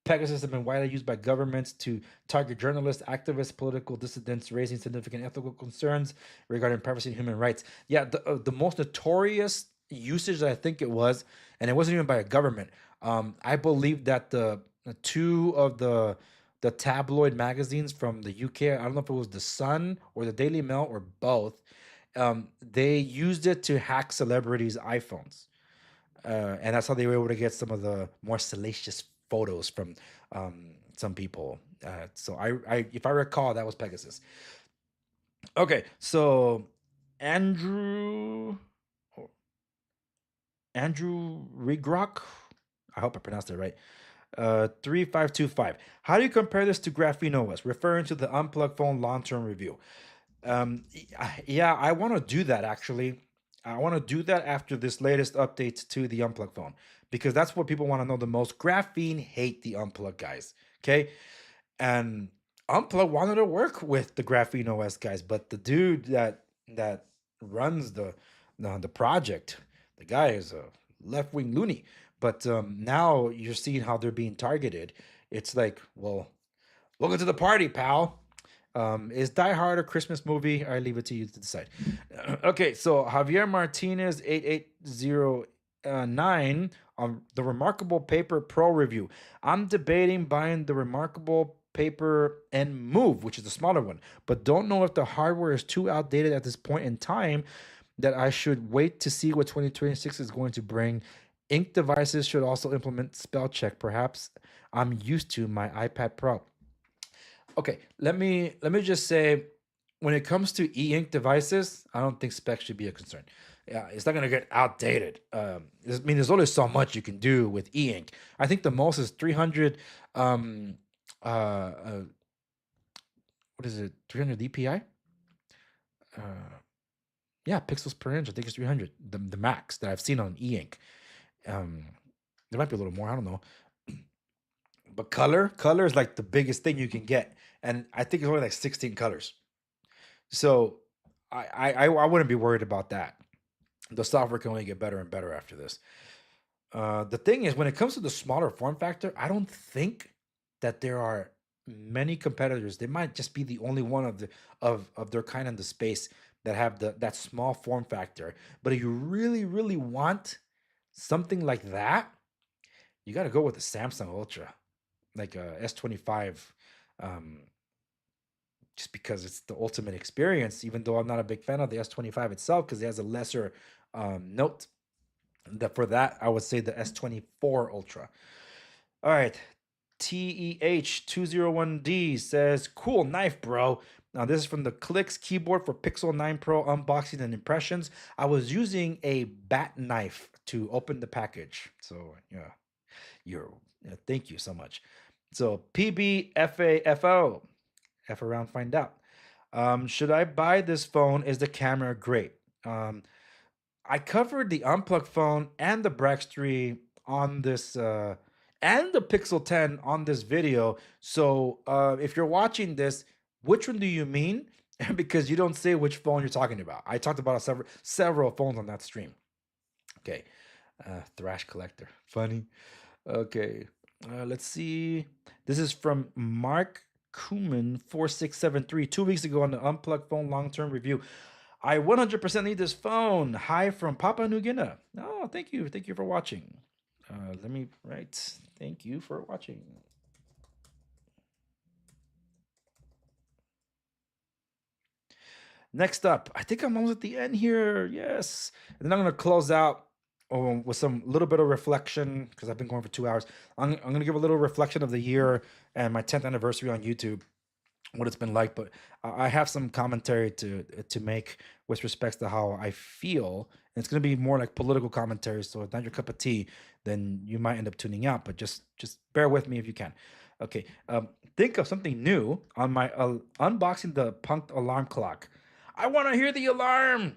Pegasus has been widely used by governments to target journalists, activists, political dissidents, raising significant ethical concerns regarding privacy and human rights. Yeah, the most notorious usage that I think it was, and it wasn't even by a government. I believe that the two of the tabloid magazines from the UK, I don't know if it was the Sun or the Daily Mail or both, they used it to hack celebrities' iPhones. And that's how they were able to get some of the more salacious photos from some people. So I, if I recall, that was Pegasus. Okay, so Andrew Regrock, I hope I pronounced it right. 3525. How do you compare this to Graphene OS? Referring to the unplugged phone long-term review. Yeah, I want to do that actually. I want to do that after this latest update to the unplugged phone, because that's what people want to know the most. Graphene hate the unplugged guys. Okay. And Unplug wanted to work with the Graphene OS guys, but the dude that runs the project, the guy is a left-wing loony. But now you're seeing how they're being targeted. It's like, well, welcome to the party, pal. Is Die Hard a Christmas movie? I leave it to you to decide. Okay, so Javier Martinez 8809 on the Remarkable Paper Pro review. I'm debating buying the Remarkable Paper and Move, which is the smaller one, but don't know if the hardware is too outdated at this point in time that I should wait to see what 2026 is going to bring. Ink devices should also implement spell check. Perhaps I'm used to my iPad Pro. Okay, let me just say, when it comes to e-ink devices, I don't think specs should be a concern. Yeah, it's not gonna get outdated. I mean, there's only so much you can do with e-ink. I think the most is 300. What is it? 300 dpi. Yeah, pixels per inch. I think it's 300. The max that I've seen on e-ink. There might be a little more. I don't know. But color is like the biggest thing you can get, and I think it's only like 16 colors. So I wouldn't be worried about that. The software can only get better and better after this. The thing is, when it comes to the smaller form factor, I don't think that there are many competitors. They might just be the only one of their kind in the space that have that small form factor. But if you really want something like that, you got to go with the Samsung Ultra, like a S25, just because it's the ultimate experience, even though I'm not a big fan of the S25 itself because it has a lesser note. For that, I would say the S24 Ultra. All right. TEH201D says, cool knife, bro. Now, this is from the Clicks keyboard for Pixel 9 Pro unboxing and impressions. I was using a bat knife to open the package. So, yeah, thank you so much. So, PBFAFO, F around, find out. Should I buy this phone? Is the camera great? I covered the unplugged phone and the Brax 3 on this, and the Pixel 10 on this video. So if you're watching this, which one do you mean? Because you don't say which phone you're talking about. I talked about several phones on that stream. Okay, Thrash Collector, funny. Okay, let's see. This is from Mark Kuman 4673 2 weeks ago on the unplugged phone long-term review. I 100% need this phone. Hi from Papua New Guinea. Oh, thank you for watching. Let me write. Thank you for watching. Next up, I think I'm almost at the end here. Yes. And then I'm going to close out with some little bit of reflection because I've been going for 2 hours. I'm going to give a little reflection of the year and my 10th anniversary on YouTube, what it's been like. But I have some commentary to make with respects to how I feel. And it's going to be more like political commentary. So if it's not your cup of tea, then you might end up tuning out. But just bear with me if you can. Okay. Think of something new on my unboxing the Punked alarm clock. I want to hear the alarm.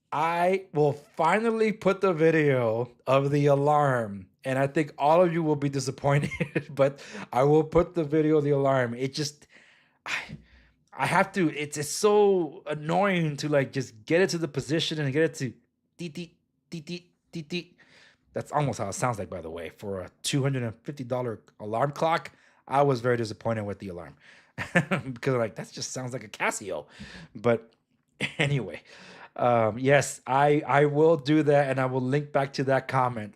I will finally put the video of the alarm, and I think all of you will be disappointed, but I will put the video of the alarm. It just, I have to, it's so annoying to like just get it to the position and get it to deet, deet. That's almost how it sounds like, by the way, for a $250 alarm clock. I was very disappointed with the alarm because like, that just sounds like a Casio, but anyway. Yes, I will do that, and I will link back to that comment.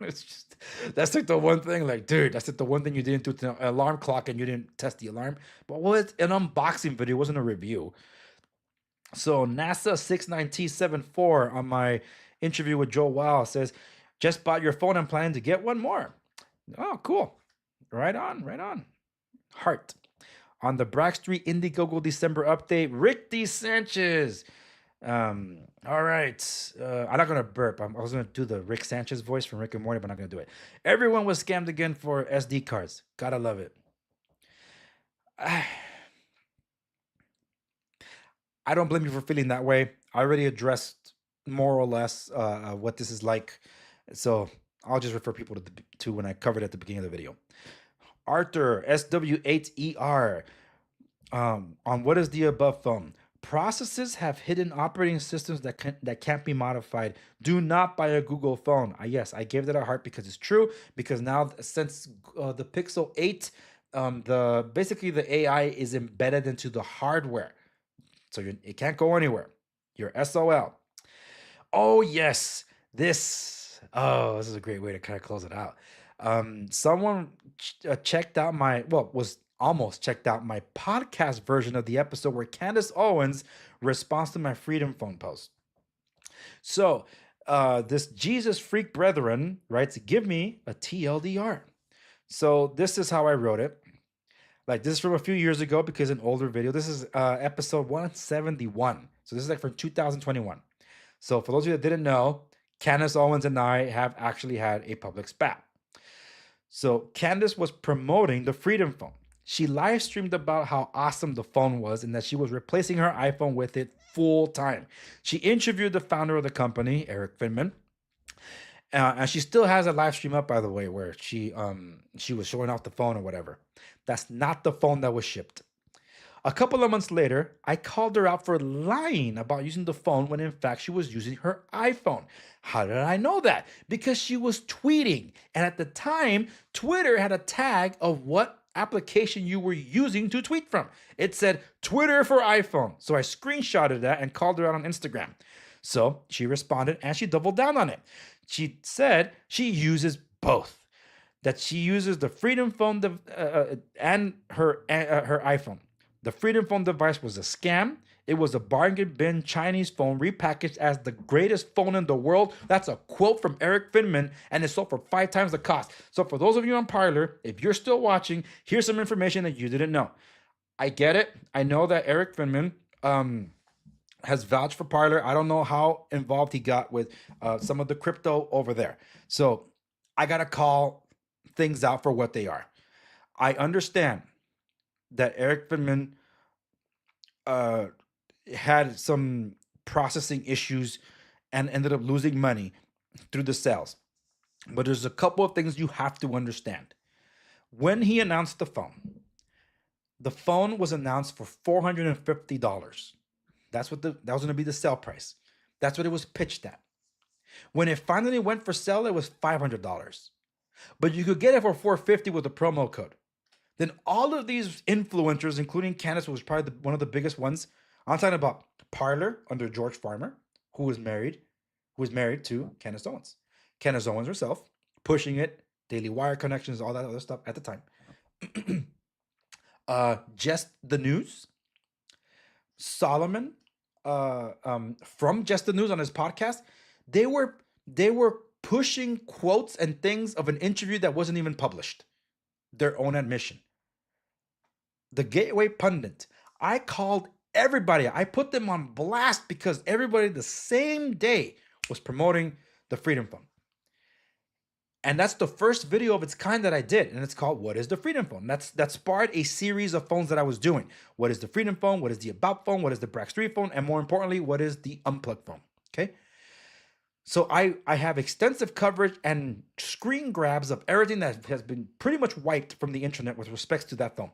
It's just, that's like the one thing, like, dude, that's like the one thing you didn't do to an alarm clock and you didn't test the alarm. But what an unboxing video, it wasn't a review. So NASA 69T74 on my interview with Joe Wow says, just bought your phone and planning to get one more. Oh, cool. Right on. Heart. On the Brax 3 Indiegogo December update, Rick D. Sanchez. All right. I'm not gonna burp. I was gonna do the Rick Sanchez voice from Rick and Morty, but I'm not gonna do it. Everyone was scammed again for SD cards. Gotta love it. I don't blame you for feeling that way. I already addressed more or less what this is like, so I'll just refer people to when I covered it at the beginning of the video. Arthur SW8ER on what is the above phone? Processes have hidden operating systems that can't be modified. Do not buy a Google phone. Yes, I gave that a heart because it's true. Because now, since the Pixel 8, basically the AI is embedded into the hardware, so it can't go anywhere. You're SOL. Oh yes, this is a great way to kind of close it out. Someone checked out was almost checked out my podcast version of the episode where Candace Owens responds to my Freedom Phone post. So this Jesus Freak Brethren writes, give me a TLDR. So this is how I wrote it. Like, this is from a few years ago because an older video. This is episode 171. So this is like from 2021. So for those of you that didn't know, Candace Owens and I have actually had a public spat. So Candace was promoting the Freedom Phone. She live streamed about how awesome the phone was and that she was replacing her iPhone with it full time. She interviewed the founder of the company, Eric Finman. And she still has a live stream up, by the way, where she was showing off the phone or whatever. That's not the phone that was shipped. A couple of months later, I called her out for lying about using the phone when in fact she was using her iPhone. How did I know that? Because she was tweeting. And at the time, Twitter had a tag of what application you were using to tweet from. It said Twitter for iPhone. So I screenshotted that and called her out on Instagram. So she responded and she doubled down on it. She said she uses both. That she uses the Freedom Phone and her iPhone. The Freedom Phone device was a scam. It was a bargain bin Chinese phone repackaged as the greatest phone in the world. That's a quote from Eric Finman, and it sold for 5 times the cost. So for those of you on Parler, if you're still watching, here's some information that you didn't know. I get it. I know that Eric Finman has vouched for Parler. I don't know how involved he got with some of the crypto over there. So I got to call things out for what they are. I understand that Eric Finman had some processing issues and ended up losing money through the sales. But there's a couple of things you have to understand. When he announced the phone was announced for $450. That was going to be the sell price. That's what it was pitched at. When it finally went for sale, it was $500. But you could get it for $450 with a promo code. Then all of these influencers, including Candace, who was probably one of the biggest ones. I'm talking about Parler under George Farmer, who was married to Candace Owens. Candace Owens herself, pushing it, Daily Wire connections, all that other stuff at the time. Just the News, Solomon, from Just the News on his podcast, they were pushing quotes and things of an interview that wasn't even published. Their own admission. The Gateway Pundit. I called everybody. I put them on blast because everybody the same day was promoting the Freedom Phone. And that's the first video of its kind that I did. And it's called What is the Freedom Phone? That sparked a series of phones that I was doing. What is the Freedom Phone? What is the About Phone? What is the Brax 3 phone? And more importantly, what is the Unplugged phone? Okay. So I have extensive coverage and screen grabs of everything that has been pretty much wiped from the internet with respects to that phone.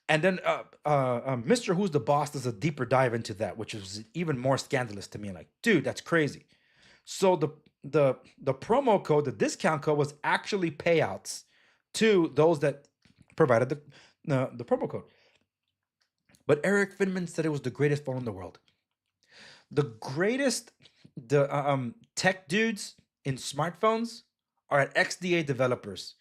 And then Mr. Who's the Boss does a deeper dive into that, which is even more scandalous to me. Like, dude, that's crazy. So the promo code, the discount code, was actually payouts to those that provided the promo code. But Eric Finman said it was the greatest phone in the world. The greatest tech dudes in smartphones are at XDA developers.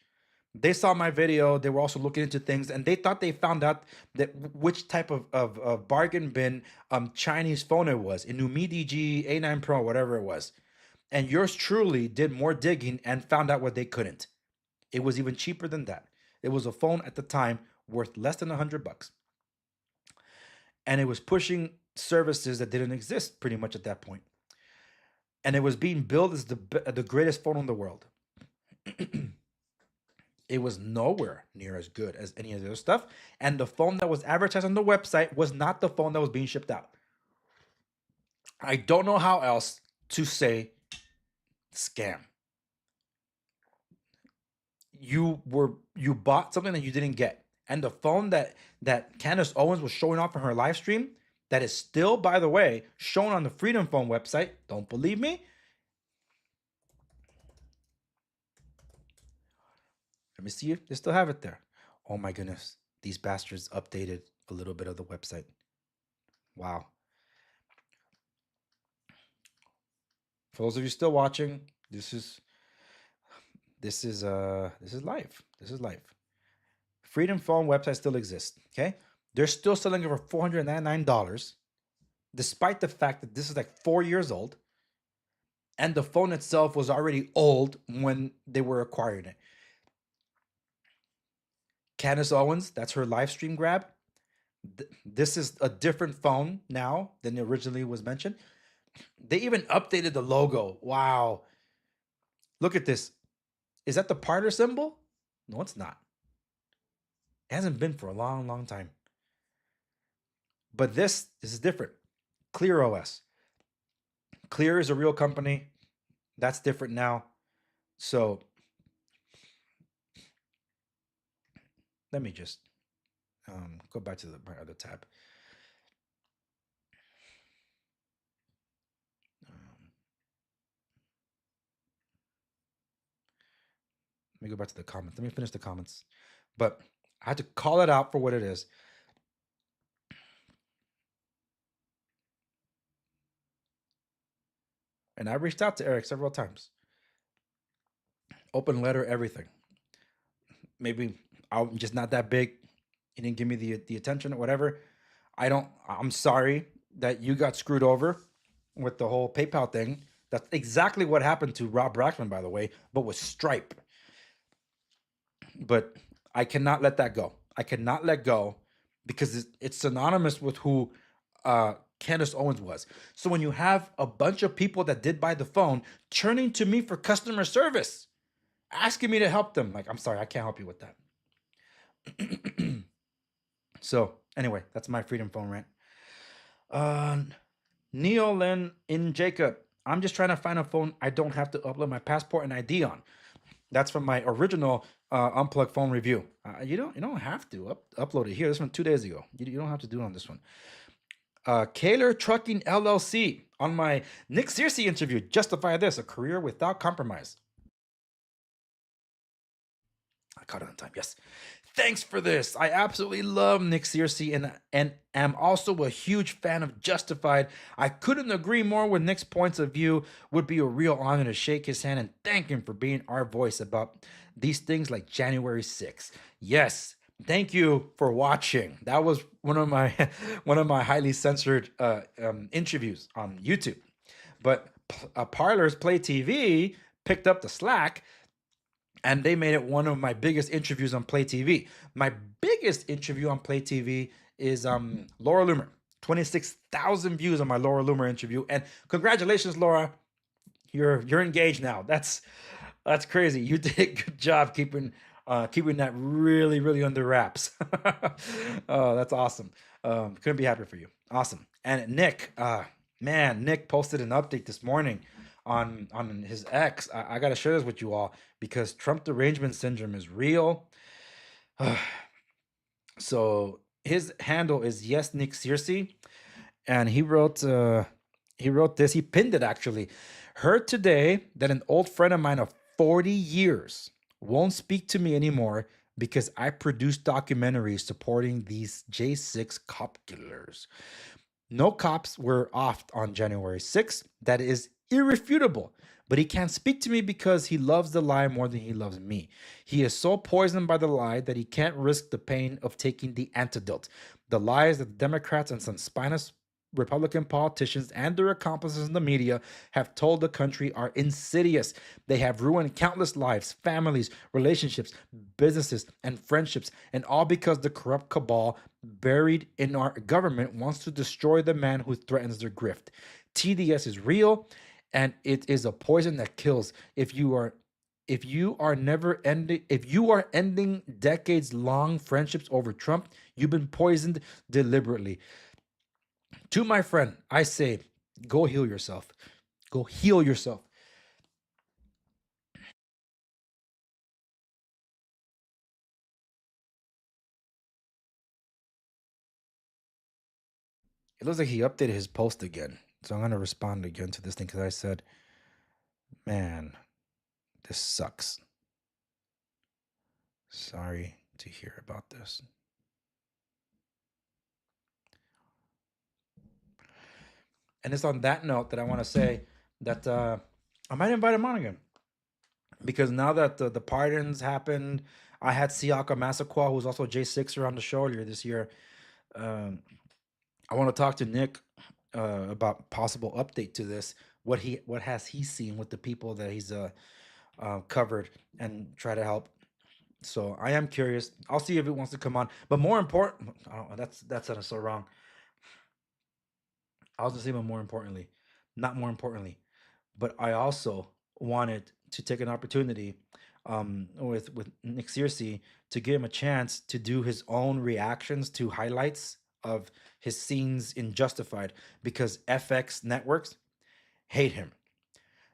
They saw my video. They were also looking into things, and they thought they found out that which type of bargain bin Chinese phone it was, a Numidi G, A9 Pro, whatever it was. And yours truly did more digging and found out what they couldn't. It was even cheaper than that. It was a phone at the time worth less than $100. And it was pushing services that didn't exist pretty much at that point. And it was being billed as the greatest phone in the world. It was nowhere near as good as any of the other stuff. And the phone that was advertised on the website was not the phone that was being shipped out. I don't know how else to say scam. You bought something that you didn't get. And the phone that Candace Owens was showing off in her live stream, that is still, by the way, shown on the Freedom Phone website. Don't believe me? Let me see if they still have it there. Oh my goodness. These bastards updated a little bit of the website. Wow. For those of you still watching, this is live. This is live. Freedom Phone website still exists. Okay. They're still selling it for $499, despite the fact that this is like 4 years old. And the phone itself was already old when they were acquiring it. Candace Owens, that's her live stream grab. This is a different phone now than originally was mentioned. They even updated the logo. Wow. Look at this. Is that the Parler symbol? No, it's not. It hasn't been for a long, long time. But this is different. Clear OS. Clear is a real company. That's different now. So let me just go back to my other tab. Let me go back to the comments. Let me finish the comments. But I had to call it out for what it is. And I reached out to Eric several times. Open letter, everything. Maybe I'm just not that big. He didn't give me the attention or whatever. I'm sorry that you got screwed over with the whole PayPal thing. That's exactly what happened to Rob Brackman, by the way, but with Stripe. But I cannot let that go. I cannot let go because it's synonymous with who Candace Owens was. So when you have a bunch of people that did buy the phone turning to me for customer service, asking me to help them, like, I'm sorry, I can't help you with that. So anyway, that's my Freedom Phone rant. Neolin in Jacob. I'm just trying to find a phone I don't have to upload my passport and ID on. That's from my original unplugged phone review. You don't have to upload it here. This one 2 days ago. You don't have to do it on this one. Kaler Trucking LLC on my Nick Searcy interview. Justify this: a career without compromise. I caught it on time. Yes. Thanks for this. I absolutely love Nick Searcy and am also a huge fan of Justified. I couldn't agree more with Nick's points of view. Would be a real honor to shake his hand and thank him for being our voice about these things like January 6th. Yes. Thank you for watching. That was one of my highly censored interviews on YouTube. But Parler's PlayTV picked up the slack, and they made it one of my biggest interviews on PlayTV. My biggest interview on PlayTV is Laura Loomer. 26,000 views on my Laura Loomer interview. And congratulations, Laura. You're engaged now. That's crazy. You did a good job keeping that really, really under wraps. Oh, that's awesome. Couldn't be happier for you. Awesome. And Nick, Nick posted an update this morning on his ex. I got to share this with you all because Trump derangement syndrome is real. So his handle is yes Nick Searcy, and he wrote this. He pinned it actually. Heard today that an old friend of mine of 40 years won't speak to me anymore because I produced documentaries supporting these J6 cop killers. No cops were off on January 6th. That is irrefutable. But he can't speak to me because he loves the lie more than he loves me. He is so poisoned by the lie that he can't risk the pain of taking the antidote. The lies that the Democrats and some spineless Republican politicians and their accomplices in the media have told the country are insidious. They have ruined countless lives, families, relationships, businesses, and friendships, and all because the corrupt cabal buried in our government wants to destroy the man who threatens their grift. TDS is real, and it is a poison that kills. If you are ending decades-long friendships over Trump, you've been poisoned deliberately. To my friend, I say, go heal yourself. Go heal yourself. It looks like he updated his post again. So I'm going to respond again to this thing because I said, man, this sucks. Sorry to hear about this. And it's on that note that I want to say that I might invite him on again. Because now that the pardons happened, I had Siaka Massaquoi, who's also J6er, on the show earlier this year. I want to talk to Nick about possible update to this. What has he seen with the people that he's covered and try to help. So I am curious. I'll see if it wants to come on. But more important, that sounded so wrong. I was gonna say, but more importantly, not more importantly, but I also wanted to take an opportunity with Nick Searcy to give him a chance to do his own reactions to highlights of his scenes in Justified because FX networks hate him.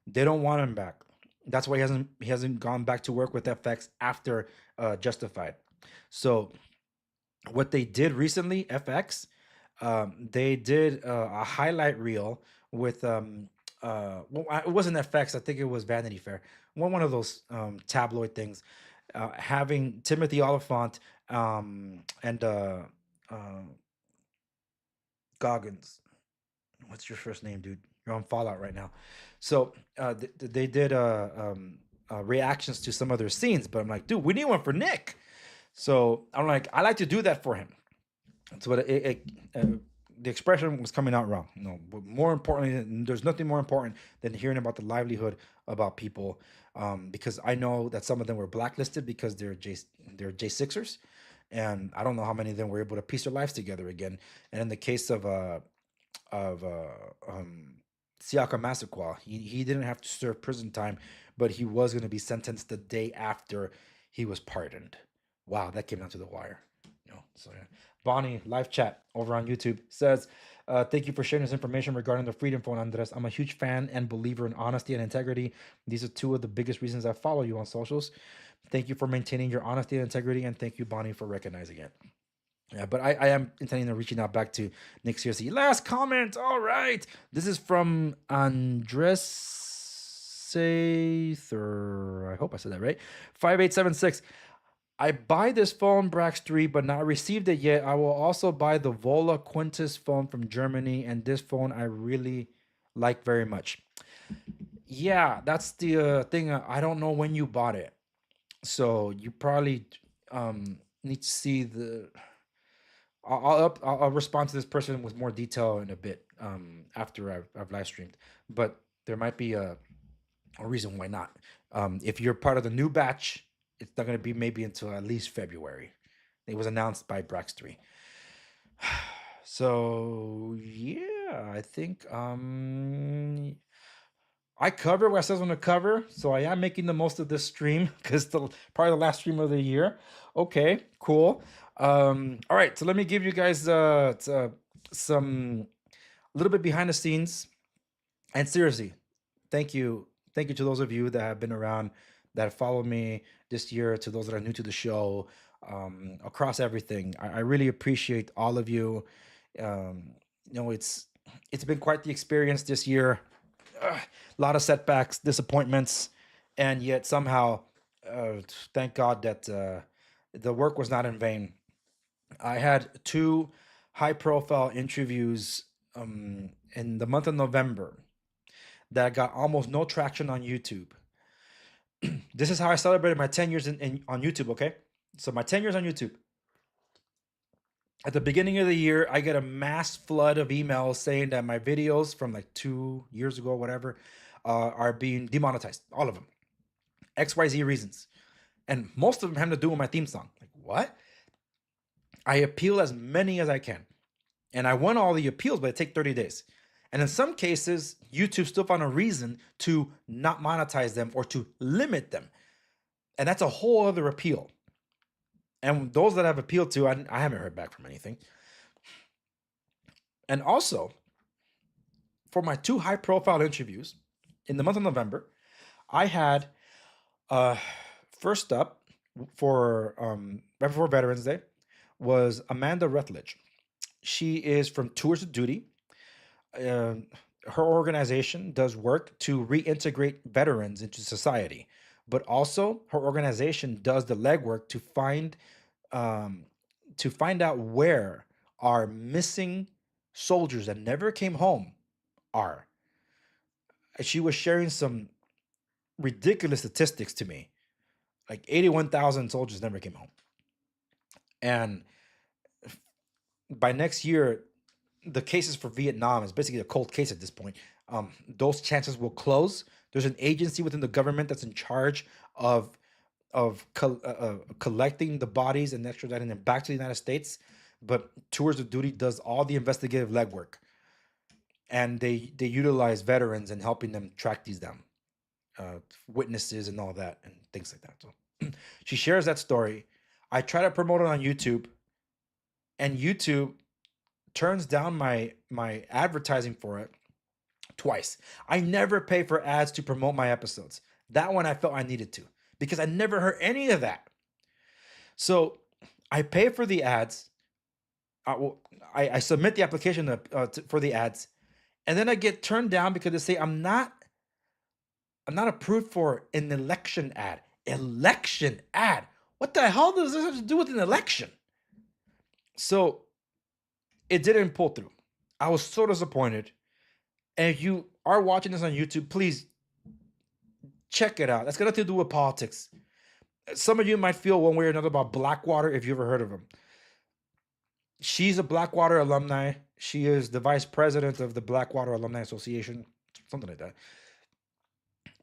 They don't want him back. That's why he hasn't gone back to work with FX after Justified. So what they did recently, FX, they did a highlight reel with it wasn't FX. I think it was Vanity Fair. One of those tabloid things, having Timothy Oliphant and Goggins. What's your first name, dude? You're on Fallout right now. So they did reactions to some of their scenes, but I'm like, dude, we need one for Nick. So I'm like, I like to do that for him. So the expression was coming out wrong. No, but more importantly, there's nothing more important than hearing about the livelihood about people, because I know that some of them were blacklisted because they're J6ers, and I don't know how many of them were able to piece their lives together again. And in the case of Siaka Massaquoi, he didn't have to serve prison time, but he was going to be sentenced the day after he was pardoned. Wow, that came down to the wire. So yeah. Bonnie, live chat over on YouTube, says, thank you for sharing this information regarding the Freedom Phone, Andres. I'm a huge fan and believer in honesty and integrity. These are two of the biggest reasons I follow you on socials. Thank you for maintaining your honesty and integrity, and thank you, Bonnie, for recognizing it. Yeah, but I am intending on reaching out back to Nick CRC. Last comment. All right. This is from Andres Sather. I hope I said that right. 5876. I buy this phone, Brax 3, but not received it yet. I will also buy the Vola Quintus phone from Germany, and this phone I really like very much. Yeah, that's the thing. I don't know when you bought it. So you probably need to see the... I'll respond to this person with more detail in a bit after I've live streamed, but there might be a reason why not. If you're part of the new batch, it's not going to be maybe until at least February. It was announced by Brax 3. So yeah, I think I cover what I says on the cover, so I am making the most of this stream because probably the last stream of the year. Okay, cool. All right, so let me give you guys some little bit behind the scenes. And seriously, thank you to those of you that have been around, that have followed me this year, to those that are new to the show, across everything. I really appreciate all of you. It's been quite the experience this year. A lot of setbacks, disappointments, and yet somehow, thank God that the work was not in vain. I had 2 high-profile interviews in the month of November that got almost no traction on YouTube. This is how I celebrated my 10 years on YouTube, okay? So my 10 years on YouTube. At the beginning of the year, I get a mass flood of emails saying that my videos from like 2 years ago, whatever, are being demonetized. All of them. XYZ reasons. And most of them have to do with my theme song. Like, what? I appeal as many as I can. And I won all the appeals, but it takes 30 days. And in some cases, YouTube still found a reason to not monetize them or to limit them. And that's a whole other appeal. And those that I've appealed to, I haven't heard back from anything. And also, for my 2 high-profile interviews in the month of November, I had first up for right before Veterans Day was Amanda Rutledge. She is from Tours of Duty. Her organization does work to reintegrate veterans into society, but also her organization does the legwork to find out where our missing soldiers that never came home are. She was sharing some ridiculous statistics to me, like 81,000 soldiers never came home, and by next year, the cases for Vietnam is basically a cold case at this point. Those chances will close. There's an agency within the government that's in charge of collecting the bodies and extraditing them back to the United States. But Tours of Duty does all the investigative legwork, and they utilize veterans in helping them track these down, witnesses and all that and things like that. So she shares that story. I try to promote it on YouTube, and YouTube turns down my advertising for it twice. I never pay for ads to promote my episodes. That one I felt I needed to, because I never heard any of that. So I pay for the ads. I submit the application for the ads, and then I get turned down because they say I'm not approved for an election ad. Election ad. What the hell does this have to do with an election? So it didn't pull through. I was so disappointed. And if you are watching this on YouTube, please check it out. That's got nothing to do with politics. some of you might feel one way or another about Blackwater if you ever heard of him. She's a Blackwater alumni. She is the vice president of the Blackwater Alumni Association, something like that.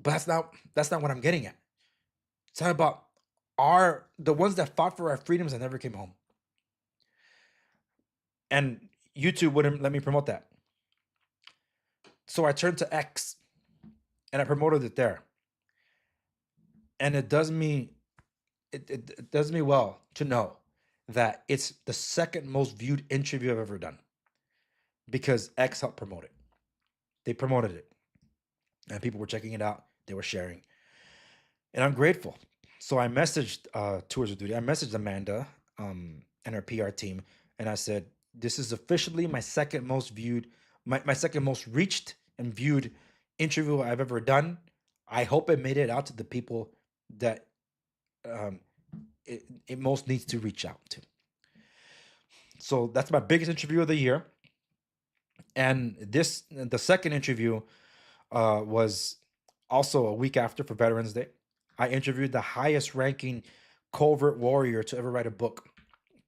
But that's not what I'm getting at. It's not about the ones that fought for our freedoms and never came home. And YouTube wouldn't let me promote that. So I turned to X and I promoted it there. And it does me well to know that it's the second most viewed interview I've ever done, because X helped promote it. They promoted it and people were checking it out. They were sharing, and I'm grateful. So I messaged Tours of Duty. I messaged Amanda and her PR team, and I said, this is officially my second most viewed, my second most reached and viewed interview I've ever done. I hope it made it out to the people that it most needs to reach out to. So that's my biggest interview of the year. And the second interview was also a week after, for Veterans Day. I interviewed the highest ranking covert warrior to ever write a book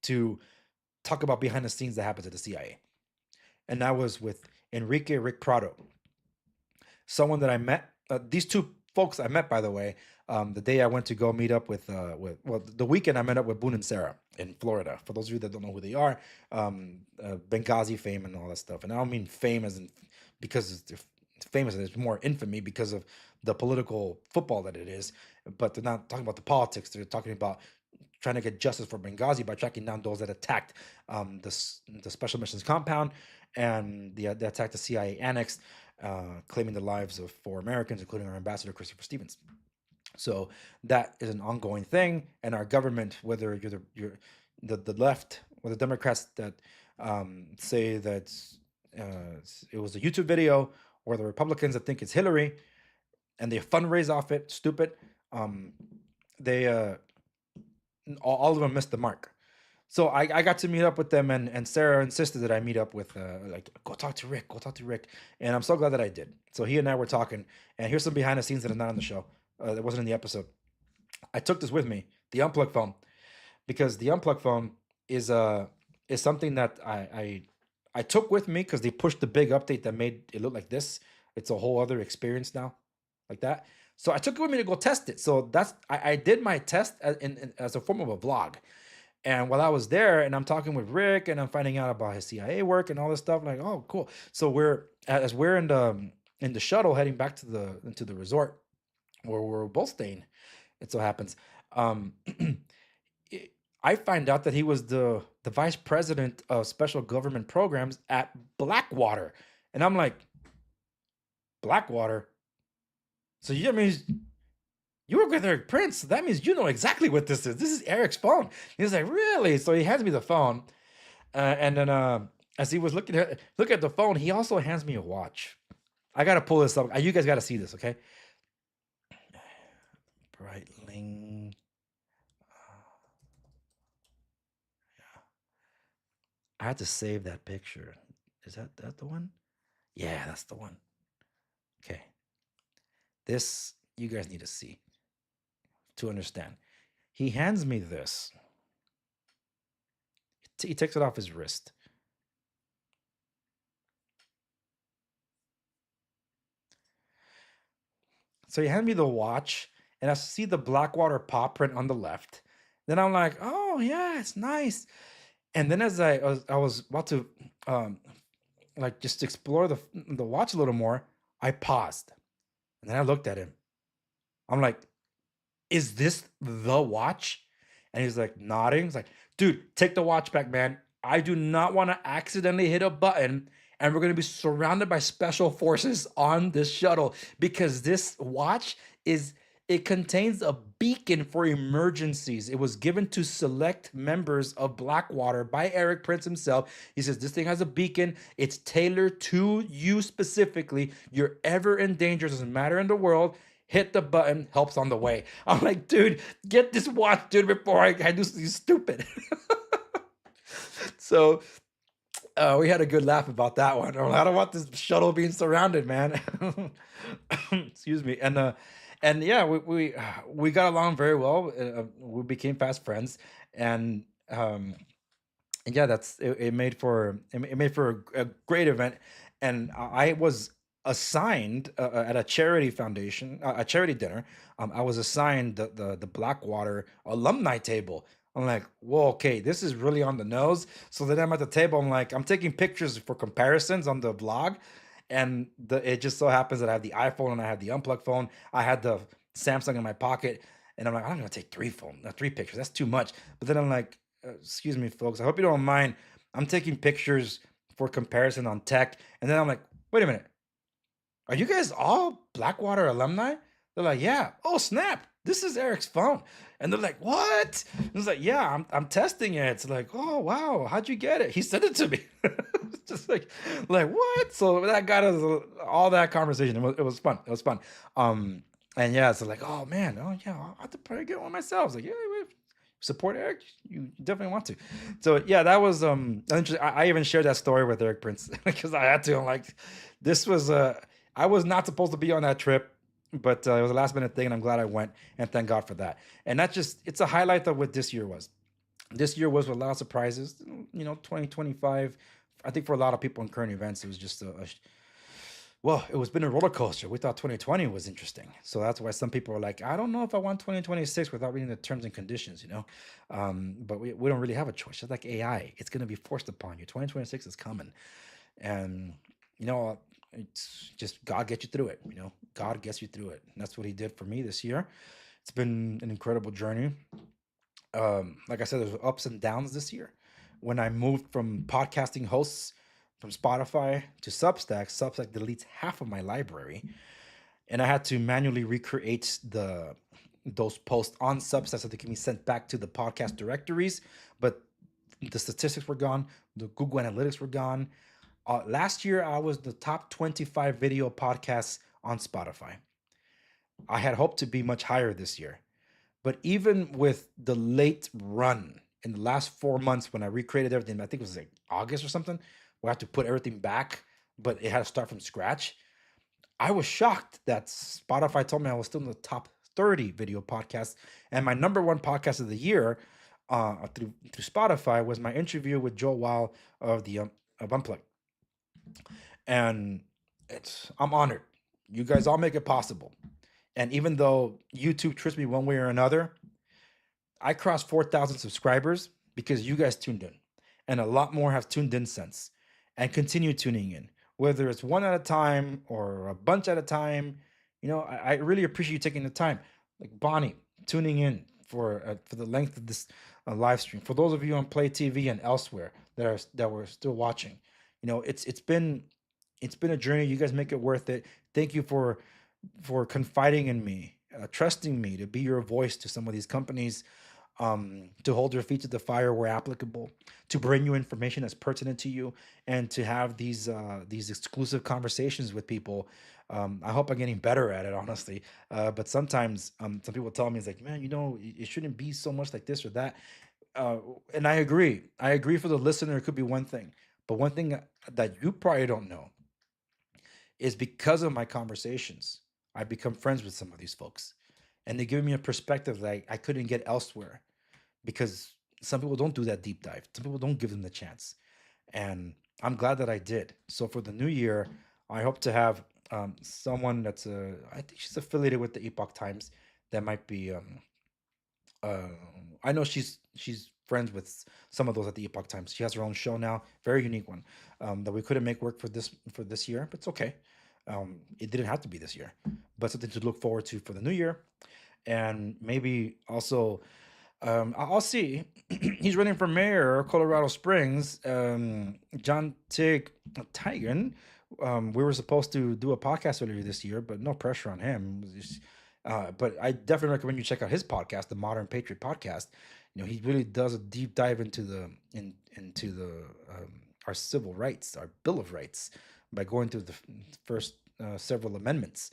to talk about behind the scenes that happens at the CIA. And that was with Enrique Rick Prado, someone that I met. These two folks I met, by the way, the day I went to go meet up with the weekend I met up with Boone and Sarah in Florida. For those of you that don't know who they are, Benghazi fame and all that stuff. And I don't mean fame as in because it's famous, there's more infamy because of the political football that it is. But they're not talking about the politics. They're talking about trying to get justice for Benghazi by tracking down those that attacked the Special Missions compound, and they attacked the CIA annex, claiming the lives of 4 Americans, including our ambassador, Christopher Stevens. So that is an ongoing thing, and our government, whether you're the left or the Democrats that say that it was a YouTube video, or the Republicans that think it's Hillary, and they fundraise off it, stupid. They all of them missed the mark. So I got to meet up with them, and Sarah insisted that I meet up with like, go talk to Rick, and I'm so glad that I did. So he and I were talking, and here's some behind the scenes that is not on the show, that wasn't in the episode. I took this with me, the unplug phone, because the unplug phone is something that I took with me because they pushed the big update that made it look like this. It's a whole other experience now, like that. So I took it with me to go test it. So I did my test as a form of a vlog. And while I was there, and I'm talking with Rick, and I'm finding out about his CIA work and all this stuff, like, oh, cool. So we're in the shuttle heading back to the resort where we're both staying. It so happens. I find out that he was the vice president of special government programs at Blackwater. And I'm like, Blackwater? So that means you work with Eric Prince. So that means you know exactly what this is. This is Eric's phone. He's like, really? So he hands me the phone. And then as he was look at the phone, he also hands me a watch. I got to pull this up. You guys got to see this, okay? Breitling. I had to save that picture. Is that the one? Yeah, that's the one. Okay. This, you guys need to see to understand. He hands me this. He takes it off his wrist. So he handed me the watch, and I see the Blackwater paw print on the left. Then I'm like, oh yeah, it's nice. And then as I was about to like just explore the watch a little more, I paused. And then I looked at him. I'm like, is this the watch? And he's like nodding. He's like, dude, take the watch back, man. I do not want to accidentally hit a button and we're going to be surrounded by special forces on this shuttle, because this watch it contains a beacon for emergencies. It was given to select members of Blackwater by Eric Prince himself. He says, this thing has a beacon. It's tailored to you specifically. You're ever in danger. It doesn't matter in the world. Hit the button. Help's on the way. I'm like, dude, get this watch, dude, before I do something stupid. So we had a good laugh about that one. I don't want this shuttle being surrounded, man. Excuse me. And And yeah, we got along very well. We became fast friends, and and yeah, it made for a great event. And I was assigned at a charity foundation, a charity dinner. I was assigned the Blackwater alumni table. I'm like, whoa, okay, this is really on the nose. So then I'm at the table. I'm like, I'm taking pictures for comparisons on the vlog, and it just so happens that I have the iPhone and I have the unplugged phone. I had the Samsung in my pocket, and I'm like, I'm gonna take three pictures. That's too much. But then I'm like, excuse me, folks. I hope you don't mind. I'm taking pictures for comparison on tech. And then I'm like, wait a minute. Are you guys all Blackwater alumni? They're like, yeah. Oh, snap. This is Eric's phone. And they're like, what? And it's like, yeah, I'm testing it. It's like, oh, wow. How'd you get it? He sent it to me. It's just like what? So that got us all that conversation. It was fun. It was fun. And yeah, so like, oh man, oh yeah, I'll have to probably get one myself. I was like, yeah, support Eric, you definitely want to. So yeah, that was interesting. I even shared that story with Eric Prince because I had to. I'm like, this was I was not supposed to be on that trip, but it was a last minute thing, and I'm glad I went, and thank God for that. And that's just, it's a highlight of what this year was. This year was with a lot of surprises. 2025. I think for a lot of people in current events, it was just well, it was been a roller coaster. We thought 2020 was interesting. So that's why some people are like, I don't know if I want 2026 without reading the terms and conditions. But we don't really have a choice. Just like AI, it's going to be forced upon you. 2026 is coming. And, it's just God gets you through it. God gets you through it. And that's what he did for me this year. It's been an incredible journey. Like I said, there's ups and downs this year. When I moved from podcasting hosts from Spotify to Substack, Substack deletes half of my library, and I had to manually recreate those posts on Substack so they can be sent back to the podcast directories. But the statistics were gone, the Google Analytics were gone. Last year, I was the top 25 video podcasts on Spotify. I had hoped to be much higher this year. But even with the late run in the last 4 months when I recreated everything, I think it was like August or something, we had to put everything back, but it had to start from scratch. I was shocked that Spotify told me I was still in the top 30 video podcasts. And my number one podcast of the year through Spotify was my interview with Joe Weil of Unplugged. And I'm honored. You guys all make it possible. And even though YouTube trips me one way or another, I crossed 4,000 subscribers because you guys tuned in. And a lot more have tuned in since and continue tuning in, whether it's one at a time or a bunch at a time. I really appreciate you taking the time. Like Bonnie, tuning in for the length of this live stream. For those of you on PlayTV and elsewhere that were still watching, it's been a journey. You guys make it worth it. Thank you for confiding in me, trusting me to be your voice to some of these companies, to hold your feet to the fire where applicable, to bring you information that's pertinent to you, and to have these exclusive conversations with people. I hope I'm getting better at it, honestly. But sometimes some people tell me, it's like, man, it shouldn't be so much like this or that. And I agree. I agree for the listener, it could be one thing. But one thing that you probably don't know is because of my conversations, I become friends with some of these folks, and they give me a perspective that I couldn't get elsewhere, because some people don't do that deep dive. Some people don't give them the chance, and I'm glad that I did. So for the new year, I hope to have someone that's I think she's affiliated with the Epoch Times. That might be I know she's friends with some of those at the Epoch Times. She has her own show now, very unique one, that we couldn't make work for this year, but it's okay. It didn't have to be this year, but something to look forward to for the new year. And maybe also, I'll see. He's running for mayor of Colorado Springs, John Tigan. We were supposed to do a podcast earlier this year, but no pressure on him. But I definitely recommend you check out his podcast, the Modern Patriot Podcast. He really does a deep dive into the our civil rights, our Bill of Rights, by going through the first several amendments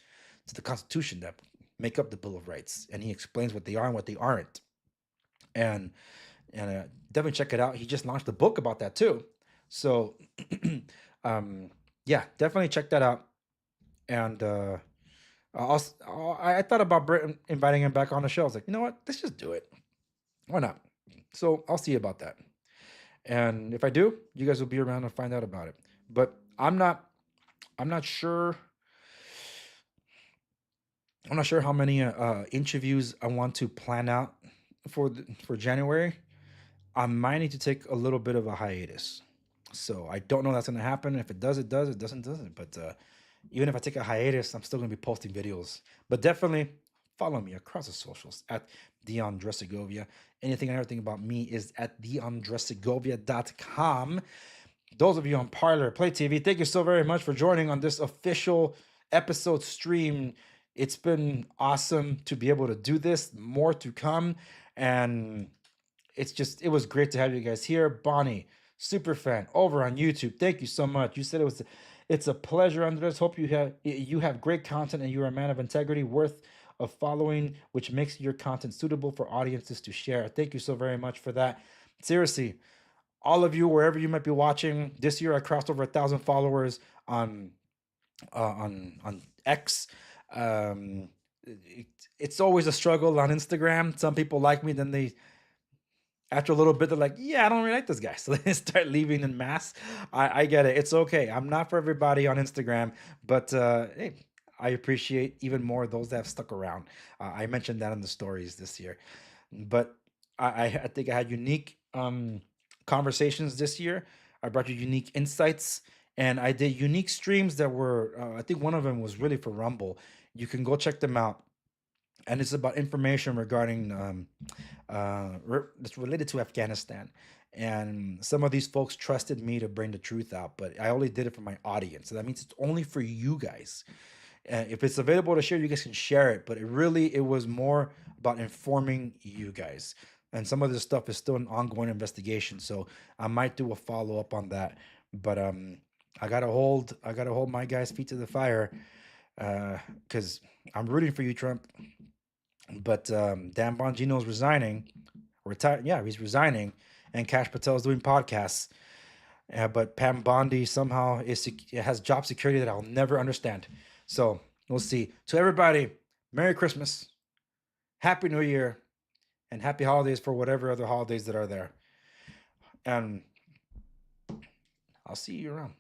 to the Constitution that make up the Bill of Rights, and he explains what they are and what they aren't. And definitely check it out. He just launched a book about that too. So yeah, definitely check that out. And I thought about inviting him back on the show. I was like, you know what? Let's just do it. Why not? So I'll see about that. And if I do, you guys will be around to find out about it. But I'm not sure. I'm not sure how many interviews I want to plan out for January. I might need to take a little bit of a hiatus. So I don't know that's going to happen. If it does, it does. It doesn't. But even if I take a hiatus, I'm still going to be posting videos. But definitely follow me across the socials at Segovia. Anything and everything about me is at theandresegovia.com. Those of you on Parler, PlayTV, thank you so very much for joining on this official episode stream. It's been awesome to be able to do this. More to come. And it was great to have you guys here. Bonnie, super fan, over on YouTube. Thank you so much. You said it's a pleasure, Andres. Hope you have great content and you're a man of integrity worth of following, which makes your content suitable for audiences to share. Thank you so very much for that. Seriously, all of you, wherever you might be watching, this year I crossed over 1,000 followers on X. It's always a struggle on Instagram. Some people like me, then after a little bit, they're like, yeah, I don't really like this guy. So they start leaving in mass. I get it. It's okay. I'm not for everybody on Instagram, but hey, I appreciate even more those that have stuck around. I mentioned that in the stories this year. But I think I had unique conversations this year. I brought you unique insights, and I did unique streams that were, I think one of them was really for Rumble. You can go check them out. And it's about information regarding it's related to Afghanistan. And some of these folks trusted me to bring the truth out, but I only did it for my audience. So that means it's only for you guys. If it's available to share, you guys can share it. But it was more about informing you guys. And some of this stuff is still an ongoing investigation, so I might do a follow up on that. But I gotta hold my guys' feet to the fire, because I'm rooting for you, Trump. But Dan Bongino's resigning, retired. Yeah, he's resigning, and Cash Patel's doing podcasts. But Pam Bondi somehow has job security that I'll never understand. So we'll see. To everybody, Merry Christmas, Happy New Year, and Happy Holidays for whatever other holidays that are there. And I'll see you around.